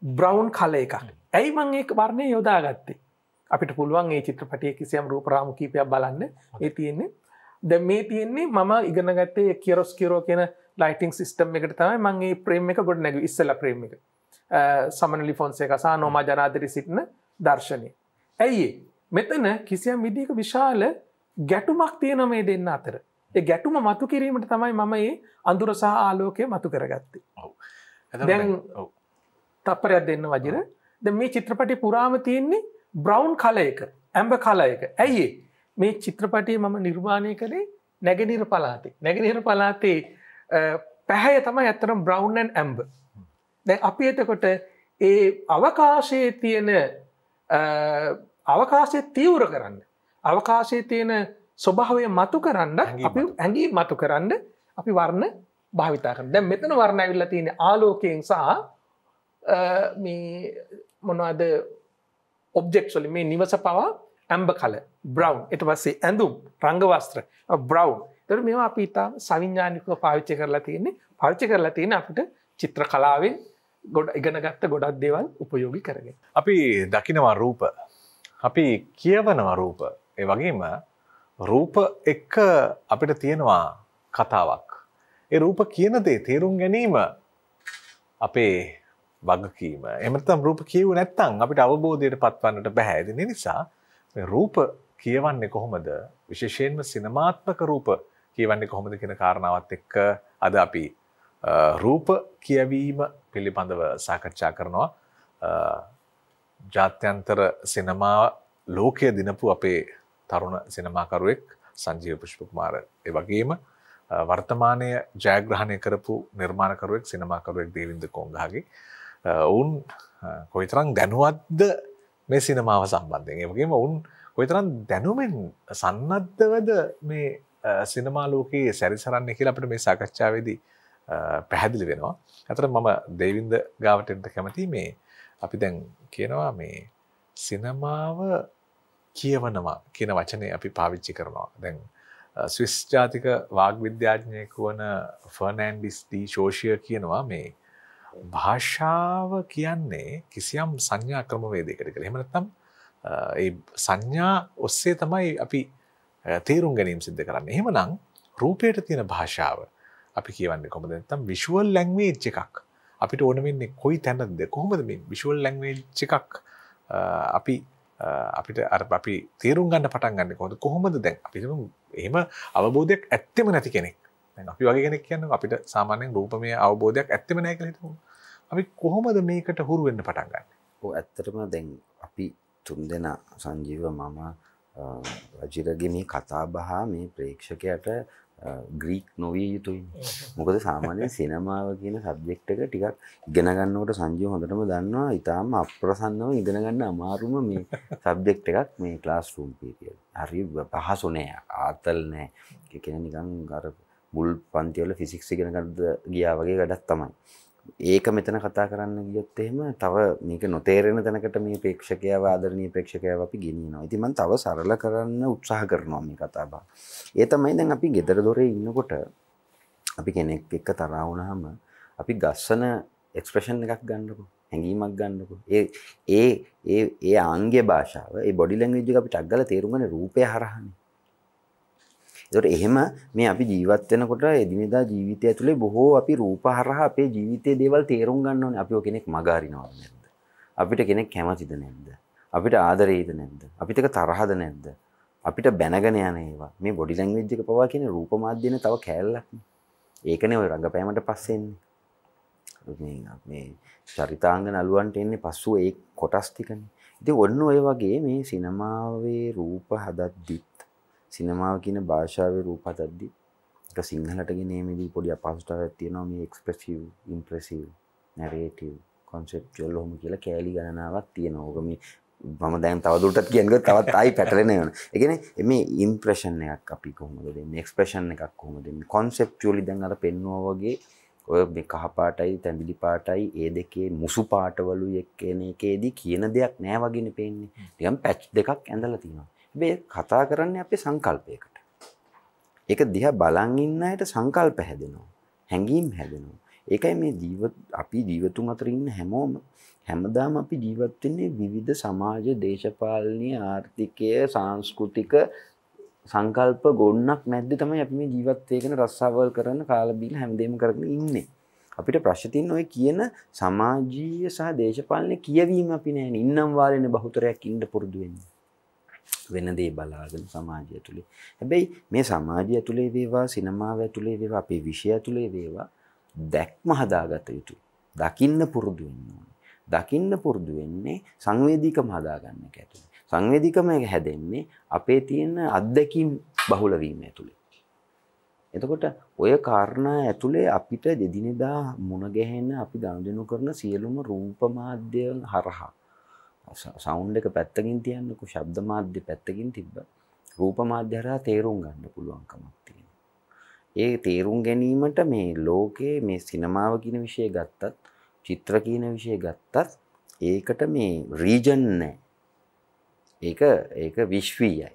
බ්‍රවුන් කලර් එකක්. ඇයි මම ඒක වර්ණය යොදාගත්තේ? අපිට පුළුවන් මේ චිත්‍රපටියේ කිසියම් රූප රාමු කීපයක් බලන්න. ඒ තියෙන්නේ දැන් මේ තියෙන්නේ මම ඉගෙන ගත්තේ කියරොස්කිරෝ කියන ලයිටිං සිස්ටම් එකට තමයි මම මේ ප්‍රේම් එක ගොඩ නැගුවේ. ඉස්සෙල්ලා ප්‍රේම් එක. සමනලි ෆොන්සේකා සහ නෝමා ජනාදිරි සිටින දර්ශනය. ඇයි මෙතන කිසියම් විදිහක විශාල ගැටුමක් තියෙනවා මේ දෙන්න අතර. ඒ ගැටුම මතු කිරීමට තමයි මම මේ අඳුර සහ ආලෝකය මතු කරගත්තේ. ඔව්. දැන් තප්පරයක් දෙන්න වජිර. දැන් මේ චිත්‍රපටි පුරාම තියෙන්නේ බ්‍රවුන් කලර් එක, ඇම්බර් කලර් එක. ඇයි මේ චිත්‍රපටිය මම නිර්මාණය කළේ නැගෙනහිර පළාතේ. නැගෙනහිර පළාතේ පැහැය තමයි ඇත්තටම බ්‍රවුන් ඇන්ඩ් ඇම්බර්. දැන් අපි එතකොට ඒ අවකාශයේ තියෙන අවකාශය තීව්‍ර කරන්න, අවකාශයේ තියෙන ස්වභාවය මතු කරන්න, අපි ඇඟි මතු කරන්න අපි වර්ණ භාවිතා කරනවා. දැන් මෙතන වර්ණ ඇවිල්ලා තියෙන්නේ ආලෝකයෙන් සහ මේ මොනවද ඔබ්ජෙක්ට්ස් වලින්. මේ නිවස පවා ඇම්බර් කලර්, බ්‍රවුන්. ඊට පස්සේ ඇඳුම්, රංග වස්ත්‍ර බ්‍රවුන්. ඒතර මේවා අපි ඉතා සවිඥානිකව පාවිච්චි කරලා තියෙන්නේ අපිට චිත්‍ර කලාවෙන් ඉගෙන ගත්ත ගොඩක් දේවල් උපයෝගී කරගෙන. අපි දකිනවා රූප, අපි කියවනවා රූප, ඒ වගේම රූප එක්ක අපිට තියෙනවා කතාවක්. ඒ රූප කියන දේ තේරුම් ගැනීම අපේ වගකීම. එහෙම නැත්නම් රූප කියුවේ නැත්නම් අපිට අවබෝධයට පත්වන්නට බෑ. ඒ නිසා මේ රූප කියවන්නේ කොහොමද? විශේෂයෙන්ම සිනමාත්මක රූප කියවන්නේ කොහොමද කියන කාරණාවත් එක්ක අද අපි රූප කියවීම පිළිබඳව සාකච්ඡා කරනවා. ජාත්‍යන්තර සිනමා ලෝකය දිනපු අපේ තරුණ සිනමාකරුවෙක් සංජීව පුෂ්පකුමාර, ඒ වගේම වර්තමානයේ ජයග්‍රහණය කරපු නිර්මාණකරුවෙක් සිනමාකරුවෙක් දේවින්ද කොංගහගේ. ඔවුන් කොයිතරම් දැනුවත්ද මේ සිනමාව සම්බන්ධයෙන්, ඒ වගේම ඔවුන් කොයිතරම් දැනුමෙන් සන්නද්ධවද මේ සිනමා ලෝකයේ සැරිසරන්නේ කියලා අපිට මේ සාකච්ඡාවේදී පැහැදිලි වෙනවා. අතට මම දේවින්ද ගාවට එන්න කැමතියි. මේ අපි දැන් කියනවා මේ සිනමාව කියවනවා කියන වචනේ අපි පාවිච්චි කරනවා. දැන් ස්විස් ජාතික වාග් විද්‍යාඥයෙකු වන ෆර්නෑන්ඩිස් ඩී ෂෝෂියර් කියනවා මේ භාෂාව කියන්නේ කිසියම් සංඥා ක්‍රමවේදයකට කියලා. එහෙම නැත්නම් ඒ සංඥා ඔස්සේ තමයි අපි තේරුම් ගැනීම සිද්ධ කරන්නේ. එහෙමනම් රූපයට තියෙන භාෂාව අපි කියවන්නේ කොහොමද? නැත්නම් විෂුවල් ලැන්ග්වේජ් එකක් අපිට ඕන වෙන්නේ කොයි තැනද? කොහොමද මේ විෂුවල් ලැන්ග්වේජ් එකක් අපිට අපි තේරුම් ගන්න පටන් ගන්න කොහොමද? කොහොමද දැන් අපි එහෙම අවබෝධයක් ඇත්තෙම නැති කෙනෙක්. දැන් අපි වගේ කෙනෙක් කියන්නේ අපිට සාමාන්‍යයෙන් රූපමය අවබෝධයක් ඇත්තෙම නැහැ කියලා හිතමු. අපි කොහොමද මේකට හුරු වෙන්න පටන් ගන්න? ඔව් ඇත්තටම දැන් අපි තුන්දෙනා සංජීව මම වජිරගේ මේ කතා බහ මේ ප්‍රේක්ෂකයට ග්‍රීක් නොවිය යුතුයි. මොකද සාමාන්‍යයෙන් සිනමාව කියන සබ්ජෙක්ට් එක ටිකක් ඉගෙන ගන්නකොට සංජීව හොඳටම දන්නවා ඊටාම අප්‍රසන්නව ඉගෙන ගන්න අමාරුම මේ සබ්ජෙක්ට් එකක් මේ ක්ලාස් රූම් පීරියඩ්. හරි පහසු නෑ, ආතල් නෑ. ඒ කියන්නේ නිකන් අර මුල් පන්ති වල ෆිසික්ස් ඉගෙන ගන්න ගියා වගේ වැඩක් තමයි. ඒක මෙතන කතා කරන්න ගියොත් එහෙම තව මේක නොතේරෙන තැනකට මේ ප්‍රේක්ෂකයාව ආදරණීය ප්‍රේක්ෂකයාව අපි ගෙනියනවා. ඉතින් මම තව සරල කරන්න උත්සාහ කරනවා මේ කතා බහ. ඒ තමයි දැන් අපි ගෙදර දොරේ ඉන්නකොට අපි කෙනෙක් එක්ක තරහ වුණාම අපි ගස්සන එක්ස්ප්‍රෙෂන් එකක් ගන්නකො, හැඟීමක් ගන්නකො. ඒ ආංග්‍ය භාෂාව, ඒ බොඩි ලැන්ග්වේජ් එක අපිට අග්ගලා තේරුම් ගන්න රූපය හරහානේ. ඒකට එහෙම මේ අපි ජීවත් වෙනකොට එදිනෙදා ජීවිතය ඇතුලේ බොහෝ අපි රූප හරහා අපේ ජීවිතයේ දේවල් තේරුම් ගන්න ඕනේ. අපිව කෙනෙක් මග අරිනවද නැද්ද? අපිට කෙනෙක් කැමතිද නැද්ද? අපිට ආදරෙයිද නැද්ද? අපිට එක තරහද නැද්ද? අපිට බැනගෙන යන ඒවා. මේ බොඩි ලැන්ග්වේජ් එක පවා කියන රූප මාධ්‍යනේ තව කෑල්ලක්. ඒකනේ ඔය රංගපෑමට පස්සේ එන්නේ. මේ චරිතාංග නළුවන්ට එන්නේ පස්සුව ඒ කොටස් ටිකනේ. ඉතින් ඔන්න ඔය වගේ මේ සිනමාවේ රූප හදද්දිත් සිනමාව කියන භාෂාවේ රූප හදද්දි ඒක සිංහලට ගෙනීමේදී පොඩි අපහසුතාවයක් තියෙනවා. මේ එක්ස්ප්‍රෙසිව්, ඉම්ප්‍රෙසිව්, නැරේටිව්, කොන්සෙප්චුවල් ඔහොම කියලා කෑලි ගණනාවක් තියෙනවා. ඕක මේ මම දැන් තවදුරටත් කියන්නේ තවත් ආයි පැටලෙන වෙනවා. ඒ කියන්නේ මේ ඉම්ප්‍රෙෂන් එකක් අපි කොහොමද දෙන්නේ, එක්ස්ප්‍රෙෂන් එකක් කොහොමද දෙන්නේ, කොන්සෙප්චුවලි දැන් අර පෙන්වුවා වගේ ඔය මේ කහ පාටයි තැඹිලි පාටයි ඒ දෙකේ මුසු පාටවලු එක්කෙන එකේදී කියන දෙයක් නෑ වගේනේ පේන්නේ. නිකන් පැච් දෙකක් ඇඳලා තියෙනවා. හැබැයි කතා කරන්නේ අපේ සංකල්පයකට. ඒක දිහා බලන් ඉන්න අයට සංකල්ප හැදෙනවා. හැඟීම් හැදෙනවා. ඒකයි මේ අපි ජීවතුන් අතර ඉන්න හැමදාම අපි ජීවත් වෙන්නේ විවිධ සමාජ, දේශපාලනීය, ආර්ථිකය, සංස්කෘතික සංකල්ප ගොන්නක් නැද්ද තමයි අපි මේ ජීවත් වෙගෙන රස්සාවල් කරන කාලා බීලා හැමදේම කරගෙන ඉන්නේ. අපිට ප්‍රශ්න තියෙන ඔය කියන සමාජීය සහ දේශපාලන කියවීම අපි නෑනේ. ඉන්නම් වාලේනේ බහුතරයක් ඉන්න පුරුදු වෙන්නේ. වෙන දේ බලාගෙන සමාජය ඇතුලේ. හැබැයි මේ සමාජය ඇතුලේ වේවා, සිනමාව ඇතුලේ වේවා, අපේ විෂය ඇතුලේ වේවා දැක්ම හදාගත යුතුයි. දකින්න පුරුදු වෙන්න ඕනේ. දකින්න පුරුදු වෙන්නේ සංවේදීකම හදාගන්න එක ඇතුලේ. සංවේදීකම හැදෙන්නේ අපේ තියෙන අත්දැකීම් බහුල වීම ඇතුලේ. එතකොට ඔය කාරණා ඇතුලේ අපිට දෙදිනෙදා මුණ ගැහෙන අපි ගනුදෙනු කරන සියලුම රූප මාධ්‍ය හරහා සවුන්ඩ් එක පැත්තකින් තියන්නකො ශබ්ද මාධ්‍ය පැත්තකින් තිබ්බ රූප මාධ්‍ය හරහා තේරුම් ගන්න පුළුවන්කමක් තියෙනවා. ඒ තේරුම් ගැනීමට මේ ලෝකේ මේ සිනමාව කියන විෂය ගත්තත් චිත්‍ර කියන විෂය ගත්තත් ඒකට මේ රීජන් නැහැ. ඒක විශ්වීයයි.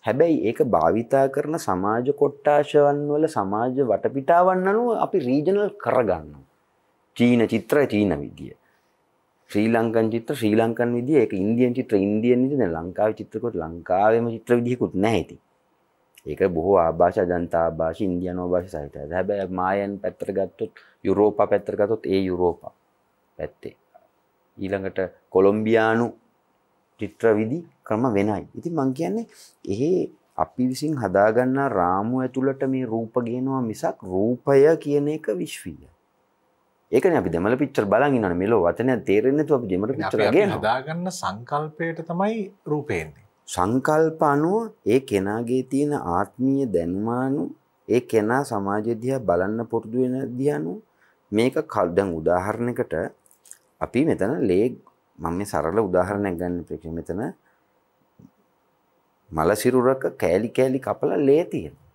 හැබැයි ඒක භාවිතා කරන සමාජ කොට්ටාශවන් වල සමාජ වටපිටාවන් අනුව අපි රීජනල් කරගන්නවා. චීන චිත්‍ර චීන විදිය. ශ්‍රී ලංකන් චිත්‍ර ශ්‍රී ලංකන් විදිය, ඒක ඉන්දියන් චිත්‍ර ඉන්දියන් විදිය. දැන් ලංකාවේ චිත්‍රකොට ලංකාවේම චිත්‍ර විදියකුත් නැහැ ඉතින්. ඒක බොහෝ ආభాෂ අජන්තා ආభాෂ ඉන්දියානු ආభాෂ සහිතයි. හැබැයි මායන් පැත්තට ගත්තොත් යුරෝපා පැත්තට ගත්තොත් ඒ යුරෝපා පැත්තේ. ඊළඟට කොලොම්බියානු චිත්‍ර විදි ක්‍රම වෙනයි. ඉතින් මං කියන්නේ එහෙ අපි විසින් හදාගන්නා රාමුව ඇතුළට මේ රූප ගේනවා මිසක් රූපය කියන එක විශ්වීය. ඒකනේ අපි දෙමළ පිච්චර් බලන් ඉන්නවනේ මෙලෝ වචනයක් තේරෙන්නේ නැතුව අපි දෙමළ පිච්චර් ගේනවා. හදාගන්න සංකල්පයට තමයි රූපේ එන්නේ. සංකල්ප අනුව ඒ කෙනාගේ තියෙන ආත්මීය දැනුම අනුව ඒ කෙනා සමාජය දිහා බලන්න පුරුදු වෙන දිහා අනුව මේක දැන් උදාහරණයකට අපි මෙතන මම මේ සරල උදාහරණයක් ගන්න ප්‍රේක්ෂක මෙතන මල සිරුරක කෑලි කෑලි කපලා ලේ තියෙනවා.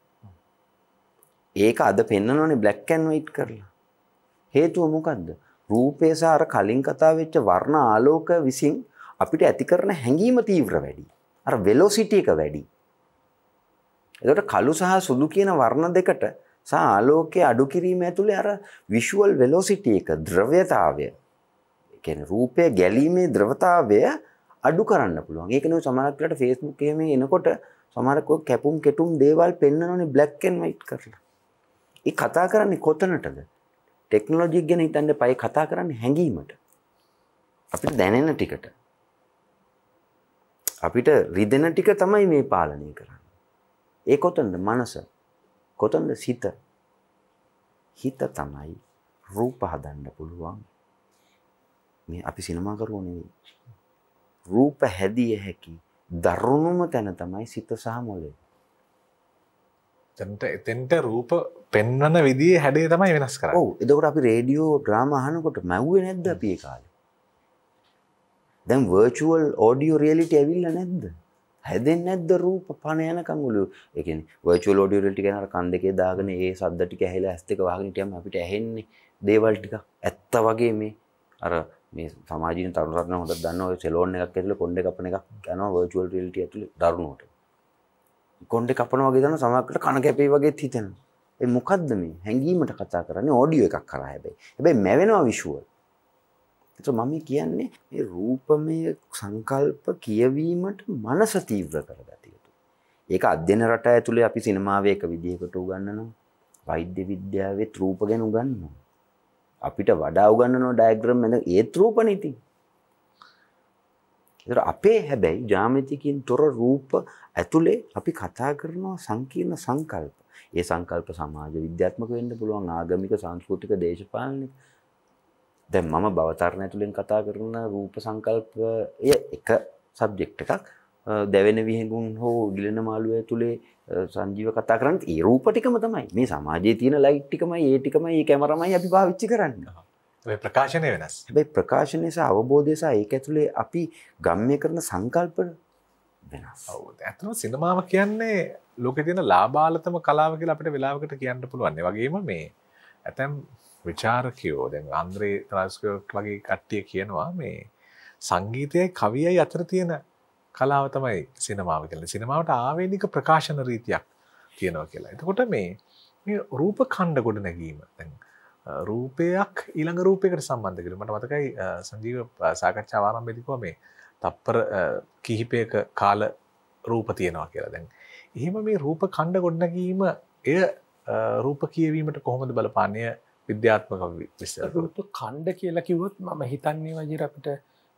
ඒක අද පෙන්නනෝනේ බ්ලැක් ඇන්ඩ් වයිට් කරලා. හේතුව මොකද්ද? රූපේ සහ අර කලින් කතා වෙච්ච වර්ණ ආලෝක විසින් අපිට ඇති කරන හැඟීම තීව්‍ර වැඩි. අර වෙලොසිටි එක වැඩි. ඒකට කළු සහ සුදු කියන වර්ණ දෙකට සහ ආලෝකයේ අඩු කිරීම ඇතුලේ අර විෂුවල් වෙලොසිටි එක ද්‍රව්‍යතාවය කියන්නේ රූපයේ ගැලීමේ ද්‍රවතාවය අඩු කරන්න පුළුවන්. ඒක නෙවෙයි සමහරක් වෙලාවට Facebook එකේ මේ එනකොට සමහරක් ඔය කැපුම් කෙටුම් දේවල් පෙන්නනෝනේ බ්ලැක් ඇන්ඩ් වයිට් කරලා. ඒ කතා කරන්නේ කොතනටද? ටෙක්නොලොජි ගැන හිතන්න එපා. ඒ කතා කරන්නේ හැඟීමට. අපිට දැනෙන ටිකට. අපිට රිදෙන ටික තමයි මේ පාලනය කරන්නේ. ඒ කොතනද? මනස. කොතනද? සිත. හිත තමයි රූප හදන්න පුළුවන්. මේ අපි සිනමා කරුවෝ නෙවෙයි. රූප හැදිය හැකි දරුණුම තැන තමයි සිත සහ මොළය. එතෙන්ට රූප පෙන්වන විදිහේ හැඩය තමයි වෙනස් කරන්නේ. ඔව්. එතකොට අපි රේඩියෝ ඩ්‍රාමා අහනකොට මැව්වේ නැද්ද අපි ඒ කාලේ? දැන් virtual audio reality ඇවිල්ලා නැද්ද? හැදෙන්නේ නැද්ද රූප පණ යනකම් උළු. ඒ කියන්නේ virtual audio reality කියන අර කන් දෙකේ දාගෙන ඒ ශබ්ද ටික ඇහිලා ඇස් දෙක වහගෙන හිටියම අපිට ඇහෙන්නේ දේවල් ටික ඇත්ත වගේ මේ අර මේ සමාජීය තරුණ රත්න හොඳට දන්නවා ඔය සෙලෝන් එකක් ඇතුලේ කොණ්ඩේ කපන එකක් යනවා virtual reality ඇතුලේ දරුණුවට. කොණ්ඩේ කපනවා වගේ දන්න සමහරකට කන කැපේ වගේත් හිතෙනවා. ඒ මොකද්ද මේ? හැංගීමට කතා කරන්නේ ඔඩියෝ එකක් කරා හැබැයි. හැබැයි මැවෙනවා විෂුවල්. ඒක මම කියන්නේ මේ රූපමය සංකල්ප කියවීමට මනස තීව්‍ර කරගatiya යුතුයි. ඒක අධ්‍යයන රට ඇතුලේ අපි සිනමාවේ එක විදිහකට උගන්වනවා. වෛද්‍ය විද්‍යාවේ රූප ගැන උගන්වනවා. අපිට වඩා උගන්වනවා ඩයග්‍රෑම් එක ඒත් රූපනේ ඉතින්. ඒතර අපේ හැබැයි ජ්‍යාමිතිකින් තොර රූප ඇතුලේ අපි කතා කරනවා සංකීර්ණ සංකල්ප. ඒ සංකල්ප සමාජ විද්‍යාත්මක වෙන්න පුළුවන් ආගමික සංස්කෘතික දේශපාලනික. දැන් මම භවතරණ ඇතුලෙන් කතා කරන රූප සංකල්පය එක සබ්ජෙක්ට් එකක්. දැවෙන විහිඟුන් හෝ ගිලෙන මාළුව ඇතුලේ සංජීව කතා කරන්නේ ඒ රූප ටිකම තමයි. මේ සමාජයේ තියෙන ලයිට් ටිකමයි ඒ ටිකමයි ඒ කැමරාමයි අපි පාවිච්චි කරන්නේ. ඒ ප්‍රකාශනය වෙනස්. හැබැයි ප්‍රකාශනය සහ අවබෝධය සහ ඒක ඇතුලේ අපි ගම්ම්‍ය කරන සංකල්ප වෙනස්. ඔව්. ඇත්තටම සිනමාව කියන්නේ ලෝකේ තියෙන ලාභාලතම කලාව කියලා අපිට වෙලාවකට කියන්න පුළුවන්. ඒ වගේම මේ ඇතැම් විචාරකයෝ දැන් ආන්ද්‍රේ ත්‍රාස්කෝ වගේ කට්ටිය කියනවා මේ සංගීතයයි කවියයි අතර තියෙන කලාව තමයි සිනමාව කියලා. සිනමාවට ආවේනික ප්‍රකාශන රීතියක් තියෙනවා කියලා. එතකොට මේ රූප ඛණ්ඩ ගොඩ නැගීම දැන් රූපයක් ඊළඟ රූපයකට සම්බන්ධ කරලා මට මතකයි සංජීව සාකච්ඡාව ආරම්භයේදී කිව්වා මේ තප්පර කිහිපයක කාල රූප තියෙනවා කියලා. දැන් එහෙම මේ රූප ඛණ්ඩ ගොඩ නැගීම එය රූප කියවීමට කොහොමද බලපාන්නේ විද්‍යාත්මක විස්තර? රූප ඛණ්ඩ කියලා කිව්වොත් මම හිතන්නේ වජිර අපිට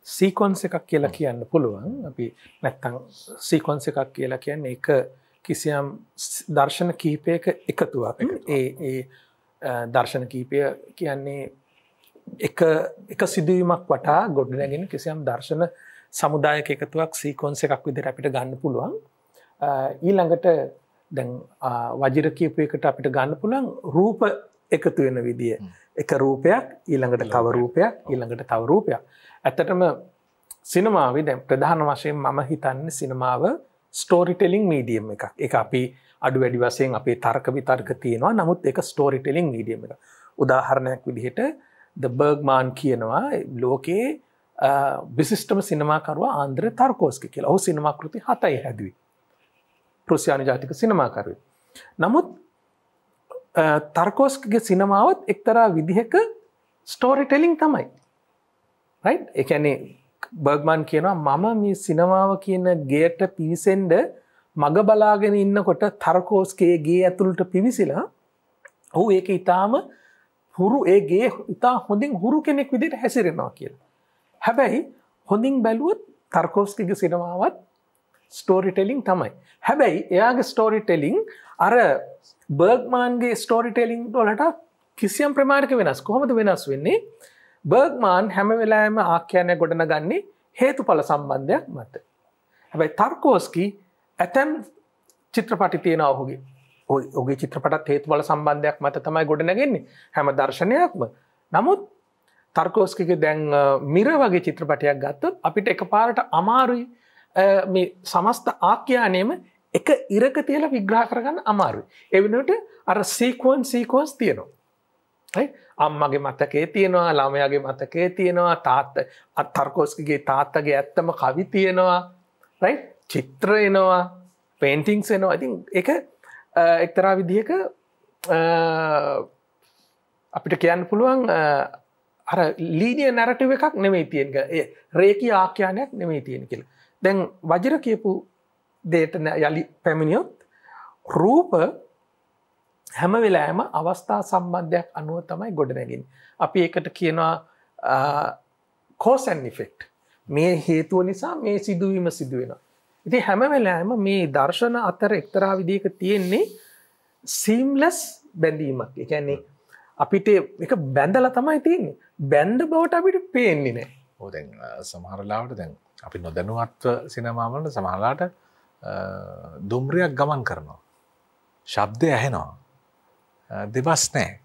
සීක්වන්ස් එකක් කියලා කියන්න පුළුවන්. අපි නැත්තම් සීක්වන්ස් එකක් කියලා කියන්නේ එක කිසියම් දර්ශන කිහිපයක එකතුවක්. ඒ දර්ශන කිහිපය කියන්නේ එක සිදුවීමක් වටා ගොඩනැගෙන කිසියම් දර්ශන සමුදායක එකතුවක් සීකෝන්ස් එකක් විදිහට අපිට ගන්න පුළුවන්. ඊළඟට දැන් වජිර කියපු එකට අපිට ගන්න පුළුවන් රූප එකතු වෙන විදිය. එක රූපයක් ඊළඟට තව රූපයක් ඊළඟට තව රූපයක්. ඇත්තටම සිනමාවේ දැන් ප්‍රධාන වශයෙන් මම හිතන්නේ සිනමාව ස්ටෝරි ටෙලිං මීඩියම් එකක්. ඒක අපි අඩු වැඩි වශයෙන් අපේ තර්ක විතර්ක තියෙනවා. නමුත් ඒක ස්ටෝරි ටෙලිං මීඩියම් එකක්. උදාහරණයක් විදිහට ද බර්ග්මාන් කියනවා ලෝකයේ විශිෂ්ටම සිනමාකරුවා ආන්ද්‍රේ තාර්කෝස්කි කියලා. ඔහු සිනමා කෘති 7යි හැදුවේ. රුසියානු ජාතික සිනමාකරුවෙක්. නමුත් තාර්කෝස්කිගේ සිනමාවත් එක්තරා විදිහක ස්ටෝරි ටෙලිං තමයි. රයිට්? ඒ කියන්නේ බර්ග්මාන් කියනවා මම මේ සිනමාව කියන ගේට පිවිසෙන්න මග බලාගෙන ඉන්නකොට තාර්කෝස්කිගේ ගේ ඇතුළට පිවිසිලා ඔහු ඒක ඊටාම හුරු ඒ ගේ ඉතා හොඳින් හුරු කෙනෙක් විදිහට හැසිරෙනවා කියලා. හැබැයි හොඳින් බැලුවොත් තාර්කෝස්කිගේ සිනමාවත් ස්ටෝරි ටෙලිං තමයි. හැබැයි එයාගේ ස්ටෝරි ටෙලිං අර බර්ග්මාන්ගේ ස්ටෝරි ටෙලිං වලට කිසියම් ප්‍රමාණයක වෙනස්. කොහොමද වෙනස් වෙන්නේ? බර්ග්මාන් හැම වෙලාවෙම ආඛ්‍යානය ගොඩනගන්නේ හේතුඵල සම්බන්ධයක් මත. හැබැයි තාර්කෝස්කි ඇතැම් චිත්‍රපටි තියෙනවා ඔහුගේ. ඔහුගේ චිත්‍රපටත් හේතුඵල සම්බන්ධයක් මත තමයි ගොඩනගන්නේ හැම දර්ශනයක්ම. නමුත් තාර්කෝස්කිගේ දැන් මිර වගේ චිත්‍රපටයක් ගත්තොත් අපිට එකපාරට අමාරුයි මේ සමස්ත ආඛ්‍යානයේම එක ඉරක තියලා විග්‍රහ කරගන්න අමාරුයි. ඒ වෙනුවට අර සීක්වන්ස් තියෙනවා. right? අම්මගේ මතකයේ තියෙනවා, ළමයාගේ මතකයේ තියෙනවා, තාර්කෝස්කිගේ තාත්තගේ ඇත්තම කවි තියෙනවා. right? චිත්‍ර එනවා, පේන්ටින්ග්ස් එනවා. ඉතින් ඒක එක්තරා විදිහක අපිට කියන්න පුළුවන් අර ලීනියර් නැරටිව් එකක් නෙමෙයි තියෙන්නේ. ඒ රේඛීය ආඛ්‍යානයක් නෙමෙයි තියෙන්නේ කියලා. දැන් වජිර කියපු දෙයට යලි පැමිණියොත් රූප හැම වෙලාවෙම අවස්ථා සම්බන්ධයක් අනුව තමයි ගොඩනැගෙන්නේ. අපි ඒකට කියනවා cause and effect. මේ හේතුව නිසා මේ සිදුවීම සිදු වෙනවා. ඉතින් හැම වෙලාවෙම මේ දර්ශන අතර එක්තරා විදිහක තියෙන්නේ seamless බැඳීමක්. ඒ කියන්නේ අපිට ඒක බැඳලා තමයි තියෙන්නේ. බැඳ බවට අපිට පේන්නේ නැහැ. ඔව් දැන් සමහර ලාවට දැන් අපි නොදැනුවත්ව සිනමා වලට සමහරලාට දුම්රියක් ගමන් කරනවා. ශබ්දය ඇහෙනවා. දෙවස් නැහැ.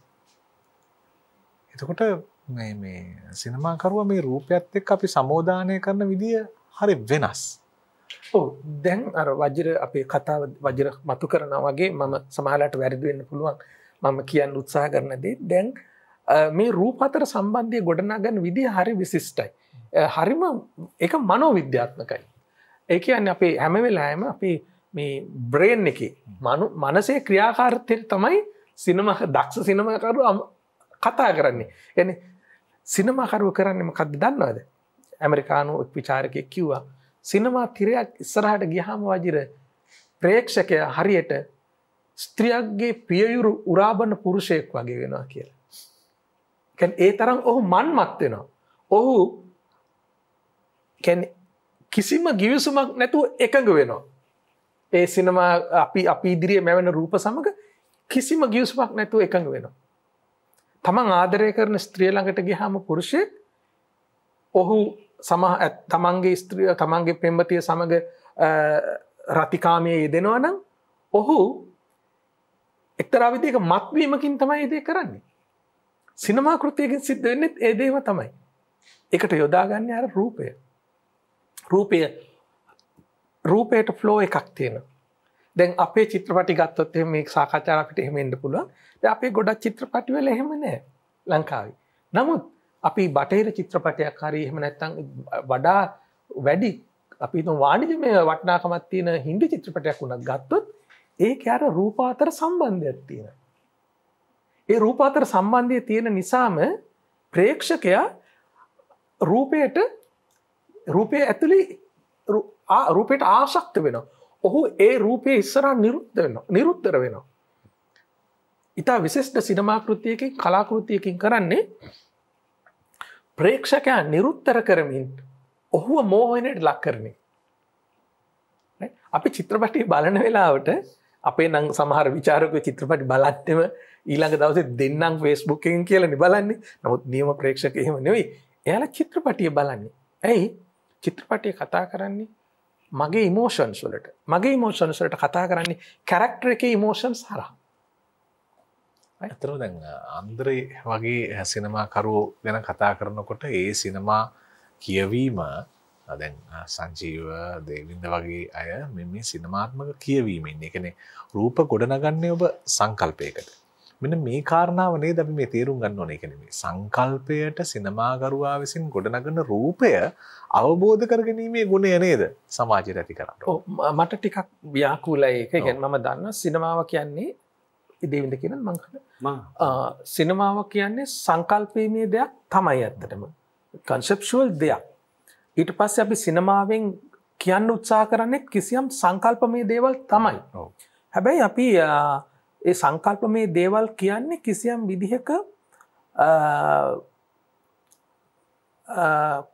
එතකොට මේ සිනමාකරුවා මේ රූපයත් එක්ක අපි සමෝදානය කරන විදිය හරි වෙනස්. ඔව් දැන් අර වජිර අපේ කතාව වජිර මතු කරනවා වගේ මම සමහරලාට වැරදි වෙන්න පුළුවන්. මම කියන්න උත්සාහ කරන දේ දැන් මේ රූප අතර සම්බන්ධය ගොඩනගන විදිය හරි විශිෂ්ටයි. හරිම ඒක මනෝවිද්‍යාත්මකයි. ඒ කියන්නේ අපේ හැම වෙලාවෙම අපි මේ බ්‍රේන් එකේ මනසේ ක්‍රියාකාරීත්වය තමයි දක්ෂ සිනමාකරුවා කතා කරන්නේ. يعني සිනමාකරුවා කරන්නේ මොකක්ද දන්නවද? ඇමරිකානු විචාරකයෙක් කිව්වා සිනමා තිරයක් ඉස්සරහට ගියාම වජිර ප්‍රේක්ෂකයා හරියට ස්ත්‍රියක්ගේ පියයුරු උරාබන පුරුෂයෙක් වගේ වෙනවා කියලා. කියන්නේ ඒ තරම් ඔහු මන්මත් වෙනවා. ඔහු කියන්නේ කිසිම ගිවිසුමක් නැතුව එකඟ වෙනවා. ඒ සිනමා අපි ඉදිරියේ මැවෙන රූප සමග කිසිම ගිවිසුමක් නැතුව එකඟ වෙනවා. තමන් ආදරය කරන ස්ත්‍රිය ළඟට ගියාම පුරුෂයෙක් ඔහු තමන්ගේ ස්ත්‍රිය තමන්ගේ පෙම්වතිය සමග රතිකාමයේ යෙදෙනවා නම් ඔහු එක්තරා විදිහක මත්වීමකින් තමයි ඒ දේ කරන්නේ. සිනමා කෘතියකින් සිද්ධ වෙන්නේ ඒ දේම තමයි. ඒකට යොදාගන්නේ අර රූපය. රූපයට ෆ්ලෝ එකක් තියෙනවා. දැන් අපේ චිත්‍රපටි ගත්තොත් එහෙනම් මේ සාකච්ඡාව අපිට එහෙම එන්න පුළුවන්. දැන් අපේ ගොඩක් චිත්‍රපටි වල එහෙම නැහැ ලංකාවේ. නමුත් අපි බටහිර චිත්‍රපටයක් හරි එහෙම නැත්නම් වඩා වැඩි අපි හිතමු වාණිජමය වටිනාකමක් තියෙන හින්දි චිත්‍රපටයක් උනත් ගත්තොත් ඒකේ අර රූප අතර සම්බන්ධයක් තියෙනවා. ඒ රූප අතර සම්බන්ධය තියෙන නිසාම ප්‍රේක්ෂකයා රූපයේ ඇතුලේ රූපයට ආසක්ත වෙනවා. ඔහු ඒ රූපයේ ඉස්සරහ නිරුත්තර වෙනවා. ඉතා විශිෂ්ට සිනමා කෘතියකින් කලා කෘතියකින් කරන්නේ ප්‍රේක්ෂකයා නිරුත්තර කරමින් ඔහුව මෝහනයට ලක් කරන්නේ. අපි චිත්‍රපටි බලන වෙලාවට අපේ නම් සමහර විචාරකයෝ චිත්‍රපටි බලන්නේම ඊළඟ දවසේ දෙන්නම් Facebook එකෙන් කියලානේ බලන්නේ. නමුත් නියම ප්‍රේක්ෂක එහෙම නෙවෙයි. එයාලා චිත්‍රපටිය බලන්නේ. ඇයි? චිත්‍රපටිය කතා කරන්නේ මගේ ඉමෝෂන්ස් වලට. මගේ ඉමෝෂන්ස් වලට කතා කරන්නේ කැරක්ටර් එකේ ඉමෝෂන්ස් හරහා. ඇත්තටම දැන් අන්ද්‍රේ වගේ සිනමාකරුවෝ ගැන කතා කරනකොට ඒ සිනමා කියවීම දැන් සංජීව දේවින්ද වගේ අය මේ සිනමාත්මක කියවීමෙන් ඒ කියන්නේ රූප ගොඩනගන්නේ ඔබ සංකල්පයකට. මෙන්න මේ කාරණාව නේද අපි මේ තේරුම් ගන්න ඕනේ. ඒ කියන්නේ මේ සංකල්පයට සිනමාකරුවා විසින් ගොඩනගන රූපය අවබෝධ කරගැනීමේ ගුණය නේද සමාජයට ඇති කරන්නේ. ඔව් මට ටිකක් ව්‍යාකූලයි ඒක. කියන්නේ මම දන්නවා සිනමාව කියන්නේ දේවින්ද කියන සිනමාව කියන්නේ සංකල්පීමය දෙයක් තමයි ඇත්තටම. කන්සෙප්චුවල් දෙයක්. ඊට පස්සේ අපි සිනමාවෙන් කියන්න උත්සාහ කරන්නේ කිසියම් සංකල්පමය දේවල් තමයි. හැබැයි අපි ඒ සංකල්පමය දේවල් කියන්නේ කිසියම් විදිහක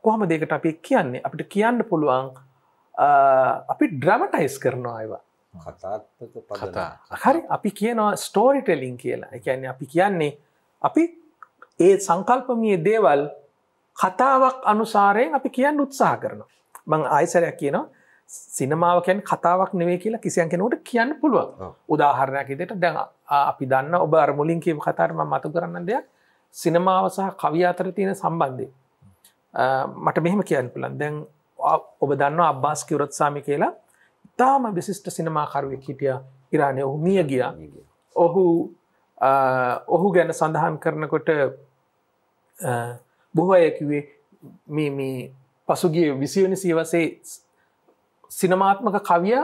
කොහොමද ඒකට අපි කියන්නේ? අපිට කියන්න පුළුවන් අපි ඩ්‍රැමටයිස් කරනවා ඒවා. කතා. හරි අපි කියනවා ස්ටෝරි ටෙලිං කියලා. ඒ කියන්නේ අපි කියන්නේ අපි ඒ සංකල්පමය දේවල් කතාවක් අනුසාරයෙන් අපි කියන්න උත්සාහ කරනවා. මම ආයෙසරයක් කියනවා සිනමාව කියන්නේ කතාවක් නෙවෙයි කියලා කිසියම් කෙනෙකුට කියන්න පුළුවන්. උදාහරණයක් විදිහට දැන් අපි දන්න ඔබ අර මුලින් කියපු කතාවට මම මතු කරන්න දෙයක් සිනමාව සහ කවිය අතර තියෙන සම්බන්ධය. මට මෙහෙම කියන්න පුළුවන්. දැන් ඔබ දන්නවා අබ්බාස් කිරොත්සාමි කියලා ඉතාම විශිෂ්ට සිනමාකරුවෙක් හිටියා ඉරානයේ. ඔහු මිය ගියා. ඔහු ගැන සඳහන් කරනකොට බොහෝ අය කිව්වේ මේ පසුගිය 20 වෙනි සියවසේ සිනමාත්මක කවිය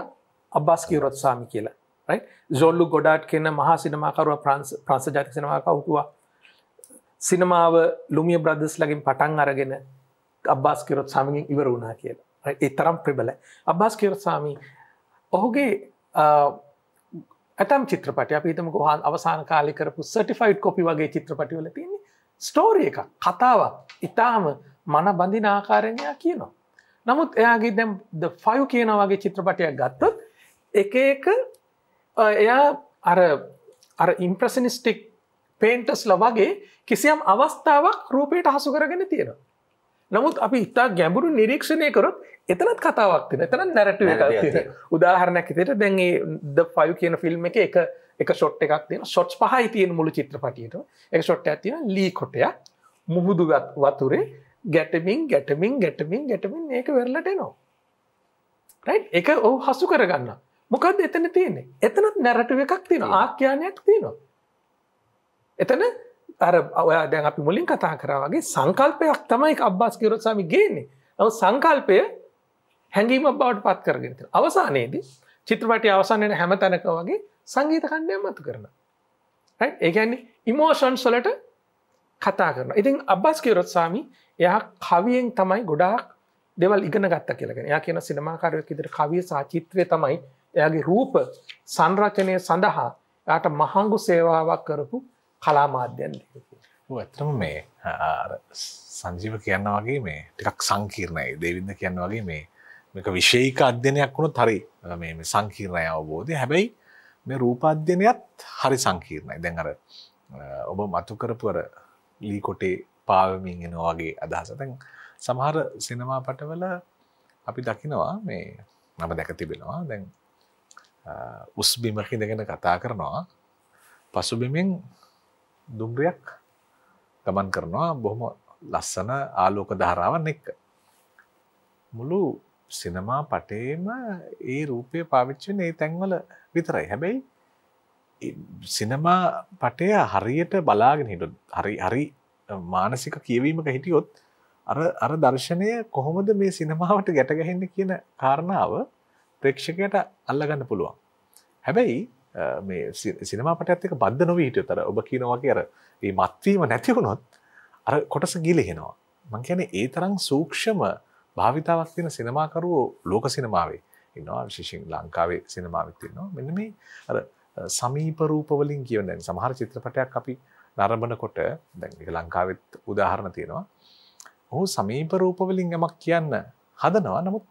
අබ්බාස් කිරොත්සාමි කියලා. right? ජෝන් ලුක් ගොඩාඩ් කියන මහා සිනමාකරුවා ප්‍රංශ ජාතික සිනමාකරුවා සිනමාව ලුමිය බ්‍රදර්ස් ලගෙන් පටන් අරගෙන අබ්බාස් කිරොත්සාමිගෙන් ඉවර වුණා කියලා. right? ඒ තරම් ප්‍රබලයි. අබ්බාස් කිරොත්සාමි ඔහුගේ ඇතම් චිත්‍රපටි අපි හිතමුකෝ අවසාන කාලේ කරපු සර්ටිෆයිඩ් කොපි වගේ චිත්‍රපටි වල තියෙන්නේ ස්ටෝරි එකක්, කතාවක්. ඊටාම මන බඳින ආකාරයෙන් එයා කියනවා. නමුත් එයාගේ දැන් The 5 කියන වගේ චිත්‍රපටයක් ගත්තොත් එක එක එයා අර ඉම්ප්‍රෙෂනිස්ටික් පේන්ටර්ස්ලා වගේ කිසියම් අවස්ථාවක් රූපයට හසු කරගෙන තියෙනවා. නමුත් අපි ඉතා ගැඹුරු නිරීක්ෂණය කරොත් එතනත් කතාවක් තියෙනවා. එතනත් නැරටිව් එකක් තියෙනවා. උදාහරණයක් විදිහට දැන් මේ The 5 කියන ෆිල්ම් එකේ එක ෂොට් එකක් තියෙනවා. ෂොට්ස් 5යි තියෙන මුළු චිත්‍රපටියේම. එක ෂොට් එකක් තියෙනවා ලී කොටයක් මුහුදු වතුරේ ගැටමින් මේක වෙරළට එනවා. right? ඒක ඔව් හසු කරගන්නවා. මොකද්ද එතන තියෙන්නේ? එතනත් නැරටිව් එකක් තියෙනවා. ආඛ්‍යානයක් තියෙනවා. එතන අර ඔයා දැන් අපි මුලින් කතා කරා වගේ සංකල්පයක් තමයි අබ්බාස් කිරොත්සාමි ගේන්නේ. නමුත් සංකල්පය හැඟීමක් බවට පත් කරගෙන තියෙනවා. අවසානයේදී චිත්‍රපටයේ අවසානයේ හැම තැනක වගේ සංගීත කණ්ඩායම් මතු කරනවා. right? ඒ කියන්නේ ඉමෝෂන්ස් වලට කතා කරනවා. ඉතින් අබ්බාස් කිරොත්සාමි එයා කවියෙන් තමයි ගොඩාක් දේවල් ඉගෙන ගත්තා කියලා කියන්නේ. එයා කියන සිනමාකාරයෙක් විදිහට කවිය සහ චිත්‍රය තමයි එයාගේ රූප සංරචනය සඳහා එයාට මහඟු සේවාවක් කරපු කලා මාධ්‍යයන් දෙක. ඔව් ඇත්තටම මේ අර සංජීව කියන වගේ මේ ටිකක් සංකීර්ණයි. දේවින්ද කියන වගේ මේක විශේෂික අධ්‍යයනයක් වුණොත් හරි මේ සංකීර්ණයි අවබෝධය. හැබැයි මේ රූප අධ්‍යයනයත් හරි සංකීර්ණයි. දැන් අර ඔබ මතු කරපු අර ලී කොටේ පාවමින් එනවා වගේ අදහස. දැන් සමහර සිනමා පටවල අපි දකිනවා මේ මම දැක තිබෙනවා. දැන් උස් බිමක ඉඳගෙන කතා කරනවා. පසුබිමෙන් දුම්රියක් ගමන් කරනවා බොහොම ලස්සන ආලෝක ධාරාවන් එක්ක. මුළු සිනමා පටේම ඒ රූපය පාවිච්චි වෙන ඒ තැන්වල විතරයි. හැබැයි සිනමා පටය හරියට බලාගෙන හිටියොත් හරි මානසික කියවීමක හිටියොත් අර දර්ශනය කොහොමද මේ සිනමාවට ගැට ගැහෙන්නේ කියන කාරණාව ප්‍රේක්ෂකයට අල්ලගන්න පුළුවන්. හැබැයි මේ සිනමා පටයත් එක්ක බද්ධ නොවී හිටියොත් අර ඔබ කියනවා වගේ අර මේ මත්වීම නැති වුණොත් අර කොටස ගිලිහෙනවා. මම කියන්නේ ඒ තරම් සූක්ෂම භාවිතාවක් තියෙන සිනමාකරුවෝ ලෝක සිනමාවේ ඉන්නවා. විශේෂයෙන් ලංකාවේ සිනමාවෙත් ඉන්නවා. මෙන්න මේ අර සමීප රූප වලින් කියන දැන් සමහර චිත්‍රපටයක් අපි නරඹනකොට දැන් ඒක ලංකාවෙත් උදාහරණ තියෙනවා. ඔහු සමීප රූප වලින් යමක් කියන්න හදනවා. නමුත්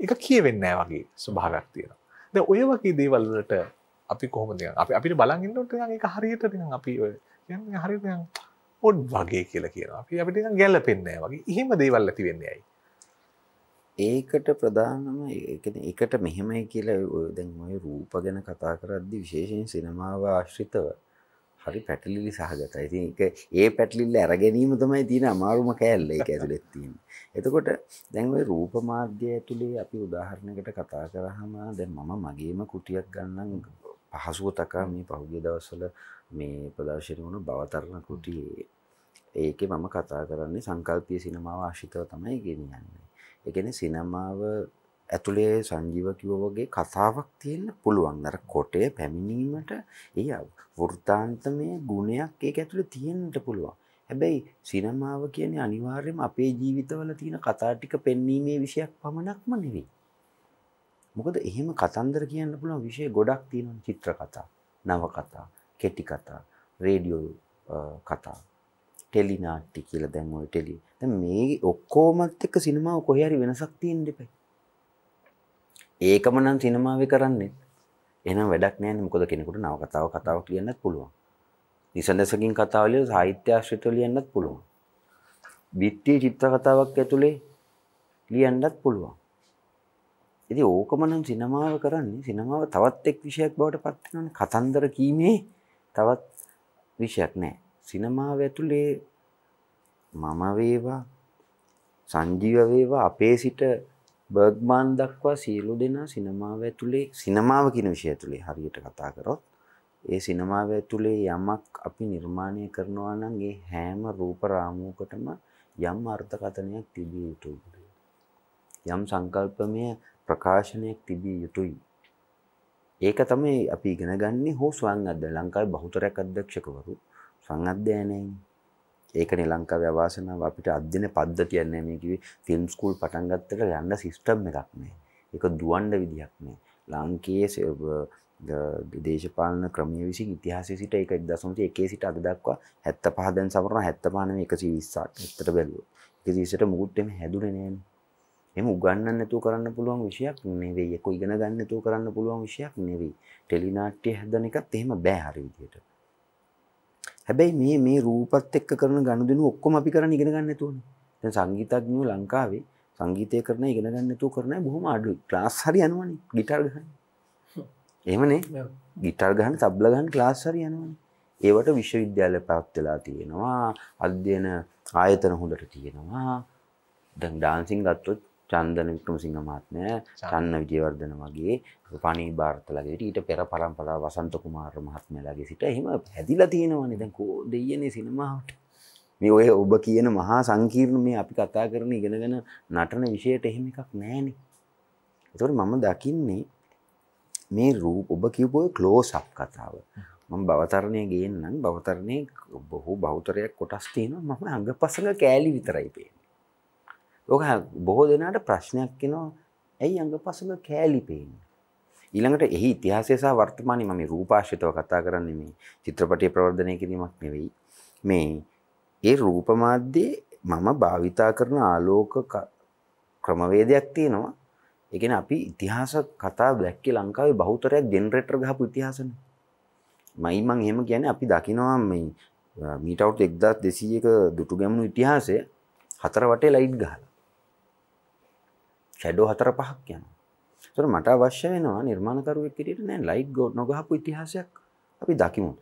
ඒක කියවෙන්නේ නැහැ වගේ ස්වභාවයක් තියෙනවා. දැන් ඔය වගේ දේවල් වලට අපි කොහොමද අපිට බලන් ඉන්නකොට නිකන් ඒක හරියට නිකන් අපි ඔය කියන්නේ හරියට නිකන් ඔඩ් වගේ කියලා කියනවා. අපිට නිකන් ගැළපෙන්නේ නැහැ වගේ. එහෙම දේවල් ඇති වෙන්නේ ඇයි? ඒකට ප්‍රධානම ඒකට මෙහෙමයි කියලා දැන් ඔය රූප ගැන කතා කරද්දී විශේෂයෙන් සිනමාව ආශ්‍රිතව හරි පැටලිලි සහගතයි. ඉතින් ඒ පැටලිල්ල අරගැනීම තමයි තියෙන අමාරුම කෑල්ල ඒක ඇතුළේ තියෙන්නේ. එතකොට දැන් ওই රූප මාධ්‍ය ඇතුලේ අපි උදාහරණයකට කතා කරාම දැන් මම මගේම කුටියක් ගන්නම් පහසුව තකා මේ පහුගිය දවස්වල මේ ප්‍රදර්ශනය වුණ බවතරණ කුටියේ ඒකේ මම කතා කරන්නේ සංකල්පීය සිනමාව ආශ්‍රිතව තමයි ගෙනියන්නේ. ඒ කියන්නේ සිනමාව ඇතුලේ සංජීව කිව්වා වගේ කතාවක් තියෙන්න පුළුවන්. අර කොටේ පැමිණීමට ඒ වෘත්තාන්තමය ගුණයක් ඒක ඇතුලේ තියෙන්නට පුළුවන්. හැබැයි සිනමාව කියන්නේ අනිවාර්යයෙන්ම අපේ ජීවිතවල තියෙන කතා ටික පෙන්වීමේ විෂයක් පමණක්ම නෙවෙයි. මොකද එහෙම කතන්දර කියන්න පුළුවන් විෂය ගොඩක් තියෙනවා. චිත්‍ර කතා, නව කතා, කෙටි කතා, රේඩියෝ කතා, ටෙලි නාට්‍ය කියලා දැන් ඔය ටෙලි. දැන් මේ ඔක්කොමත් එක්ක සිනමාව කොහේ හරි වෙනසක් තියෙන්න දෙපයි. ඒකම නම් සිනමාවේ කරන්නේ. එහෙනම් වැඩක් නැහැ. මොකද කෙනෙකුට නව කතාවක් ලියන්නත් පුළුවන්. නිසඳසකින් කතාව ලියලා සාහිත්‍ය ආශ්‍රිතව ලියන්නත් පුළුවන්. විත්තිය චිත්‍ර කතාවක් ඇතුලේ ලියන්නත් පුළුවන්. ඉතින් ඕකම නම් සිනමාව කරන්නේ. සිනමාව තවත් එක් විෂයක් බවට පත් වෙනවානේ. කතන්දර කීමේ තවත් විෂයක් නැහැ. සිනමාව ඇතුලේ මම වේවා සංජීව වේවා අපේ සිට බර්ග්මාන් දක්වා සියලු දෙනා සිනමාව ඇතුලේ සිනමාව කියන විෂය ඇතුලේ හරියට කතා කරොත් ඒ සිනමාව ඇතුලේ යමක් අපි නිර්මාණය කරනවා නම් ඒ හැම රූප රාමුවකටම යම් අර්ථකථනයක් තිබිය යුතුයි. යම් සංකල්පමය ප්‍රකාශනයක් තිබිය යුතුයි. ඒක තමයි අපි ඉගෙන ගන්නේ හෝ ස්වයං අධ්‍යයනය. ලංකාවේ බහුතරයක් අධ්‍යක්ෂකවරු ස්වයං අධ්‍යයනයෙන් ඒකනේ ලංකාවේ අවාසනාව අපිට අධ්‍යයන පද්ධතියක් නැහැ. මේ කිව්වේ ෆිල්ම් ස්කූල් පටන් ගත්තට යන්න සිස්ටම් එකක් නැහැ. ඒක දුවන්න විදියක් නැහැ. ලාංකීය දේශපාලන ක්‍රමයේ විසින් ඉතිහාසයේ සිට ඒක 1901 සිට අද දක්වා 75 දැන් සමරන 75 නෙමෙයි 120ක් ඇත්තට බැලුවොත් 120ට මුකුත් එමේ හැදුනේ නෑනේ. එහෙම උගන්නන්න නැතුව කරන්න පුළුවන් විෂයක් නෙවෙයි. ඒක ඉගෙන ගන්න නැතුව කරන්න පුළුවන් විෂයක් නෙවෙයි. ටෙලි නාට්‍ය හදන එකත් එහෙම බෑ හරි විදියට. හැබැයි මේ රූපත් එක්ක කරන ගනුදෙනු ඔක්කොම අපි කරන්නේ ඉගෙන ගන්න නැතුවනේ. දැන් සංගීතඥයෝ ලංකාවේ සංගීතය කරන ඉගෙන ගන්න නැතුව කරන අය බොහොම අඩුයි. ක්ලාස් හරි යනවනේ গিitar ගහන්න. එහෙමනේ. গিitar ගහන්න, තබ්ලා ගහන්න ක්ලාස් හරි යනවනේ. ඒවට විශ්වවිද්‍යාල පවත් වෙලා තියෙනවා. අධ්‍යයන ආයතන හොඳට තියෙනවා. දැන් ඩාන්සින් ගත්තොත් චන්දන වික්‍රමසිංහ මහත්මයා, චන්න විජේවර්ධන වගේ, පණී භාරතලගේ ඊට පෙර පරම්පරාව වසන්ත කුමාර මහත්මයාලාගේ සිට එහෙම හැදිලා තියෙනවානේ. දැන් කෝ දෙයියනේ සිනමාවට. මේ ඔය ඔබ කියන මහා සංකීර්ණ මේ අපි කතා කරන ඉගෙනගෙන නටන විෂයට එහෙම එකක් නැහැනේ. ඒතකොට මම දකින්නේ මේ රූප ඔබ කියපුව ක්ලෝස් අප් කතාව. මම භවතරණයේ ගේන්නම්. භවතරණයේ බොහෝ බහුතරයක් කොටස් තියෙනවා. මම අංගපසංග කෑලි විතරයි පේන්නේ. ඕක බොහෝ දෙනාට ප්‍රශ්නයක් එනවා. ඇයි අංගපසංග කෑලි පේන්නේ? ඊළඟට එහි ඉතිහාසය සහ වර්තමානයේ මම රූපාශ්‍රිතව කතා කරන්නේ මේ චිත්‍රපටයේ ප්‍රවර්ධනය කිරීමක් නෙවෙයි. මේ ඒ රූප මාධ්‍යයේ මම භාවිතා කරන ආලෝක ක්‍රමවේදයක් තියෙනවා. ඒ කියන්නේ අපි ඉතිහාස කතා දැක්කේ ලංකාවේ බහුතරයක් ජෙනරේටර් ගහපු ඉතිහාසනේ. මම එහෙම කියන්නේ අපි දකිනවා මේ මීට අවුරුදු 1200ක දුටු ගැමුණු ඉතිහාසය හතර වටේ ලයිට් ගහලා. ෂැඩෝ 4-5ක් යනවා. ඒතර මට අවශ්‍ය වෙනවා නිර්මාණකරුවෙක් විදිහට නෑ ලයිට් නොගහපු ඉතිහාසයක් අපි දකිමු.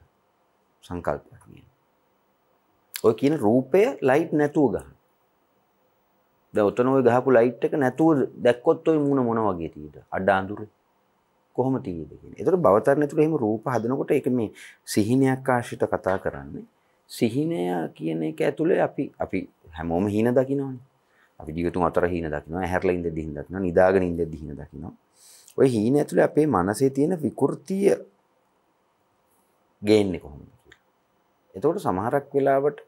සංකල්පයක් කියන්නේ. ඔය කියන රූපය ලයිට් නැතුව ගන්න. දැන් ඔතන ඔය ගහපු ලයිට් එක නැතුව දැක්කොත් ඔය මුණ මොන වගේ තියෙද? අඩ අඳුරේ. කොහොම තියෙද කියන්නේ. ඒතර බවතරණ ඇතුළේ එහෙම රූප හදනකොට ඒක මේ සිහිනයක් ආශ්‍රිත කතා කරන්නේ. සිහිනය කියන එක ඇතුළේ අපි හැමෝම හීන දකින්නවානේ. අපි ජීවිතුන් අතර හීන දකින්නවා, ඇහැරලා ඉඳදී හීන දකින්නවා, නිදාගෙන ඉඳදී හීන දකින්නවා. ඔය හීන ඇතුළේ අපේ මනසේ තියෙන විකෘතිය ගේන්නේ කොහොමද කියලා. එතකොට සමහරක් වෙලාවට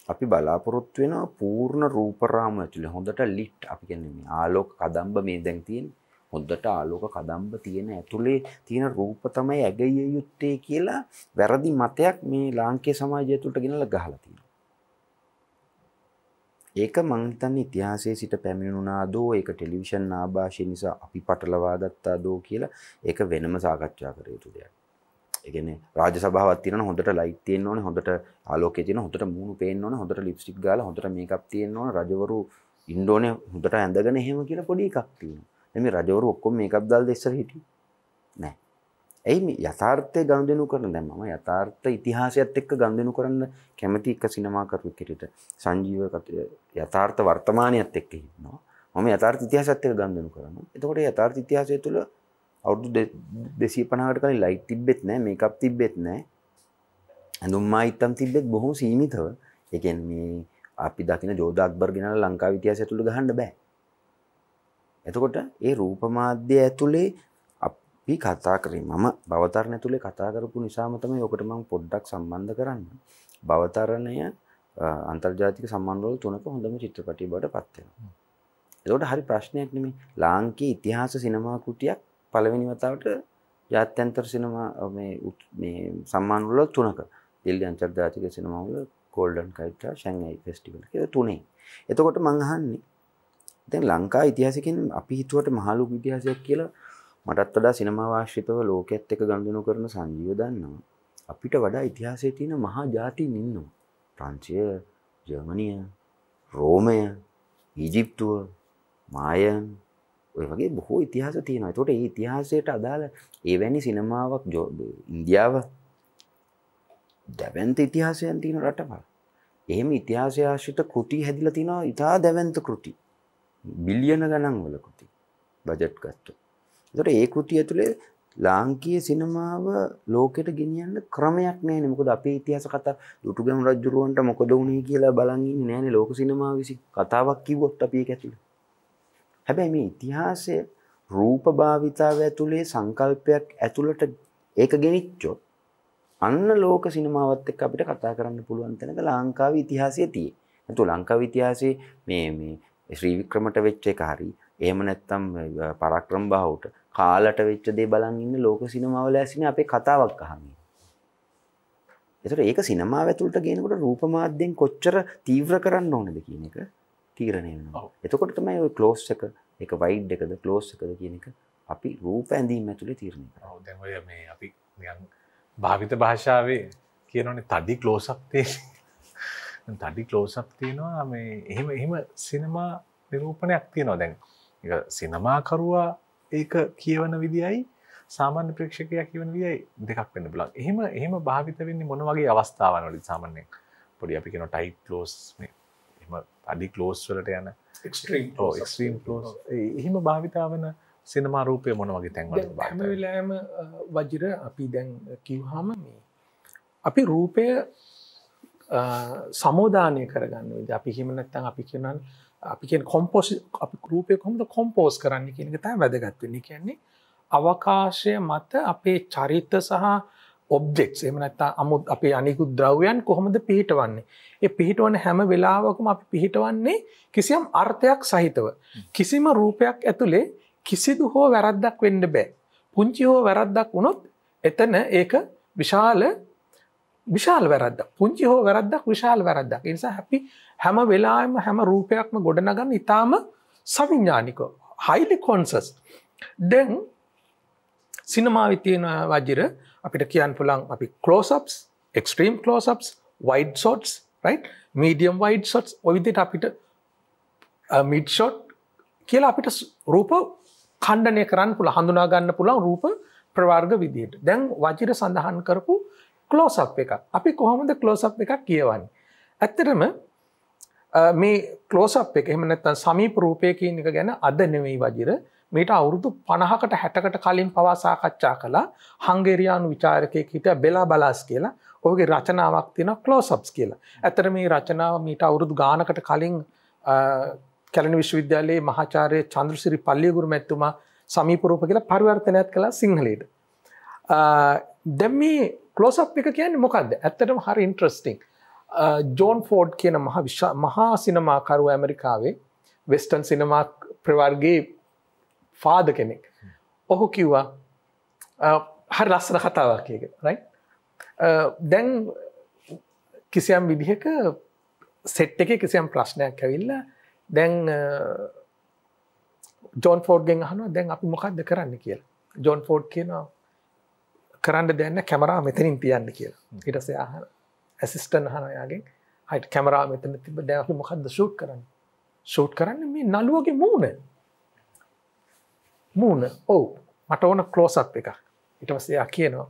අපි බලාපොරොත්තු වෙනවා පූර්ණ රූප රාමු ඇතුළේ හොඳට ලිට් අපි කියන්නේ මේ ආලෝක කදම්බ මේ දැන් තියෙන්නේ. හොඳට ආලෝක කදම්බ තියෙන ඇතුළේ තියෙන රූප තමයි ඇගිය යුත්තේ කියලා වැරදි මතයක් මේ ලාංකේය සමාජය තුළට ගෙනලා ගහලා තියෙනවා. ඒක මං හිතන්නේ ඉතිහාසයේ සිට පැමිණුණාදෝ ඒක ටෙලිවිෂන් ආభాෂය නිසා අපි පටලවා ගත්තාදෝ කියලා ඒක වෙනම සාකච්ඡා කර යුතු දෙයක්. ඒ කියන්නේ රාජ්‍ය සභාවක් තියෙනවා හොඳට ලයිට් තියෙන්න ඕනේ හොඳට ආලෝකය තියෙන හොඳට මූණු පේන්න ඕනේ හොඳට ලිප්ස්ටික් ගාලා හොඳට මේකප් තියෙන්න ඕනේ රජවරු ඉන්න ඕනේ හොඳට ඇඳගෙන එහෙම කියලා පොඩි එකක් තියෙනවා. දැන් මේ රජවරු ඔක්කොම මේකප් දාලා ඉස්සර හිටියේ නෑ. ඇයි මේ යථාර්ථය ගනුදෙනු කරන දැන් මම යථාර්ථ ඉතිහාසයත් එක්ක ගනුදෙනු කරන්න කැමති එක සිනමාකරුවෙක් විදිහට සංජීව යථාර්ථ වර්තමානයත් එක්ක ඉන්නවා. මම යථාර්ථ ඉතිහාසයත් එක්ක ගනුදෙනු කරනවා. එතකොට යථාර්ථ ඉතිහාසය තුළ අවුරුදු 250කට කලින් ලයිට් තිබ්බෙත් නැහැ මේකප් තිබ්බෙත් නැහැ ඇඳුම් මායිත්තම් තිබ්බෙත් බොහොම සීමිතව. ඒ කියන්නේ මේ අපි දකින ජෝධා අක්බර් ගෙනල්ලා ලංකාවේ ඉතිහාසය තුළ ගහන්න බෑ. එතකොට ඒ රූප මාධ්‍ය ඇතුලේ අපි කතා කරේ මම භවතරණ ඇතුලේ කතා කරපු නිසාම තමයි ඔකට මම පොඩ්ඩක් සම්බන්ධ කරන්න. භවතරණය අන්තර්ජාතික සම්මානවල තුනක හොඳම චිත්‍රපටිය බවට පත් වෙනවා. එතකොට හරි ප්‍රශ්නයක් නෙමෙයි. ලාංකීය ඉතිහාස සිනමා කෘතියක් පළවෙනි වතාවට ජාත්‍යන්තර සිනමා මේ සම්මාන වල තුනක දිල්ලි අන්තර්ජාතික සිනමා වල ගෝල්ඩන් කයිට් ෂැන්ග්හයි ෆෙස්ටිවල් කියලා තුනේ. එතකොට මම අහන්නේ දැන් ලංකා ඉතිහාසය කියන්නේ අපි හිතුවට මහලු ඉතිහාසයක් කියලා මටත් වඩා සිනමා වාශ්‍රිතව ලෝකයේත් එක්ක ගනුදෙනු කරන සංජීව දන්නවා. අපිට වඩා ඉතිහාසයේ තියෙන මහා ජාතීන් ඉන්නවා. ප්‍රංශය, ජර්මනිය, රෝමය, ඊජිප්තුව, මායන් ඔය වගේ බොහෝ ඉතිහාස තියෙනවා. ඒකට මේ ඉතිහාසයට අදාළ එවැනි සිනමාවක් ඉන්දියාව දැවැන්ත ඉතිහාසයන් තියෙන රටවල්. එහෙම ඉතිහාසය ආශ්‍රිත කෘති හැදිලා තිනවා ඉතා දැවැන්ත කෘති. බිලියන ගණන් වල කෘති බජට් ගත්තොත්. ඒකට ඒ කෘතිය ඇතුලේ ලාංකීය සිනමාව ලෝකෙට ගෙනියන්න ක්‍රමයක් නැහැනේ. මොකද අපේ ඉතිහාස කතා දුටුගැමුණු රජුරවන්ට මොකද වුනේ කියලා බලන් ඉන්නේ නැහැනේ ලෝක සිනමාව විසින්. කතාවක් කිව්වොත් අපි ඒක ඇතුලේ. හැබැයි මේ ඉතිහාසය රූප භාවිතාව ඇතුලේ සංකල්පයක් ඇතුළට ඒක ගෙනිච්චොත් අන්න ලෝක සිනමාවත් එක්ක අපිට කතා කරන්න පුළුවන් තැනක ලංකාවේ ඉතිහාසය තියෙයි. නැතු ලංකාවේ ඉතිහාසයේ මේ ශ්‍රී වික්‍රමට වෙච්ච එක හරි එහෙම නැත්නම් පරාක්‍රම බාහුවට කාලට වෙච්ච දේ බලන් ඉන්න ලෝක සිනමාවල ඇසිනේ අපේ කතාවක් අහන්නේ. ඒතර ඒක සිනමාව ඇතුළට ගේනකොට රූප මාධ්‍යෙන් කොච්චර තීව්‍ර කරන්න ඕනද කියන එක තීරණය වෙනවා. එතකොට තමයි ওই ක්ලෝස් එක ඒක වයිඩ් එකද ක්ලෝස් එකද කියන එක අපි රූප ඇඳීම ඇතුලේ තීරණය කරනවා. ඔව් දැන් ඔය මේ අපි නිකන් භාවිත භාෂාවේ කියනෝනේ තඩි ක්ලෝස් අප් තියෙනවා. තඩි ක්ලෝස් අප් තියෙනවා මේ එහෙම සිනමා නිරූපණයක් තියෙනවා. දැන් ඒක සිනමාකරුවා ඒක කියවන විදියයි සාමාන්‍ය ප්‍රේක්ෂකයා කියවන විදියයි දෙකක් වෙන්න පුළුවන්. එහෙම භාවිත වෙන්නේ මොන වගේ අවස්ථාවන් වලද සාමාන්‍යයෙන්? පොඩි අපි කියන ටයිට් ක්ලෝස් මේ එහෙම අඩි ක්ලෝස් වලට යන එක්ස්ට්‍රීම් ක්ලෝස් එහෙම භාවිතා වෙන සිනමා රූපය මොන වගේ තැන් වලද හැම වෙලාවෙම වජිර අපි දැන් කිව්වහම මේ අපි රූපය සමෝදානය කරගන්න විදිහ අපි හිම නැත්නම් අපි කියනවා අපි කියන කොම්පෝස් අපි රූපය කොහොමද කොම්පෝස් කරන්නේ කියන එක තමයි වැදගත් වෙන්නේ. කියන්නේ අවකාශය මත අපේ චරිත සහ ඔබ්ජෙක්ට්ස් එහෙම නැත්නම් අපේ අනිකුත් ද්‍රව්‍යයන් කොහොමද පිහිටවන්නේ? ඒ පිහිටවන හැම වෙලාවකම අපි පිහිටවන්නේ කිසියම් අර්ථයක් සහිතව. කිසිම රූපයක් ඇතුලේ කිසිදු හෝ වැරද්දක් වෙන්න බෑ. පුංචි හෝ වැරද්දක් වුණොත් එතන ඒක විශාල වැරද්දක්. පුංචි හෝ වැරද්දක් විශාල වැරද්දක්. ඒ නිසා අපි හැම වෙලාවෙම හැම රූපයක්ම ගොඩනගන්න ඉතාම සවිඥානිකව highly conscious. දැන් සිනමාවේ තියෙන වජිර අපිට කියන්න පුළුවන් අපි close ups, extreme close ups, wide shots, right? medium wide shots ඔය විදිහට අපිට mid shot කියලා අපිට රූප ඛණ්ඩනය කරන්න පුළුවන් හඳුනා ගන්න පුළුවන් රූප ප්‍රවර්ග විදිහට. දැන් වජිර සඳහන් කරපු close up එකක්. අපි කොහොමද close up එකක් කියවන්නේ? ඇත්තටම මේ close up එක එහෙම නැත්නම් සමීප රූපය කියන එක ගැන අද නෙවෙයි වජිර මේට අවුරුදු 50කට 60කට කලින් පවා සාකච්ඡා කළා. හංගේරියානු විචාරකයෙක් හිටියා බෙලා බලාස් කියලා. ඔහුගේ රචනාවක් තියෙනවා close ups කියලා. ඇත්තට මේ රචනාව මීට අවුරුදු ගානකට කලින් කැලණි විශ්වවිද්‍යාලයේ මහාචාර්ය චන්ද්‍රසිරි පල්ලියගුරු මැතිතුමා සමීප රූප කියලා පරිවර්තනයක් කළා සිංහලයට. දැන් මේ close up එක කියන්නේ මොකද්ද? ඇත්තටම හරි ඉන්ටරෙස්ටිං. ජෝන් ෆෝඩ් කියන මහා සිනමාකරුව ඇමරිකාවේ වෙස්ටර්න් සිනමා ප්‍රවර්ගයේ ෆාදර් කෙනෙක්. ඔහු කිව්වා හරි ලස්සන කතාවක් එක. රයිට්? දැන් කිසියම් විදිහක සෙට් එකේ කිසියම් ප්‍රශ්නයක් ඇවිල්ලා දැන් ජෝන් ෆෝඩ්ගෙන් අහනවා දැන් අපි මොකද්ද කරන්න කියලා. ජෝන් ෆෝඩ් කියනවා කරන්න දෙන්න කැමරාව මෙතනින් තියන්න කියලා. ඊට පස්සේ අහන ඇසිස්ටන්ට් අහන යාගෙන් හයිට් කැමරාව මෙතන තිබ්බ දැන් අපි මොකද්ද ෂූට් කරන්නේ? ෂූට් කරන්නේ මේ නළුවගේ මූණ. ඔව් මට ඕන ක්ලෝස් අප් එකක්. ඊට පස්සේ යා කියනවා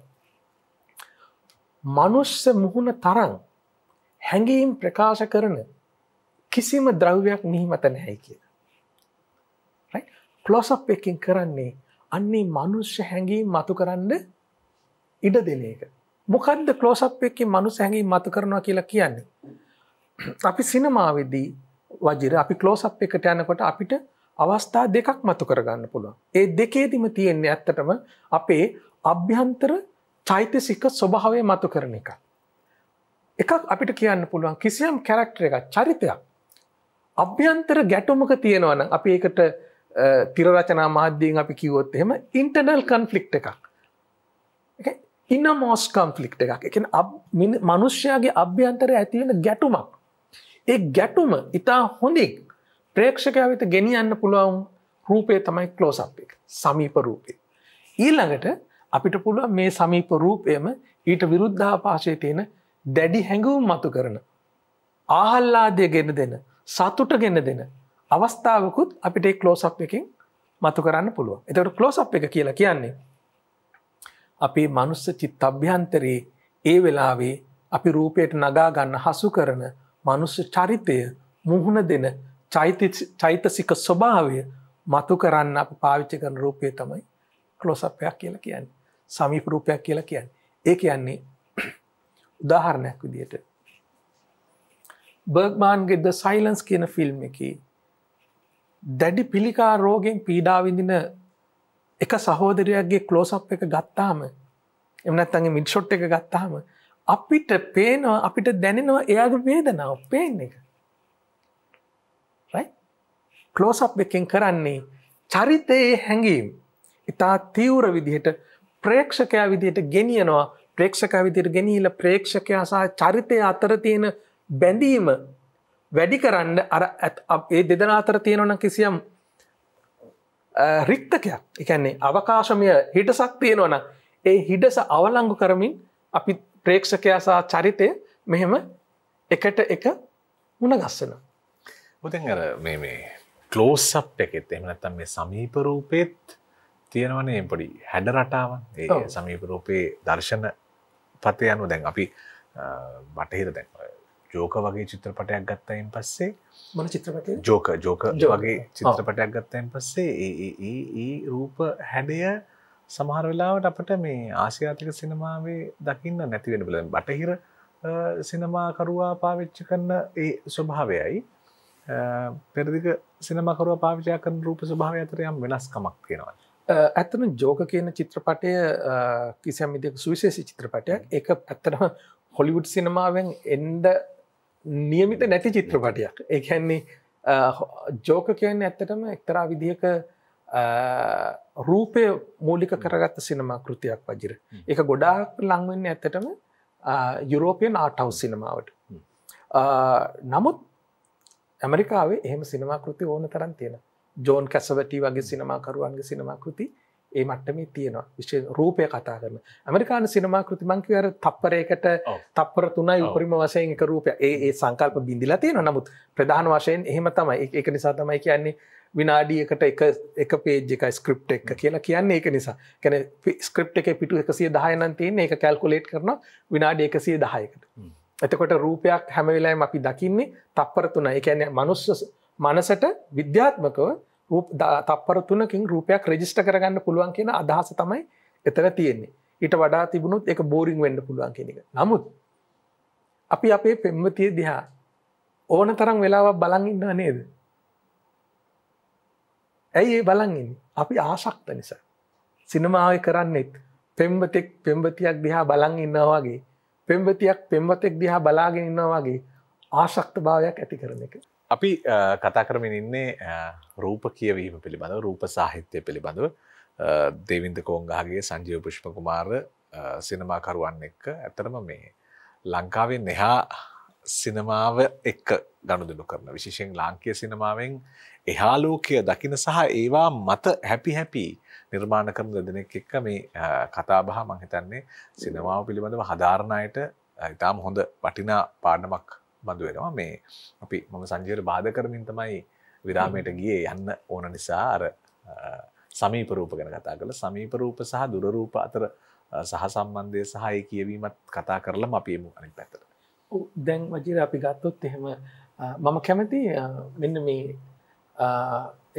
මනුෂ්‍ය මුහුණ තරම් හැඟීම් ප්‍රකාශ කරන කිසිම ද්‍රව්‍යයක් මිහි මත නැහැ කියලා. රයිට්? ක්ලෝස් අප් එකකින් කරන්නේ අන්නේ මනුෂ්‍ය හැඟීම් මතු කරන්න ඉඩ දෙන එක. මොකද්ද ක්ලෝස් අප් එකකින් මනුෂ්‍ය හැඟීම් මතු කරනවා කියලා කියන්නේ? අපි සිනමාවේදී වජිර අපි ක්ලෝස් අප් එකට යනකොට අපිට අවස්ථා දෙකක් මතු කරගන්න පුළුවන්. ඒ දෙකේදීම තියෙන්නේ ඇත්තටම අපේ අභ්‍යන්තර චෛතසික ස්වභාවය මතු කරන එක. එකක් අපිට කියන්න පුළුවන් කිසියම් කැරක්ටර් එකක් චරිතයක් අභ්‍යන්තර ගැටුමක තියෙනවා නම් අපි ඒකට තිර රචනා මාධ්‍යයෙන් අපි කිව්වොත් එහෙම ඉන්ටර්නල් කන්ෆ්ලික්ට් එකක්. okay ඉනමෝස් කන්ෆ්ලික්ට් එකක්. ඒ කියන්නේ මිනිස්යාගේ අභ්‍යන්තරයේ ඇති වෙන ගැටුමක්. ඒ ගැටුම ඉතා හොඳින් ප්‍රේක්ෂකයා වෙත ගෙනියන්න පුළුවන් රූපේ තමයි ක්ලෝස් අප් එක. සමීප රූපේ. ඊළඟට අපිට පුළුවන් මේ සමීප රූපයම ඊට විරුද්ධාපාශයේ තියෙන දැඩි හැඟුම් මතු කරන ආහල්ලාදය ගෙන දෙන සතුට ගෙන දෙන අවස්ථාවකුත් අපිට ඒ ක්ලෝස් අප් එකෙන් මතු කරන්න පුළුවන්. එතකොට ක්ලෝස් අප් එක කියලා කියන්නේ අපේ මනුස්ස චිත්තඅභ්‍යන්තරයේ ඒ වෙලාවේ අපි රූපයට නගා ගන්න හසු කරන මනුස්ස චරිතය මුහුණ දෙන චෛතසික ස්වභාවය මතු කරන්න අප පාවිච්චි කරන රූපය තමයි ක්ලෝස් අප් එකක් කියලා කියන්නේ. සමීප රූපයක් කියලා කියන්නේ. ඒ කියන්නේ උදාහරණයක් විදිහට බර්ග්මාන්ගේ ද සයිලන්ස් කියන ෆිල්ම් එකේ දැඩි පිළිකා රෝගයෙන් පීඩා විඳින එක සහෝදරයෙක්ගේ ක්ලෝස් අප් එක ගත්තාම එහෙම නැත්නම් මිඩ් ෂොට් එක ගත්තාම අපිට පේනවා අපිට දැනෙනවා එයාගේ වේදනාව පේන එක. right? ක්ලෝස් අප් එකෙන් කරන්නේ චරිතයේ හැඟීම් ඉතා තීව්‍ර විදිහට ප්‍රේක්ෂකයා විදිහට ගෙනියනවා. ප්‍රේක්ෂකයා විදිහට ගෙනියලා ප්‍රේක්ෂකයා සහ චරිතය අතර තියෙන බැඳීම වැඩි කරන්න අර ඒ දෙදෙනා අතර තියෙනවා කිසියම් රික්තකයක්. ඒ කියන්නේ අවකාශමය හිඩසක් තියෙනවා නම් ඒ හිඩස අවලංගු කරමින් අපි ප්‍රේක්ෂකයා සහ චරිතය මෙහෙම එකට එක මුණ ගස්සනවා. උදෙන් අර මේ ක්ලෝස් අප් එකෙත් එහෙම නැත්නම් මේ සමීප රූපෙත් තියෙනවනේ පොඩි හැඩ රටාවන්. ඒ සමීප රූපේ දර්ශන පතේ යනවා. දැන් අපි බටහිර දැන් ජෝක වගේ චිත්‍රපටයක් ගත්තයින් පස්සේ මොන චිත්‍රපටයද? ජෝක වගේ චිත්‍රපටයක් ගත්තයින් පස්සේ ඒ රූප හැඩය සමහර වෙලාවට අපිට මේ ආසියාතික සිනමාවේ දකින්න නැති වෙන බල බටහිර සිනමාකරුවා පාවිච්චි කරන ඒ ස්වභාවයයි පෙරදිග සිනමාකරුවා පාවිච්චි කරන රූප ස්වභාවය අතර යම් වෙනස්කමක් තියෙනවා. ඇත්තටම ජෝක කියන චිත්‍රපටය කිසියම් විදිහක සුවිශේෂී චිත්‍රපටයක්. ඒක ඇත්තටම හොලිවුඩ් සිනමාවෙන් එන්න නියමිත නැති චිත්‍රපටයක්. ඒ කියන්නේ ජෝක කියන්නේ ඇත්තටම එක්තරා විදිහක රූපය මූලික කරගත්ත සිනමා කෘතියක් වජිර. ඒක ගොඩාක් ලං වෙන්නේ ඇත්තටම යුරෝපියන් ආර්ට් හවුස් සිනමාවට. නමුත් ඇමරිකාවේ එහෙම සිනමා කෘති ඕන තරම් තියෙනවා. ජෝන් කැසවටි වගේ සිනමාකරුවන්ගේ සිනමා කෘති ඒ මට්ටමේ තියෙනවා. විශේෂ රූපය කතා කරන. ඇමරිකානු සිනමා කෘති මං කියවර තප්පරයකට තප්පර 3යි උපරිම වශයෙන් එක රූපයක්. ඒ සංකල්ප බිඳිලා තියෙනවා. නමුත් ප්‍රධාන වශයෙන් එහෙම තමයි. ඒක නිසා තමයි කියන්නේ විනාඩියකට එක පේජ් එකයි ස්ක්‍රිප්ට් එක කියලා කියන්නේ ඒක නිසා. කියන්නේ ස්ක්‍රිප්ට් එකේ පිටු 110 නම් තියෙන්නේ ඒක කැල්කියුලේට් කරනවා විනාඩි 110කට. එතකොට රූපයක් හැම වෙලාවෙම අපි දකින්නේ තප්පර 3යි. ඒ කියන්නේ මනුස්ස මනසට විද්‍යාත්මකව තප්පර 3කින් රූපයක් රෙජිස්ටර් කරගන්න පුළුවන් කියන අදහස තමයි එතන තියෙන්නේ. ඊට වඩා තිබුණොත් ඒක බෝරින් වෙන්න පුළුවන් කියන එක. නමුත් අපි අපේ පෙම්වතිය දිහා ඕන තරම් වෙලාවක් බලන් ඉන්නව නේද? ඇයි ඒ බලන් ඉන්නේ? අපි ආසක්ත නිසා. සිනමාවේ කරන්නේත් පෙම්වතියක් දිහා බලන් ඉන්නවා වගේ, පෙම්වතෙක් දිහා බලාගෙන ඉන්නවා වගේ ආසක්ත භාවයක් ඇති කරන එක. අපි කතා කරමින් ඉන්නේ රූප කියවීම පිළිබඳව, රූප සාහිත්‍ය පිළිබඳව. දේවින්ද කෝංගහගේ සංජීව පුෂ්ප කුමාර සිනමාකරුවන් එක්ක ඇත්තටම මේ ලංකාවේ එහා සිනමාව එක්ක ගනුදෙනු කරන, විශේෂයෙන් ලාංකීය සිනමාවෙන් එහා ලෝකය දකින සහ ඒවා මත හැපි නිර්මාණ කරන දෙදෙනෙක් එක්ක මේ කතා බහ මම හිතන්නේ සිනමාව පිළිබඳව හදාරන අයට ඉතාම හොඳ වටිනා පාඩමක් බඳු වෙනවා. මේ අපි මම සංජීවයට බාධා කරමින් තමයි විරාමයට ගියේ යන්න ඕන නිසා අර සමීප රූප ගැන කතා කරලා සමීප රූප සහ දුර රූප අතර සහ සම්බන්ධය සහ ඒ කියවීමත් කතා කරලම අපි එමු අනිත් පැත්තට. දැන් වජිර අපි ගත්තොත් එහෙම මම කැමති මෙන්න මේ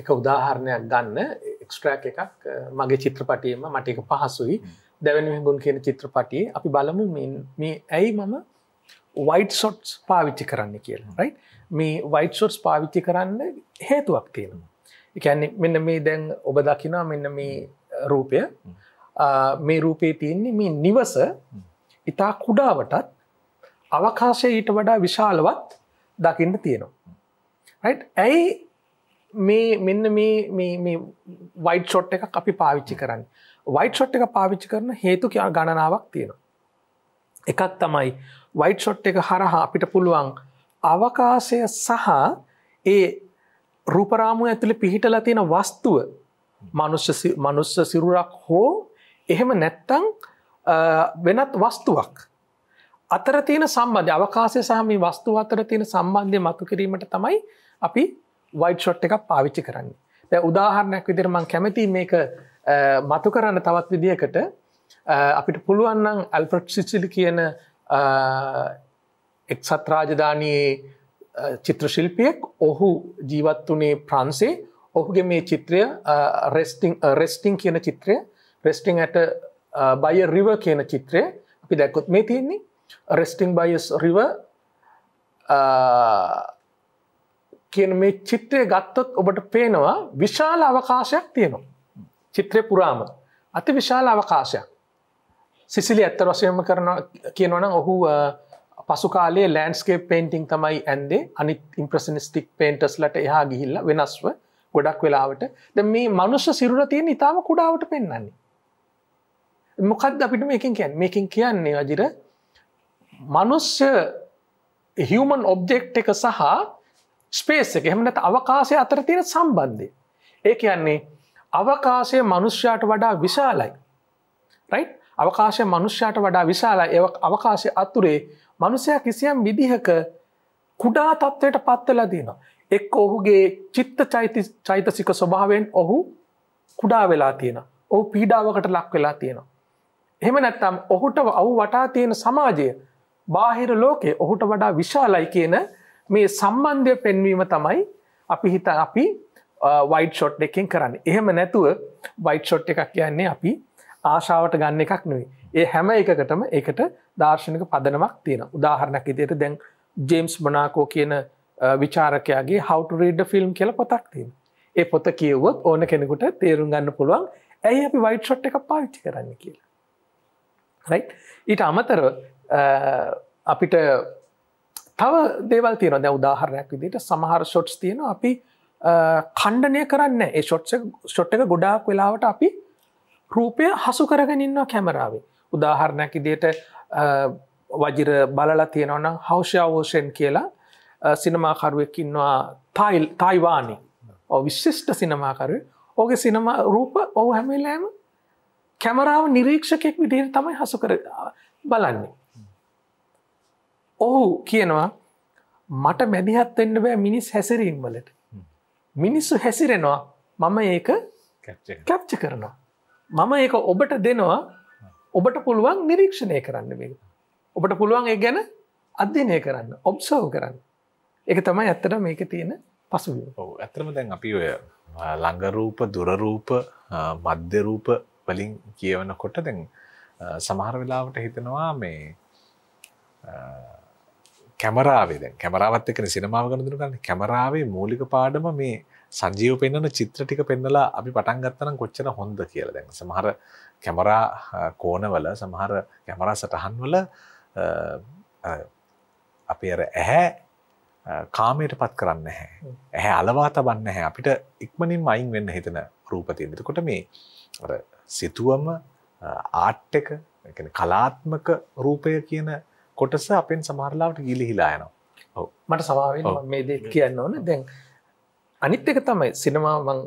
එක උදාහරණයක් ගන්න එක්ස්ට්‍රැක්ට් එකක් මගේ චිත්‍රපටියෙම මට ඒක පහසුයි. දෙවැනි මෙහෙඟුන් කියන චිත්‍රපටියේ අපි බලමු මේ ඇයි මම වයිට් ෂොට්ස් පාවිච්චි කරන්න කියලා. රයිට්? මේ වයිට් ෂොට්ස් පාවිච්චි කරන්න හේතුවක් තියෙනවා. ඒ කියන්නේ මෙන්න මේ දැන් ඔබ දකිනවා මෙන්න මේ රූපය. මේ රූපේ තියෙන්නේ මේ නිවස ඉතා කුඩාවටත් අවකාශය ඊට වඩා විශාලවත් දකින්න තියෙනවා. රයිට්? ඇයි මෙන්න මේ වයිට් ෂොට් එකක් අපි පාවිච්චි කරන්නේ? වයිට් ෂොට් එක පාවිච්චි කරන හේතු ගණනාවක් තියෙනවා. එකක් තමයි වයිට් ෂොට් එක හරහා අපිට පුළුවන් අවකාශය සහ ඒ රූපරාමුව ඇතුලේ පිහිටලා තියෙන වස්තුව මනුෂ්‍ය සිරුරක් හෝ එහෙම නැත්තම් වෙනත් වස්තුවක් අතර තියෙන සම්බන්ධය අවකාශය සහ මේ වස්තුව අතර තියෙන සම්බන්ධය මතු කිරීමට තමයි අපි වයිට් ෂොට් එකක් පාවිච්චි කරන්නේ. දැන් උදාහරණයක් විදිහට මම කැමතියි මේක මතු කරන්න තවත් විදිහකට අපිට පුළුවන් නම් ඇල්ෆ්‍රඩ් සිසිලි කියන එක්සත් රාජධානියේ චිත්‍ර ශිල්පියෙක් ඔහු ජීවත් වුණේ ප්‍රංශේ. ඔහුගේ මේ චිත්‍රය රෙස්ටිං කියන චිත්‍රය resting at by a river කියන චිත්‍රය අපි දැක්කොත් මේ තියෙන්නේ resting by a river කියන මේ චිත්‍රය ගත්තොත් ඔබට පේනවා විශාල අවකාශයක් තියෙනවා. චිත්‍රය පුරාම අති විශාල අවකාශයක්. සිසිලි ඇත්ත වශයෙන්ම කියනවා නම් ඔහු පසු කාලයේ ලෑන්ඩ්ස්කේප් පේන්ටිං තමයි ඇන්දේ. අනිත් ඉම්ප්‍රෙෂනිස්ටික් පේන්ටර්ස්ලට එහා ගිහිල්ලා වෙනස්ව ගොඩක් වෙලාවට දැන් මේ මනුෂ්‍ය සිරුර තියෙන ඉතාලම කුඩාවට පෙන්වන්නේ. මොකක්ද අපිට මේකෙන් කියන්නේ? මේකෙන් කියන්නේ වජිර මනුෂ්‍ය හියුමන් ඔබ්ජෙක්ට් එක සහ ස්පේස් එක එහෙම නැත්නම් අවකාශය අතර තියෙන සම්බන්ධය. ඒ කියන්නේ අවකාශය මනුෂ්‍යයාට වඩා විශාලයි. රයිට්? අවකාශය මනුෂ්‍යයාට වඩා විශාලයි. ඒ අවකාශය අතුරේ මනුෂ්‍යයා කිසියම් විදිහක කුඩා තත්වයට පත් වෙලා තියෙනවා. එක්ක ඔහුගේ චෛතසික ස්වභාවයෙන් ඔහු කුඩා වෙලා තියෙනවා. ඔහු පීඩාවකට ලක් වෙලා තියෙනවා. එහෙම නැත්නම් ඔහුට ඔහු වටා තියෙන සමාජය බාහිර ලෝකේ ඔහුට වඩා විශාලයි කියන මේ සම්බන්ධය පෙන්වීම තමයි අපි වයිට් ෂොට් එකකින් කරන්නේ. එහෙම නැතුව වයිට් ෂොට් එකක් කියන්නේ අපි ආශාවට ගන්න එකක් නෙවෙයි. ඒ හැම එකකටම ඒකට දාර්ශනික පදනමක් තියෙනවා. උදාහරණයක් විදිහට දැන් ජේම්ස් මොනාකෝ කියන විචාරකයාගේ How to read the film කියලා පොතක් තියෙනවා. ඒ පොත කියවුවොත් ඕන කෙනෙකුට තේරුම් ගන්න පුළුවන් ඇයි අපි වයිට් ෂොට් එකක් පාවිච්චි කරන්නේ කියලා. රයිට්? ඊට අමතරව අපිට තව දේවල් තියෙනවා. දැන් උදාහරණයක් විදිහට සමහර ෂොට්ස් තියෙනවා අපි ඛණ්ඩනය කරන්නේ නැහැ. ඒ ෂොට් එක ගොඩාක් වෙලාවට අපි රූපය හසු කරගෙන ඉන්නවා කැමරාවේ. උදාහරණයක් විදිහට වජිර බලලා තියෙනවා නම් හවුෂා වෝෂන් කියලා සිනමාකරුවෙක් ඉන්නවා තායිවානි. ඔව් විශිෂ්ට සිනමාකරුවෙක්. ඔහුගේ සිනමා රූප ඔහු හැම වෙලාවෙම කැමරාව නිරීක්ෂකෙක් විදිහට තමයි හසු කර බලන්නේ. ඔහු කියනවා මට මැදිහත් වෙන්න බෑ මිනිස් හැසිරීම් වලට. මිනිස්සු හැසිරෙනවා මම ඒක කැප්චර් කරනවා. මම ඒක ඔබට දෙනවා. ඔබට පුළුවන් නිරීක්ෂණය කරන්න මේක. ඔබට පුළුවන් ඒක ගැන අධ්‍යයනය කරන්න, ඔබ්සර්ව් කරන්න. ඒක තමයි ඇත්තටම මේකේ තියෙන පසුබිම. ඔව් ඇත්තටම දැන් අපි ඔය ළඟ රූප, දුර රූප, මධ්‍ය රූප වලින් කියවනකොට දැන් සමහර වෙලාවට හිතනවා මේ කැමරාවේ දැන් කැමරාවත් එක්කනේ සිනමාව ගනුදෙනු කරන්නේ. කැමරාවේ මූලික පාඩම මේ සංජීව පෙන්වන චිත්‍ර ටික පෙන්නලා අපි පටන් ගත්තා නම් කොච්චර හොඳද කියලා. දැන් සමහර කැමරා කෝණවල සමහර කැමරා සටහන්වල අපි අර ඇහැ කාමයටපත් කරන්නේ නැහැ. ඇහැ අලවා තබන්නේ නැහැ. අපිට ඉක්මනින්ම අයින් වෙන්න හිතන රූප තියෙනවා. එතකොට මේ අර සිතුවම ආර්ට් එක, ඒ කියන්නේ කලාත්මක රූපය කියන කොටස අපෙන් සමහර ලාවට ගිලිහිලා යනවා. ඔව්. මට සමාව වෙන්න මේ දේ කියන්න ඕන. දැන් අනිත් එක තමයි සිනමාව මං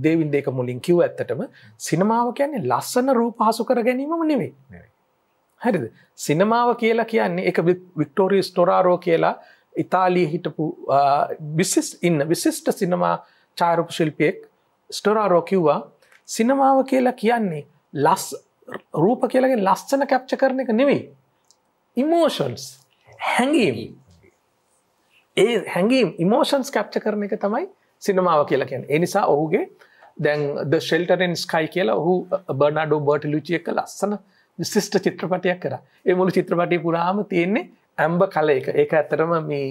දේවින්ද ඒක මුලින් කිව්ව ඇත්තටම සිනමාව කියන්නේ ලස්සන රූප හසු කර ගැනීමම නෙවෙයි. හරිද? සිනමාව කියලා කියන්නේ ඒක වික්ටෝරියා ස්ටොරාරෝ කියලා ඉතාලියේ හිටපු විශිෂ්ට සිනමා ඡායාරූප ශිල්පියෙක් ස්ටොරාරෝ කිව්වා සිනමාව කියලා කියන්නේ රූප කියලා කියන්නේ ලස්සන කැප්චර් කරන එක නෙවෙයි. ඉමෝෂන්ස් හැඟීම්. ඒ හැඟීම් ඉමෝෂන්ස් කැප්චර් කරන එක තමයි සිනමාව කියලා කියන්නේ. ඒ නිසා ඔහුගේ දැන් The Shelter in Sky කියලා ඔහු බර්නාඩෝ බර්ටලුචි එක්ක ලස්සන විශිෂ්ට චිත්‍රපටයක් කරා. ඒ මුළු චිත්‍රපටය පුරාම තියෙන්නේ ඇම්බර් කලර් එක. ඒක ඇත්තටම මේ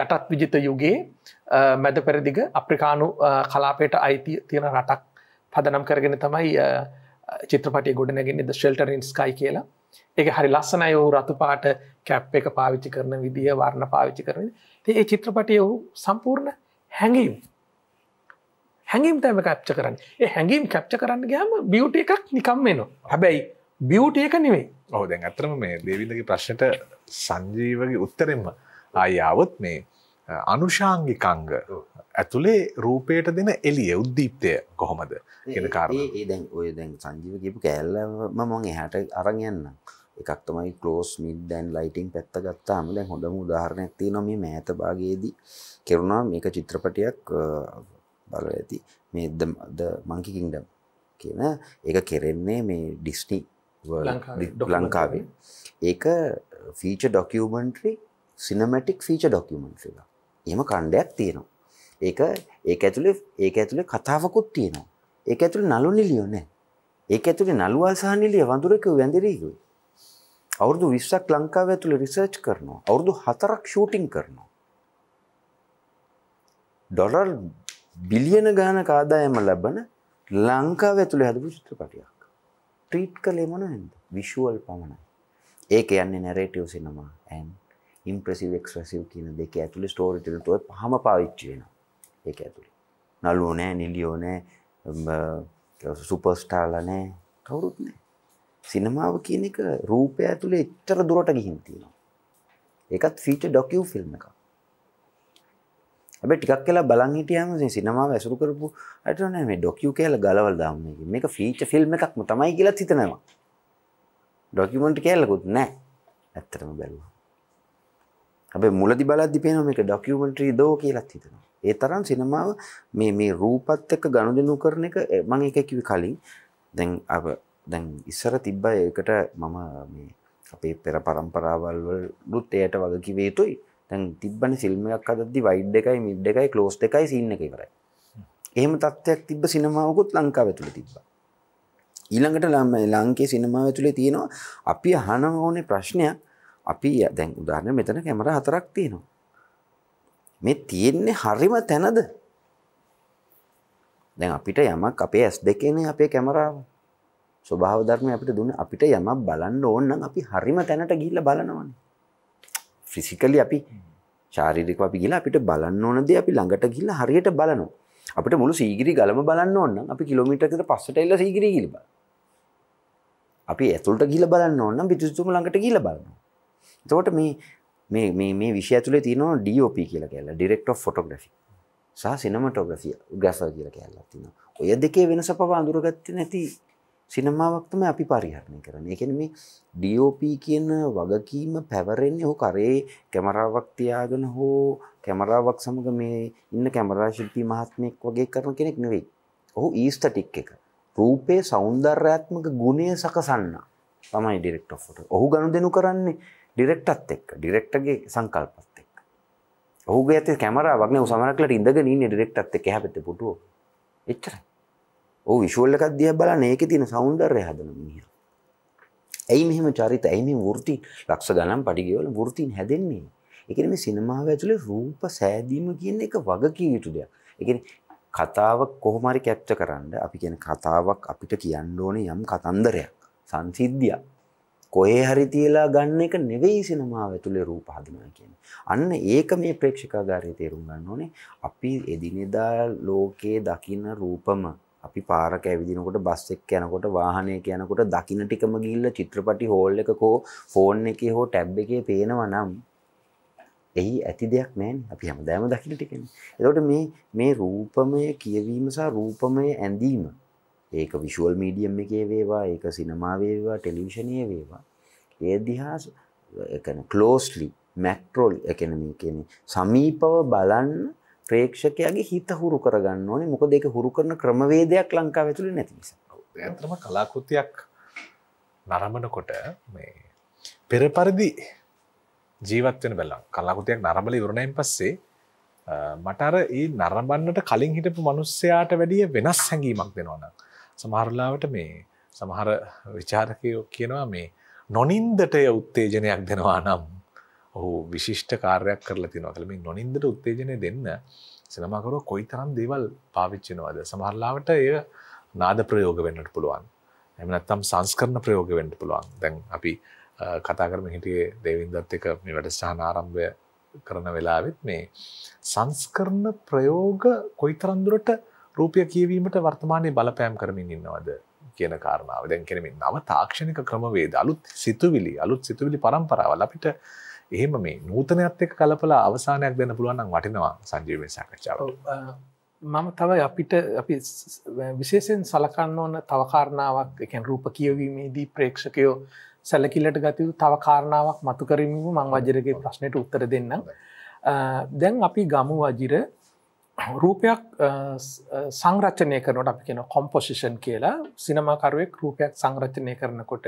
යටත් විජිත යුගයේ මැද පෙරදිග අප්‍රිකානු කලාපයට අයිති තියෙන රටක් පදනම් කරගෙන තමයි චිත්‍රපටය ගොඩනැගෙන්නේ The Shelter in Sky කියලා. ඒක හරි ලස්සනයි. ඔහු රතු පාට කැප් එක පාවිච්චි කරන විදිය, වර්ණ පාවිච්චි කරන විදිය. ඉතින් ඒ චිත්‍රපටයේ ඔහු සම්පූර්ණ හැඟීම් තමයි කැප්චර් කරන්නේ. ඒ හැඟීම් කැප්චර් කරන්න ගියාම බියුටි එකක් නිකම් එනවා. හැබැයි බියුටි එක නෙවෙයි. ඔව් දැන් අත්‍තරම මේ දේවින්දගේ ප්‍රශ්නෙට සංජීවගේ උත්තරෙම ආයි આવොත් මේ අනුශාංගිකංග ඇතුලේ රූපයට දෙන එළිය උද්දීප්තය කොහොමද කියන කාරණා. ඒ දැන් ඔය දැන් සංජීව කියපු කෑල්ලම මම එහාට අරන් යන්නම්. එකක් තමයි ක්ලෝස් මිඩ් ඇන්ඩ් ලයිටිං පැත්ත ගත්තාම දැන් හොඳම උදාහරණයක් තියෙනවා මේ මෑත භාගයේදී කෙරුණා මේක චිත්‍රපටයක් බලලා ඇති මේ The Monkey Kingdom කියන ඒක කෙරෙන්නේ මේ ඩිස්නි ලංකාවේ. ඒක feature documentary cinematic feature documentary එක. එහෙම කණ්ඩයක් තියෙනවා. ඒක ඇතුලේ කතාවකුත් තියෙනවා. ඒක ඇතුලේ නළු නිලියෝ නැහැ. ඒක ඇතුලේ නළුවල් සහ නිලිය වඳුරෙක් වැඳිරිකුයි. අවුරුදු 20ක් ලංකාවේ ඇතුලේ රිසර්ච් කරනවා. අවුරුදු 4ක් ෂූටින් කරනවා. ඩොලර් බිලියන ගානක ආදායම ලබන ලංකාවේ ඇතුලේ හදපු චිත්‍රපටයක්. ට්‍රීට් කළේ මොනවද? විෂුවල් පමණයි. ඒක යන්නේ නැරේටිව් සිනමා and ඉම්ප්‍රෙසිව් එක්ස්ප්‍රෙසිව් කියන දෙක ඇතුලේ ස්ටෝරි ටෙලින්ග් ඔය පහම පාවිච්චි වෙනවා. ඒක ඇතුලේ. නළුවෝ නෑ, නිලියෝ නෑ, සුපර්ස්ටාර්ලා නෑ, කවුරුත් නෑ. සිනමාව කියන එක රූපය ඇතුලේ එච්චර දුරට ගිහින් තියෙනවා. ඒකත් ෆීචර් ඩොකියු ෆිල්ම් එකක්. හැබැයි ටිකක් වෙලා බලන් හිටියාම සිනමාව ඇසුරු කරපු අයට නෑ මේ ඩොකියු කියලා ගලවලා දාමු මේක. මේක ෆීචර් ෆිල්ම් එකක්ම තමයි කියලාත් හිතනවා. ඩොකියුමන්ට් කියලාකුත් නෑ. ඇත්තටම බැලුවා. හැබැයි මුලදි බලද්දි පේනවා මේක ඩොකියුමන්ටරි දෝ කියලාත් හිතනවා. ඒ තරම් සිනමාව මේ රූපත් එක්ක ගනුදෙනු කරන එක මම ඒක කිව්වේ කලින්. දැන් ඉස්සර තිබ්බ ඒකට මම මේ අපේ පෙර පරම්පරාවල් වලුත් එයට වග කිව්වේ යුතුයි. දැන් තිබ්බනේ ෆිල්ම් එකක් හදද්දි වයිඩ් එකයි මිඩ් එකයි ක්ලෝස්ඩ් එකයි සීන් එක ඉවරයි. එහෙම තත්ත්වයක් තිබ්බ සිනමාවකුත් ලංකාවේ තුල තිබ්බා. ඊළඟට ලංකේ සිනමාව ඇතුලේ තියෙනවා අපි අහන ඕනේ ප්‍රශ්නයක්. අපි දැන් උදාහරණ මෙතන කැමරා 4ක් තියෙනවා. මේ තියෙන්නේ හරිම තැනද? දැන් අපිට යමක් අපේ S2නේ අපේ කැමරාව. ස්වභාව ධර්මය අපිට දුන්නේ අපිට යමක් බලන්න ඕන නම් අපි හරිම තැනට ගිහිල්ලා බලනවානේ. ෆිසිකලි අපි ශාරීරිකව අපි ගිහිල්ලා අපිට බලන්න ඕන දේ අපි ළඟට ගිහිල්ලා හරියට බලනවා. අපිට මුළු සීගිරි ගලම බලන්න ඕන නම් අපි කිලෝමීටරයකට පස්සට ඇවිල්ලා සීගිරි ගිහිල්ලා බලනවා. අපි ඇතුළට ගිහිල්ලා බලන්න ඕන නම් පිටුතුම ළඟට ගිහිල්ලා බලනවා. එතකොට මේ විෂය ඇතුලේ තියෙනවා DOP කියලා කියනවා. ඩිරෙක්ටර් ඔෆ් ෆොටෝග්‍රැෆි සහ සිනමැටෝග්‍රැෆි ග්‍රැෆර් කියලා කියනවා තියෙනවා. ඔය දෙකේ වෙනස පව අඳුරගත්තේ නැති සිනමාවක් තමයි අපි පරිහරණය කරන්නේ. ඒ කියන්නේ මේ DOP කියන වගකීම පැවරෙන්නේ ඔහු කරේ කැමරාවක් තියාගෙන හෝ කැමරාවක් සමග මේ ඉන්න කැමරා ශිල්පී මහත්මයෙක් වගේ කරන කෙනෙක් නෙවෙයි. ඔහු ඊස්තටික් එක. රූපේ සෞන්දර්යාත්මක ගුණය සකසන්න තමයි ඩිරෙක්ටර් ඔෆ් ෆොටෝ. ඔහු ගනුදෙනු කරන්නේ ඩිරෙක්ටර්ත් එක්ක, ඩිරෙක්ටර්ගේ සංකල්පත් එක්ක. ඔහුගේ ඇත්තේ කැමරාවක් නේ. ඔහු සමහරක්ලට ඉඳගෙන ඉන්නේ ඩිරෙක්ටර්ත් එක්ක එහා පැත්තේ පුටුව. එච්චරයි. ඔහු විෂුවල් එකක් දිහා බලන්නේ ඒකේ තියෙන සෞන්දර්යය හදන මිනිහා. ඇයි මෙහෙම චරිත, ඇයි මේ වෘත්ති ලක්ෂ ගණන් පඩිගෙවල වෘත්තීන් හැදෙන්නේ? ඒ කියන්නේ මේ සිනමාව ඇතුලේ රූප සෑදීම කියන එක වගකිය යුතු දෙයක්. ඒ කියන්නේ කතාවක් කොහොම හරි කැප්චර් කරන්න අපි කියන කතාවක් අපිට කියන්න ඕනේ යම් කතන්දරයක්, සංසිද්ධියක්. කොහේ හරි තියලා ගන්න එක නෙවෙයි සිනමාව ඇතුලේ රූප හදනවා කියන්නේ. අන්න ඒක මේ ප්‍රේක්ෂකාගාරයේ තේරුම් ගන්න ඕනේ. අපි එදිනෙදා ලෝකයේ දකින්න රූපම අපි පාරක ඇවිදිනකොට බස් එක යනකොට වාහනයක යනකොට දකින්න ටිකම ගිහිල්ලා චිත්‍රපටි හෝල් එකක හෝ ෆෝන් එකේ හෝ ටැබ් එකේ පේනවා නම් එහි ඇති දෙයක් නෑනේ. අපි හැමදාම දකින්න ටිකනේ. එතකොට මේ රූපමය කියවීම සහ රූපමය ඇඳීම ඒක විෂුවල් මීඩියම් එකේ වේවා, ඒක සිනමාවේ වේවා, ටෙලිවිෂනයේ වේවා. ඒ දිහා ක්ලෝස්ලි මැක්‍රෝල් කියන්නේ සමීපව බලන්න ප්‍රේක්ෂකයාගේ හිත හුරු කරගන්න ඕනේ. මොකද ඒක හුරු කරන ක්‍රමවේදයක් ලංකාවේ තුල නැති නිසා. ඇත්තම කලාකෘතියක් නරඹනකොට මේ පෙර පරිදි ජීවත් වෙන බලන්න. කලාකෘතියක් නරඹලා ඉවරණයෙන් පස්සේ මට අර ඒ නරඹන්නට කලින් හිටපු මිනිස්සයාට වැඩිය වෙනස් හැඟීමක් දෙනවා නම් සමහර වෙලාවට මේ සමහර විචාරකයෝ කියනවා මේ නොනින්දට උත්තේජනයක් දෙනවා නම් ඔහු විශිෂ්ට කාර්යයක් කරලා තියෙනවා කියලා. මේ නොනින්දට උත්තේජනය දෙන්න සිනමාකරුවෝ කොයිතරම් දේවල් පාවිච්චි කරනවද? සමහර වෙලාවට එය නාද ප්‍රයෝග වෙන්නත් පුළුවන්. එහෙම නැත්නම් සංස්කරණ ප්‍රයෝග වෙන්න පුළුවන්. දැන් අපි කතා කරමින් හිටියේ දේවින්දත් එක්ක මේ වැඩසටහන ආරම්භය කරන වෙලාවෙත් මේ සංස්කරණ ප්‍රයෝග කොයිතරම් දුරට රූපය කියවීමට වර්තමානයේ බලපෑම් කරමින් ඉන්නවද කියන කාරණාව. දැන් කියන්නේ මේ නව තාක්ෂණික ක්‍රමවේද අලුත් සිතුවිලි පරම්පරාවල් අපිට එහෙම මේ නූතනයත් එක්ක කලපලා අවසානයක් දෙන්න පුළුවන් නම් වටිනවා සංජීව මේ සාකච්ඡාවට. මම තව අපි විශේෂයෙන් සලකන්න ඕන තව කාරණාවක්, ඒ කියන්නේ රූප කියවීමේදී ප්‍රේක්ෂකයෝ සැලකිල්ලට ගත යුතු තව කාරණාවක් මතු කරමින් මම වජිරගේ ප්‍රශ්නෙට උත්තර දෙන්නම්. දැන් අපි ගමු වජිර රූපයක් සංරචනය කරනකොට අපි කියන කොම්පොසිෂන් කියලා. සිනමාකරුවෙක් රූපයක් සංරචනය කරනකොට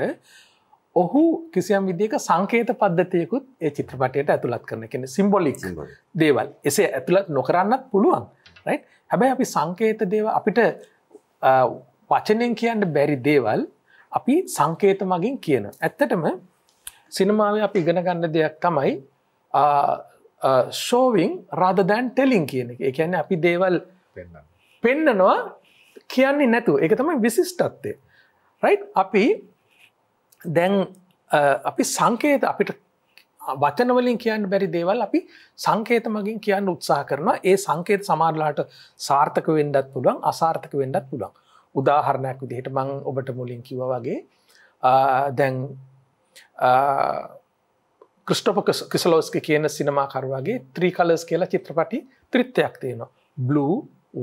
ඔහු කිසියම් විදිහක සංකේත පද්ධතියකුත් ඒ චිත්‍රපටයට ඇතුළත් කරන. කියන්නේ සිම්බොලික් දේවල්. එසේ ඇතුළත් නොකරන්නත් පුළුවන්. right? හැබැයි අපි සංකේත දේවල් අපිට වචනෙන් කියන්න බැරි දේවල් අපි සංකේත මගින් කියන. ඇත්තටම සිනමාවේ අපි ඉගෙන ගන්න දෙයක් තමයි showing rather than telling කියන එක. ඒ කියන්නේ අපි දේවල් පෙන්නනවා කියන්නේ නැතුව. ඒක තමයි විශිෂ්ටත්වය. right? අපි සංකේත අපිට වචන වලින් කියන්න බැරි දේවල් අපි සංකේත මගින් කියන්න උත්සාහ කරනවා. ඒ සංකේත සමහරලාට සාර්ථක වෙන්නත් පුළුවන්, අසාර්ථක වෙන්නත් පුළුවන්. උදාහරණයක් විදිහට මම ඔබට මුලින් කිව්වා වගේ දැන් ක්‍රිස්ටොෆර් කිසලෝස්කි කියන සිනමාකරුවාගේ 3 colors කියලා චිත්‍රපටි ත්‍රිත්වයක් තියෙනවා. blue,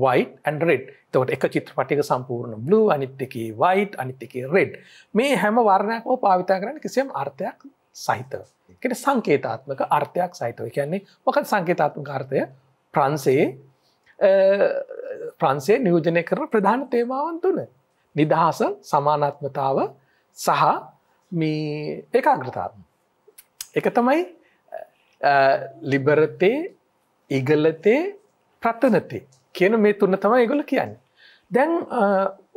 white and red. එතකොට එක චිත්‍රපටයක සම්පූර්ණ blue, අනිත් එකේ white, අනිත් එකේ red. මේ හැම වර්ණයක්ම පාවිච්චි කරන්නේ කිසියම් අර්ථයක් සහිතව. ඒ කියන්නේ සංකේතාත්මක අර්ථයක් සහිතව. ඒ කියන්නේ මොකක්ද සංකේතාත්මක අර්ථය? ප්‍රංශයේ නියෝජනය කරන ප්‍රධාන තේමාවන් තුන. නිදහස, සමානාත්මතාව සහ මේ ඒකාග්‍රතාව. ඒක තමයි ලිබර්ටේ, ඉගලතේ, ප්‍රතනතේ කියන මේ තුන තමයි ඒගොල්ලෝ කියන්නේ. දැන්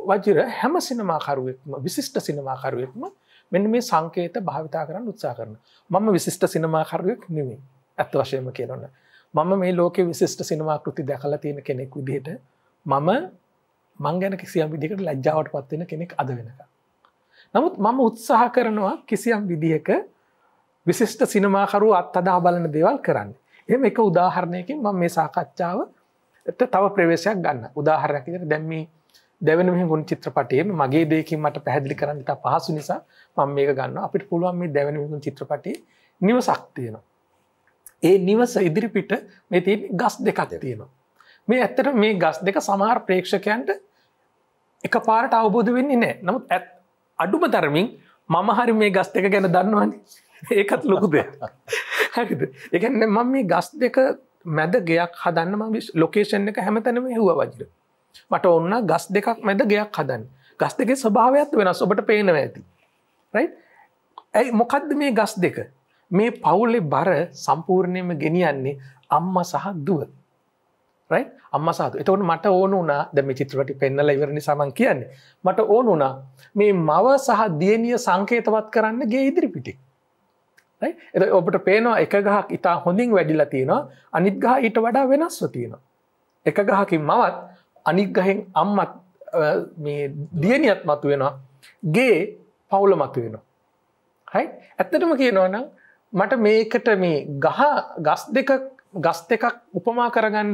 වජිර හැම සිනමාකරුවෙක්ම විශිෂ්ට සිනමාකරුවෙක්ම මෙන්න මේ සංකේත භාවිතා කරන්න උත්සාහ කරනවා. මම විශිෂ්ට සිනමාකරුවෙක් නෙමෙයි. අත් වශයෙන්ම කියනොත් මම මේ ලෝකේ විශිෂ්ට සිනමා කෘති දැකලා තියෙන කෙනෙක් විදිහට මං ගැන කිසියම් විදිහකට ලැජ්ජාවට පත් වෙන කෙනෙක් අද වෙනකම්. නමුත් මම උත්සාහ කරනවා කිසියම් විදිහක විශිෂ්ට සිනමාකරුවෝ අත්හදා බලන දේවල් කරන්න. එහෙම එක උදාහරණයකින් මම මේ සාකච්ඡාවට තව ප්‍රවේශයක් ගන්න. උදාහරණයක් විදිහට දැන් මේ දෙවන මිහිඟුන් චිත්‍රපටයේ මගේ දෙයකින් මට පැහැදිලි කරන්න ඉතා පහසු නිසා මම මේක ගන්නවා. අපිට පුළුවන් මේ දෙවන මිහිඟුන් චිත්‍රපටයේ නිවසක් තියෙනවා. ඒ නිවස ඉදිරිපිට මේ තියෙන ගස් දෙකක් තියෙනවා. මේ ඇත්තට මේ ගස් දෙක සමහර ප්‍රේක්ෂකයන්ට එකපාරට අවබෝධ වෙන්නේ නැහැ. නමුත් අඩුම තරමින් මම හරි මේ ගස් දෙක ගැන දන්නවනේ. ඒකත් ලොකු දෙයක්. හරිද? ඒ කියන්නේ මම මේ ගස් දෙක මැද ගෙයක් හදන්න මම ලොකේෂන් එක හැමතැනම හෙව්වා වජිර. මට ඕන ගස් දෙකක් මැද ගෙයක් හදන්න. ගස් දෙකේ ස්වභාවයත් වෙනස්. ඔබට පේනවා ඇති. right? මොකද්ද මේ ගස් දෙක? මේ පවුලේ බර සම්පූර්ණයෙන්ම ගෙනියන්නේ අම්මා සහ දුව. right? අම්මා සහ දුව. එතකොට මට ඕන වුණා දැන් මේ චිත්‍රපටි පෙන්නලා ඉවර නිසා මම කියන්නේ. මට ඕන වුණා මේ මව සහ දියණිය සංකේතවත් කරන්න ගේ ඉදිරි පිටේ. right? එතකොට ඔබට පේනවා එක ගහක් ඉතා හොඳින් වැඩිලා තියෙනවා. අනිත් ගහ ඊට වඩා වෙනස්ව තියෙනවා. එක ගහකින් මවත් අනිත් ගහෙන් අම්මත් මේ දියණියත් මතුවෙනවා. ගේ පවුල මතුවෙනවා. right? ඇත්තටම කියනවා නම් මට මේකට මේ ගස් දෙකක් උපමා කරගන්න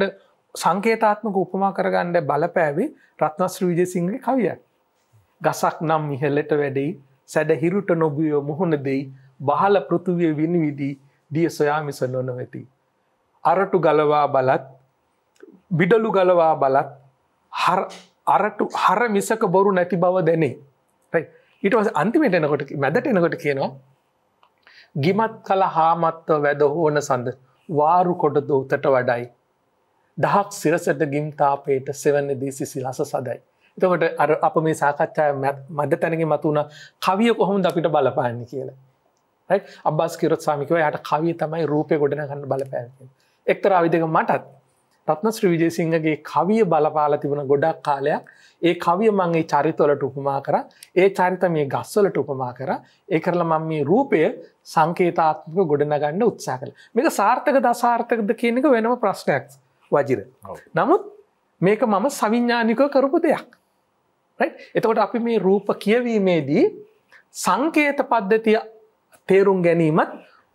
සංකේතාත්මක උපමා කරගන්න බලපෑවේ රත්නශ්‍රී විජේසිංහගේ කවියක්. ගසක් නම් ඉහළට වැඩෙයි, සැඩ හිරුට නොබියෝ මුහුණ දෙයි, බහල පෘථුවිය විනිවිදී, දිය සොයා මිස නොනවති. අරටු ගලවා බලත් බිඩලු ගලවා බලත් අරටු හර මිසක බොරු නැති බව දැනේ. ඊට පස්සේ අන්තිමට එනකොට මැදට එනකොට කියනවා ගිමත් කල හාමත්ව වැද හෝන සඳ වාරු කොට දෝතට වඩයි දහක් සිරසට ගිම් තාපේට සෙවන්නේදී සිසිලස සදයි. එතකොට අර අප මේ සාකච්ඡාවේ මැද තැනකින් මතුවන කවිය කොහොමද අපිට බලපාන්නේ කියලා. right අබ්බාස් කිරොත් ස්වාමී කිව්වා යාට කවිය තමයි රූපේ ගොඩනගන්න බලපෑම කියලා. එක්තරා විදිහක මටත් රත්නශ්‍රී විජේසිංහගේ කවිය බලපාලා තිබුණ ගොඩක් කාලයක් ඒ කවිය මම ඒ චරිතවලට උපමා කරා. ඒ චරිත මේ ගස්වලට උපමා කරා. ඒ කරලා මම මේ රූපය සංකේතාත්මක ගොඩනගන්න උත්සාහ කළා. මේක සාර්ථකද අසාර්ථකද කියන එක වෙනම ප්‍රශ්නයක් වජිර. නමුත් මේක මම සවිඥානිකව කරපු දෙයක්. right එතකොට අපි මේ රූප කියවීමේදී සංකේත පද්ධතිය තේරුම් ගැනීමත්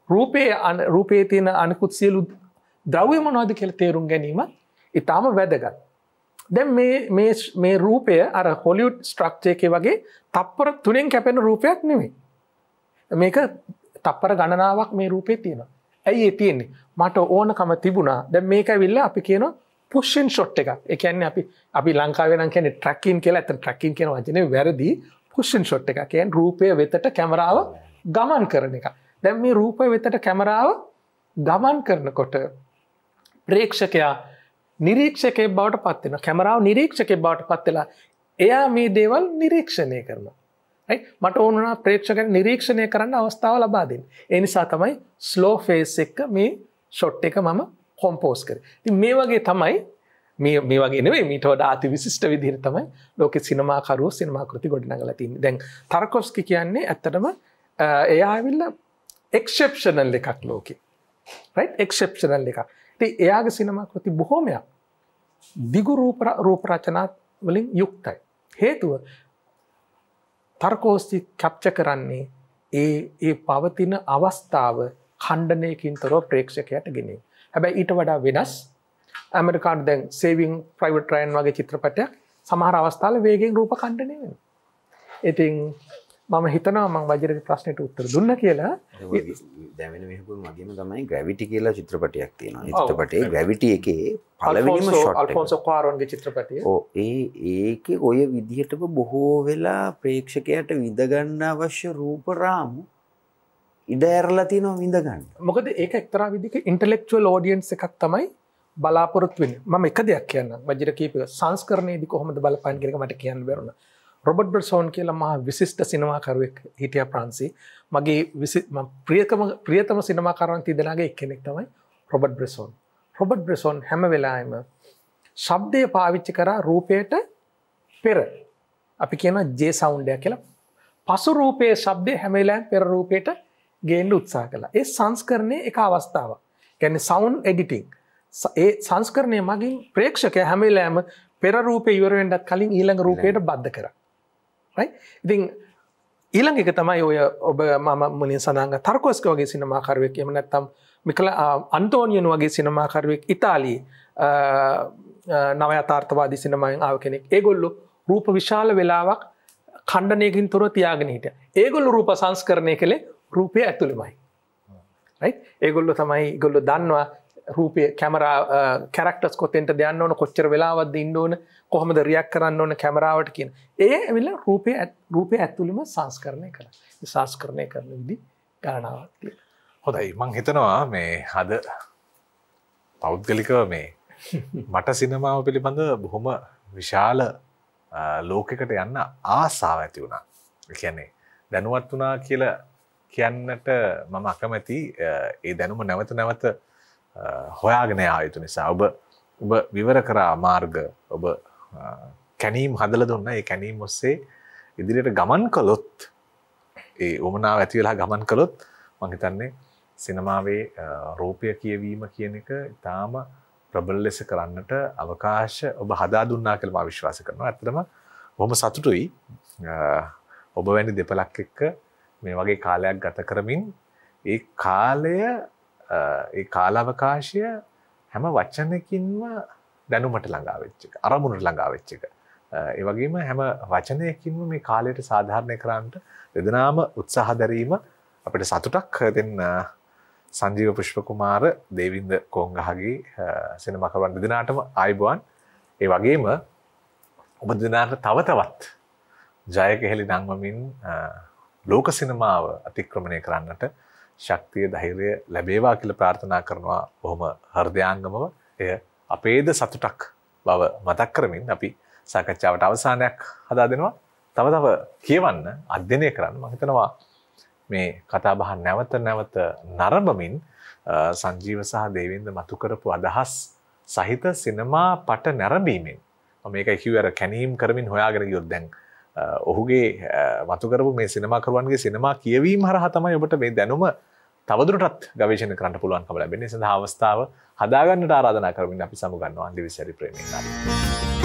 රූපයේ තියෙන අනිකුත් සියලු ද්‍රව්‍ය මොනවද කියලා තේරුම් ගැනීමත් ඊටාම වැදගත්. දැන් මේ රූපය අර හොලිවුඩ් ස්ට්‍රක්චර් එකේ වගේ තප්පර 3න් කැපෙන රූපයක් නෙමෙයි. මේක තප්පර ගණනාවක් මේ රූපේ තියෙනවා. ඇයි ඒ තියෙන්නේ? මට ඕනකම තිබුණා. දැන් මේක ඇවිල්ලා අපි කියනවා පුෂ් ඉන් ෂොට් එකක්. ඒ කියන්නේ අපි ලංකාවේ නම් කියන්නේ ට්‍රැකින් කියලා. අතන ට්‍රැකින් කියන වචනේ වැරදි. පුෂ් ඉන් ෂොට් එක කියන්නේ රූපය වෙතට කැමරාව ගමන් කරන එක. දැන් මේ රූපය වෙතට කැමරාව ගමන් කරනකොට ප්‍රේක්ෂකයා නිරීක්ෂකයෙක් බවට පත් වෙනවා. කැමරාව නිරීක්ෂකයෙක් බවට පත් වෙලා එයා මේ දේවල් නිරීක්ෂණය කරනවා. right මට ඕන වුණා ප්‍රේක්ෂකයන් නිරීක්ෂණය කරන්න අවස්ථාව ලබා දෙන්න. ඒ නිසා තමයි ස්ලෝ ෆේස් එක මේ ෂොට් එක මම කොම්පෝස් කරේ. ඉතින් මේ වගේ තමයි මේ වගේ නෙවෙයි මීට වඩා අති විශිෂ්ට විදිහට තමයි ලෝකේ සිනමාකරුවෝ සිනමා කෘති ගොඩනගලා තින්නේ. දැන් ටාර්කොව්ස්කි කියන්නේ ඇත්තටම එයා ඇවිල්ලා එක්සෙප්ෂනල් එකක් ලෝකේ. right එක්සෙප්ෂනල් එකක්. ඉතින් එයාගේ සිනමා කෘති බොහෝමයක් දිගු රූප රචනා වලින් යුක්තයි. හේතුව ටාර්කොව්ස්කි කැප්චර් කරන්නේ ඒ පවතින අවස්ථාව ඛණ්ඩනයකින් තොරව ප්‍රේක්ෂකයාට ගෙනේ. හැබැයි ඊට වඩා වෙනස් ඇමරිකානු දැන් සේවිං ප්‍රයිවට් රයන් වගේ චිත්‍රපටයක් සමහර අවස්ථාවල වේගෙන් රූප ඛණ්ඩනය වෙනවා. ඉතින් මම හිතනවා මම වජිරගේ ප්‍රශ්නෙට උත්තර දුන්නා කියලා. දැන් වෙන මෙහෙකුම වගේම තමයි ග්‍රැවිටි කියලා චිත්‍රපටයක් තියෙනවා. ඒ චිත්‍රපටයේ ග්‍රැවිටි එකේ පළවෙනිම ෂොට් එක අල්ෆොන්සෝ කුආරොන්ගේ චිත්‍රපටය. ඒකේ ඔය විදිහටම බොහෝ වෙලා ප්‍රේක්ෂකයාට විඳ ගන්න අවශ්‍ය රූප රාමු ඉඩ ඇරලා තියෙනවා විඳ ගන්න. මොකද ඒක එක්තරා විදිහක ඉන්ටෙලෙක්චුවල් ඔඩියන්ස් එකක් තමයි බලාපොරොත්තු වෙන්නේ. මම එක දෙයක් කියන්නම්. වජිර කීපක සංස්කරණයේදී කොහොමද බලපෑම් කියන එක මට කියන්න බැරුණා. රොබර්ට් බ්‍රෙසෝන් කියලා මහා විශිෂ්ට සිනමාකරුවෙක් හිටියා ප්‍රංශේ. මගේ ප්‍රියතම සිනමාකරුවන් තිදෙනාගේ එක්කෙනෙක් තමයි රොබර්ට් බ්‍රෙසෝන්. රොබර්ට් බ්‍රෙසෝන් හැම වෙලාවෙම ශබ්දය පාවිච්චි කරා රූපයට පෙර. අපි කියනවා ජේ සවුන්ඩ් එක කියලා. පසු රූපයේ ශබ්දය හැම වෙලාවෙම පෙර රූපයට ගේන්න උත්සාහ කළා. ඒ සංස්කරණයේ එක අවස්ථාවක්. කියන්නේ සවුන්ඩ් එඩිටිං. ඒ සංස්කරණය මගින් ප්‍රේක්ෂකයා හැම වෙලාවෙම පෙර රූපේ ඉවර වෙන්නත් කලින් ඊළඟ රූපයට බද්ධ කරා. right ඉතින් ඊළඟ එක තමයි ඔය ඔබ මම මුලින් සඳහන් කළා ටාර්කොව්ස්කි වගේ සිනමාකරුවෙක් එහෙම නැත්නම් අන්තෝනියෝ වගේ සිනමාකරුවෙක් ඉතාලියේ නව යථාර්ථවාදී සිනමාවෙන් ආව කෙනෙක්. ඒගොල්ලෝ රූප විශාල වේලාවක් ඛණ්ඩනයකින් තොරව තියාගෙන හිටියා. ඒගොල්ලෝ රූප සංස්කරණය කළේ රූපය ඇතුළෙමයි. right ඒගොල්ලෝ දන්නවා රූපේ කැමරා කැරක්ටර්ස් කොතෙන්ට යන්න ඕන කොච්චර වෙලාවක්ද ඉන්න ඕන කොහොමද රියැක්ට් කරන්න ඕන කැමරාවට කියන. ඒ ඇවිල්ලා රූපේ ඇතුළෙම සංස්කරණය කරා. ඒ සංස්කරණය කරන විදි ගණනාවක් තියෙනවා. හොඳයි මං හිතනවා මේ අද පෞද්ගලිකව මේ මට සිනමාව පිළිබඳ බොහොම විශාල ලෝකයකට යන්න ආසාව ඇති වුණා. ඒ කියන්නේ දැනුවත් වුණා කියලා කියන්නට මම අකමැති. ඒ දැනුම නැවත හොයාගෙන යා යුතු නිසා ඔබ විවර කරා මාර්ග ඔබ කැනීම් හදලා දුන්නා. ඒ කැනීම් ඔස්සේ ඉදිරියට ගමන් කළොත් ඒ උමනාව ඇති වෙලා ගමන් කළොත් මම හිතන්නේ සිනමාවේ රූපය කියවීම කියන එක ඉතාම ප්‍රබල ලෙස කරන්නට අවකාශ ඔබ හදා දුන්නා කියලා මම විශ්වාස කරනවා. ඇත්තටම බොහොම සතුටුයි ඔබ වැනි දෙපළක් එක්ක මේ වගේ කාලයක් ගත කරමින් ඒ කාලාවකාශය හැම වචනකින්ම දැනුමට ළඟා වෙච්ච එක, අරමුණට ළඟා වෙච්ච එක. ඒ වගේම හැම වචනයකින්ම මේ කාලයට සාධාරණය කරන්නට දෙදෙනාම උත්සාහ දැරීම අපිට සතුටක් දෙන්න සංජීව පුෂ්පකුමාර දේවින්ද කොංගහගේ සිනමාකරුවන් දෙදෙනාටම ආයුබෝවන්. ඒ වගේම ඔබ දෙදෙනාට තව තවත් ජය කෙහෙලි නංවමින් ලෝක සිනමාව අතික්‍රමණය කරන්නට ශක්තිය ධෛර්යය ලැබේවා කියලා ප්‍රාර්ථනා කරනවා බොහොම හෘදයාංගමව. එය අපේද සතුටක් බව මතක් කරමින් අපි සාකච්ඡාවට අවසානයක් හදා දෙනවා. තව කියවන්න අධ්‍යයනය කරන්න මම හිතනවා මේ කතා බහ නැවත නැවත නරඹමින් සංජීව සහ දේවින්ද මතු කරපු අදහස් සහිත සිනමා පට නැරඹීමෙන් මම මේකයි කිව්වේ අර කැනීම් කරමින් හොයාගෙන ගියොත් දැන් ඔහුගේ මතු කරපු මේ සිනමාකරුවන්ගේ සිනමා කියවීම හරහා තමයි ඔබට මේ දැනුම තවදුරටත් ගවේෂණය කරන්න පුළුවන්කම ලැබෙන්නේ. ඒ සඳහා අවස්ථාව හදාගන්නට ආරාධනා කරමින් අපි සමුගන්නවා අන්දිවිසරි ප්‍රේමීන්.